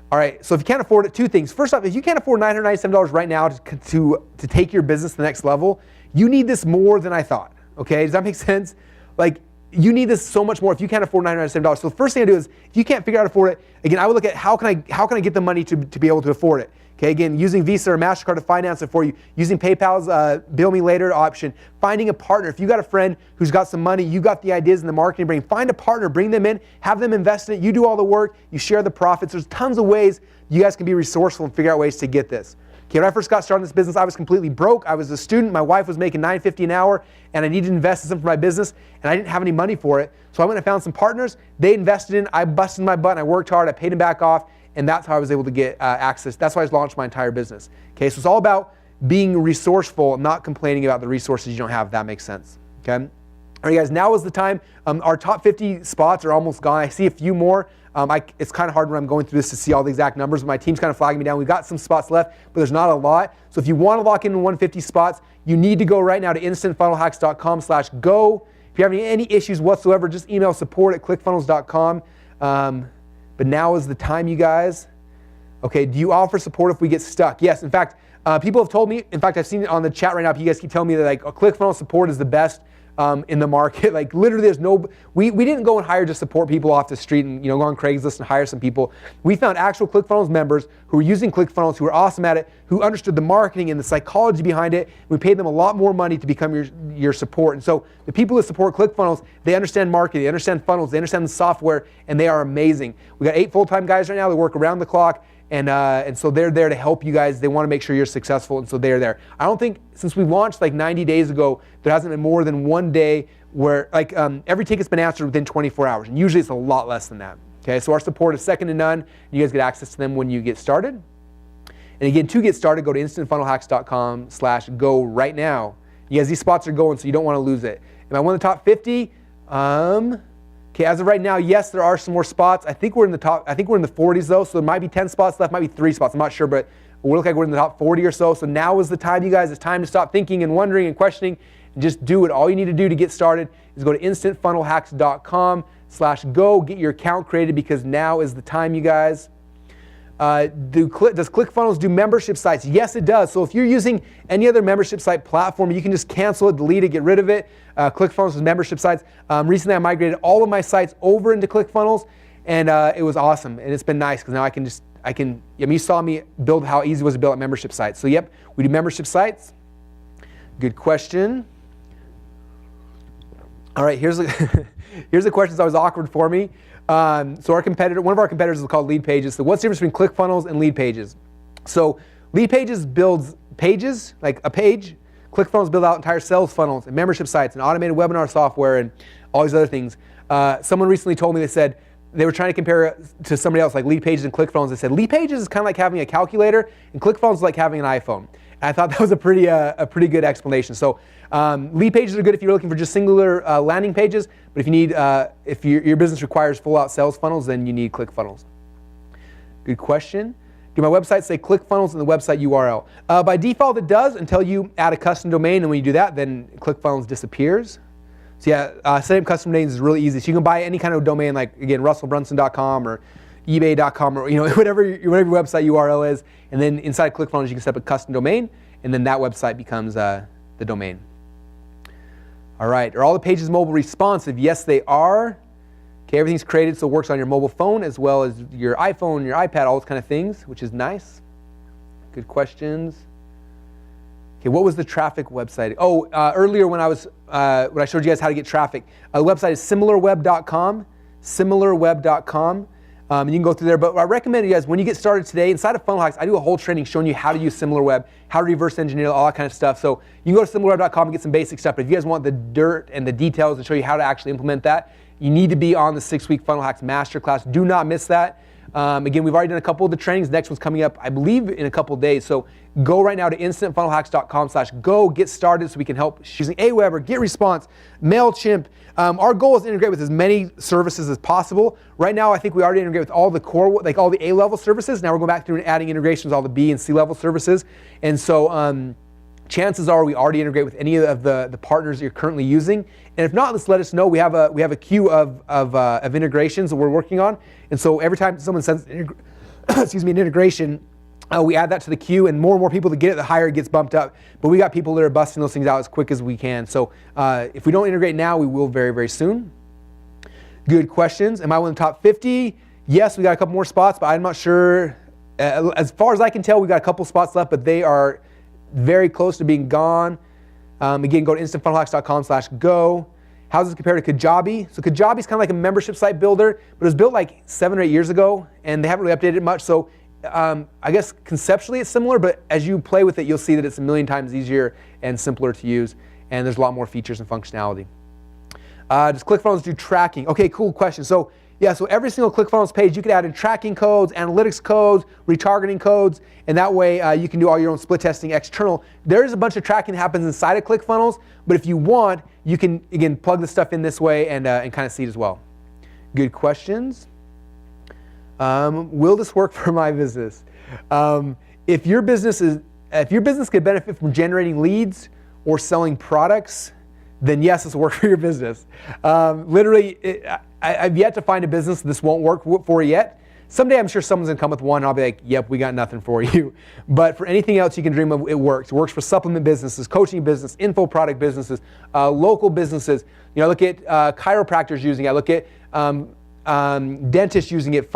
All right, so if you can't afford it, two things. First off, if you can't afford $997 right now to take your business to the next level, you need this more than I thought, okay? Does that make sense? Like, you need this so much more if you can't afford $997. So the first thing I do is, if you can't figure out how to afford it, again, I would look at how can I get the money to be able to afford it? Okay, again, using Visa or MasterCard to finance it for you, using PayPal's bill me later option, finding a partner. If you got a friend who's got some money, you got the ideas and the marketing brain, find a partner, bring them in, have them invest in it, you do all the work, you share the profits. There's tons of ways you guys can be resourceful and figure out ways to get this. Okay, when I first got started in this business, I was completely broke. I was a student, my wife was making $9.50 an hour, and I needed to invest in something for my business, and I didn't have any money for it. So I went and found some partners, they invested in, I busted my butt, and I worked hard, I paid them back off, and that's how I was able to get access. That's why I launched my entire business. Okay, so it's all about being resourceful and not complaining about the resources you don't have, if that makes sense. Okay? All right, guys, now is the time. Our top 50 spots are almost gone. I see a few more. It's kind of hard when I'm going through this to see all the exact numbers. My team's kind of flagging me down. We've got some spots left, but there's not a lot. So if you want to lock in 150 spots, you need to go right now to instantfunnelhacks.com/go. If you have any issues whatsoever, just email support@clickfunnels.com. But now is the time, you guys. Okay, do you offer support if we get stuck? Yes, in fact, people have told me, in fact, I've seen it on the chat right now, you guys keep telling me that like ClickFunnels support is the best in the market. Like literally there's no, we didn't go and hire just support people off the street and go on Craigslist and hire some people. We found actual ClickFunnels members who were using ClickFunnels, who were awesome at it, who understood the marketing and the psychology behind it. We paid them a lot more money to become your support. And so the people that support ClickFunnels, they understand marketing, they understand funnels, they understand the software, and they are amazing. We got 8 full-time guys right now that work around the clock. And so they're there to help you guys. They want to make sure you're successful, and so they're there. I don't think, since we launched like 90 days ago, there hasn't been more than one day where like every ticket's been answered within 24 hours, and usually it's a lot less than that. Okay, so our support is second to none. You guys get access to them when you get started. And again, to get started, go to instantfunnelhacks.com/go right now. You guys, these spots are going, so you don't want to lose it. Am I one of the top 50? Okay, as of right now, yes, there are some more spots. I think we're in the 40s though, so there might be 10 spots left, might be 3 spots, I'm not sure, but we look like we're in the top 40 or so. So now is the time, you guys. It's time to stop thinking and wondering and questioning and just do it. All you need to do to get started is go to instantfunnelhacks.com/go, get your account created, because now is the time, you guys. Does ClickFunnels do membership sites? Yes, it does. So if you're using any other membership site platform, you can just cancel it, delete it, get rid of it. ClickFunnels is membership sites. Recently, I migrated all of my sites over into ClickFunnels, and it was awesome. And it's been nice because now you saw me build how easy it was to build a membership site. So yep, we do membership sites. Good question. All right, here's the question that was awkward for me. So one of our competitors is called Lead Pages. So what's the difference between ClickFunnels and Lead Pages? So Lead Pages builds pages, like a page. ClickFunnels build out entire sales funnels and membership sites and automated webinar software and all these other things. Someone recently told me, they said they were trying to compare it to somebody else, like Lead Pages and ClickFunnels. They said Lead Pages is kind of like having a calculator, and ClickFunnels is like having an iPhone. And I thought that was a pretty good explanation. So Lead Pages are good if you're looking for just singular landing pages, but if you need, if your business requires full-out sales funnels, then you need ClickFunnels. Good question. Do my websites say ClickFunnels in the website URL? By default, it does until you add a custom domain, and when you do that, then ClickFunnels disappears. So yeah, setting up custom domains is really easy. So you can buy any kind of domain, like again, russellbrunson.com or ebay.com, or whatever your website URL is, and then inside ClickFunnels you can set up a custom domain, and then that website becomes the domain. All right, are all the pages mobile responsive? Yes, they are. Okay, everything's created so it works on your mobile phone as well as your iPhone, your iPad, all those kind of things, which is nice. Good questions. Okay, what was the traffic website? Oh, earlier when I showed you guys how to get traffic, the website is similarweb.com, similarweb.com. And you can go through there, but I recommend you guys, when you get started today, inside of Funnel Hacks, I do a whole training showing you how to use SimilarWeb, how to reverse engineer, all that kind of stuff. So you can go to similarweb.com and get some basic stuff. But if you guys want the dirt and the details and show you how to actually implement that, you need to be on the 6-week Funnel Hacks Masterclass. Do not miss that. Again, we've already done a couple of the trainings. The next one's coming up, I believe, in a couple of days. So go right now to instantfunnelhacks.com/go, get started so we can help using Aweber, GetResponse, MailChimp. Our goal is to integrate with as many services as possible. Right now, I think we already integrate with all the core, like all the A-level services. Now we're going back through and adding integrations with all the B and C-level services. And so chances are we already integrate with any of the partners you're currently using. And if not, just let us know. We have a queue of integrations that we're working on. And so every time someone sends excuse me, an integration, we add that to the queue, and more people that get it, the higher it gets bumped up. But we got people that are busting those things out as quick as we can. So if we don't integrate now, we will very, very soon. Good questions. Am I one of the top 50? Yes, we got a couple more spots, but I'm not sure. As far as I can tell, we got a couple spots left, but they are very close to being gone. Again, go to instantfunnelhacks.com/go. How does this compare to Kajabi? So Kajabi is kind of like a membership site builder, but it was built like 7 or 8 years ago, and they haven't really updated it much. So I guess conceptually it's similar, but as you play with it, you'll see that it's a million times easier and simpler to use, and there's a lot more features and functionality. Does ClickFunnels do tracking? Okay, cool question. So yeah, so every single ClickFunnels page, you can add in tracking codes, analytics codes, retargeting codes, and that way you can do all your own split testing external. There is a bunch of tracking that happens inside of ClickFunnels, but if you want, you can, again, plug the stuff in this way and kind of see it as well. Good questions. Will this work for my business? If your business could benefit from generating leads or selling products, then yes, this will work for your business. Literally, I've yet to find a business this won't work for yet. Someday I'm sure someone's gonna come with one and I'll be like, yep, we got nothing for you. But for anything else you can dream of, it works. It works for supplement businesses, coaching business, info product businesses, local businesses. You know, I look at chiropractors using it. I look at dentists using it,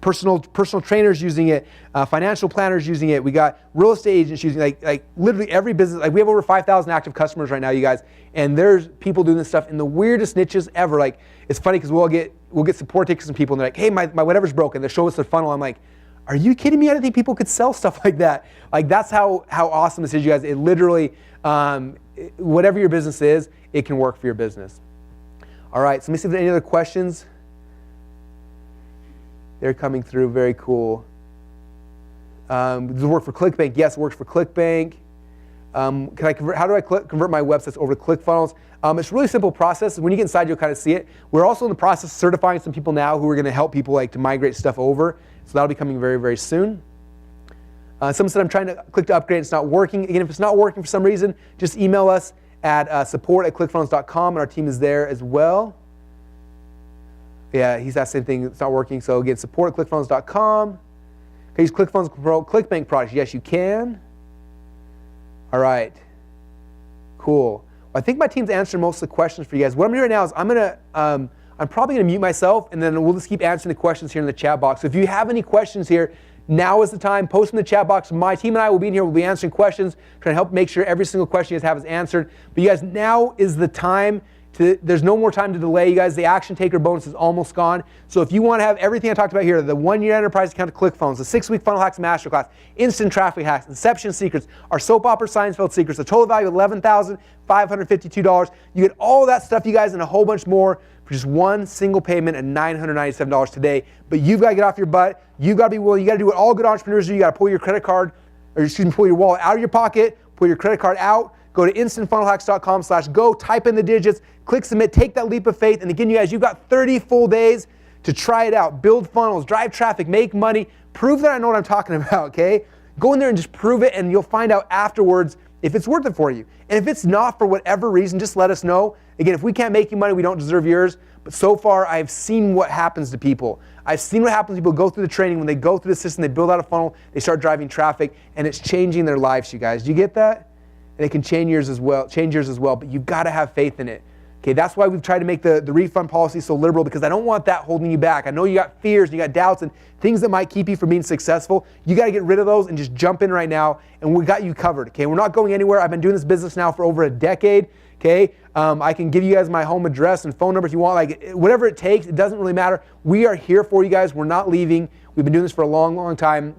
personal trainers using it, financial planners using it. We got real estate agents using it, like literally every business. Like we have over 5,000 active customers right now, you guys, and there's people doing this stuff in the weirdest niches ever. Like it's funny because we'll get support tickets from people and they're like, hey, my whatever's broken. They show us the funnel. I'm like, are you kidding me? I didn't think people could sell stuff like that. Like that's how awesome this is, you guys. It literally, whatever your business is, it can work for your business. All right, so let me see if there are any other questions. They're coming through, very cool. Does it work for ClickBank? Yes, it works for ClickBank. How do I convert my websites over to ClickFunnels? It's a really simple process. When you get inside, you'll kind of see it. We're also in the process of certifying some people now who are gonna help people like to migrate stuff over. So that'll be coming very, very soon. Someone said, I'm trying to click to upgrade, it's not working. Again, if it's not working for some reason, just email us at support@clickfunnels.com, and our team is there as well. Yeah, he's asked the same thing, it's not working. So again, support@clickfunnels.com. Can you use ClickFunnels Pro ClickBank products? Yes, you can. All right, cool. Well, I think my team's answering most of the questions for you guys. What I'm doing right now is I'm probably gonna mute myself, and then we'll just keep answering the questions here in the chat box. So if you have any questions here, now is the time. Post in the chat box. My team and I will be in here. We'll be answering questions, trying to help make sure every single question you guys have is answered. But you guys, now is the time. There's no more time to delay, you guys. The action taker bonus is almost gone. So if you want to have everything I talked about here, the 1-year enterprise account to ClickFunnels, the 6-week funnel hacks masterclass, instant traffic hacks, inception secrets, our soap opera Seinfeld secrets, the total value of $11,552. You get all that stuff, you guys, and a whole bunch more for just one single payment at $997 today. But you've got to get off your butt. You've got to be willing. You got to do what all good entrepreneurs do. You got to pull your credit card, pull your wallet out of your pocket, pull your credit card out. Go to instantfunnelhacks.com/go, type in the digits, click submit, take that leap of faith. And again, you guys, you've got 30 full days to try it out. Build funnels, drive traffic, make money, prove that I know what I'm talking about, okay? Go in there and just prove it, and you'll find out afterwards if it's worth it for you. And if it's not for whatever reason, just let us know. Again, if we can't make you money, we don't deserve yours. But so far, I've seen what happens to people. I've seen what happens when people go through the training. When they go through the system, they build out a funnel, they start driving traffic, and it's changing their lives, you guys. Do you get that? And it can change yours as well, but you've got to have faith in it. Okay, that's why we've tried to make the refund policy so liberal, because I don't want that holding you back. I know you got fears and you got doubts and things that might keep you from being successful. You got to get rid of those and just jump in right now, and we got you covered. Okay, we're not going anywhere. I've been doing this business now for over a decade. Okay, I can give you guys my home address and phone number if you want, like whatever it takes. It doesn't really matter. We are here for you guys. We're not leaving. We've been doing this for a long, long time,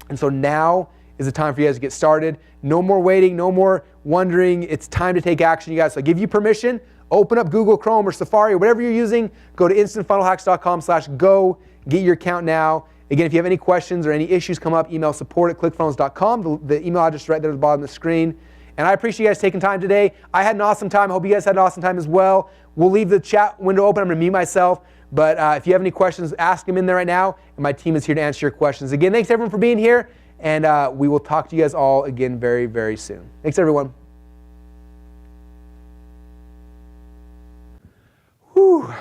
and so now is the time for you guys to get started. No more waiting, no more wondering. It's time to take action, you guys. So I give you permission. Open up Google Chrome or Safari or whatever you're using. Go to instantfunnelhacks.com/go. Get your account now. Again, if you have any questions or any issues come up, email support@clickfunnels.com. The email address is right there at the bottom of the screen. And I appreciate you guys taking time today. I had an awesome time. I hope you guys had an awesome time as well. We'll leave the chat window open. I'm going to mute myself. But if you have any questions, ask them in there right now. And my team is here to answer your questions. Again, thanks everyone for being here. And we will talk to you guys all again very, very soon. Thanks, everyone. Whew.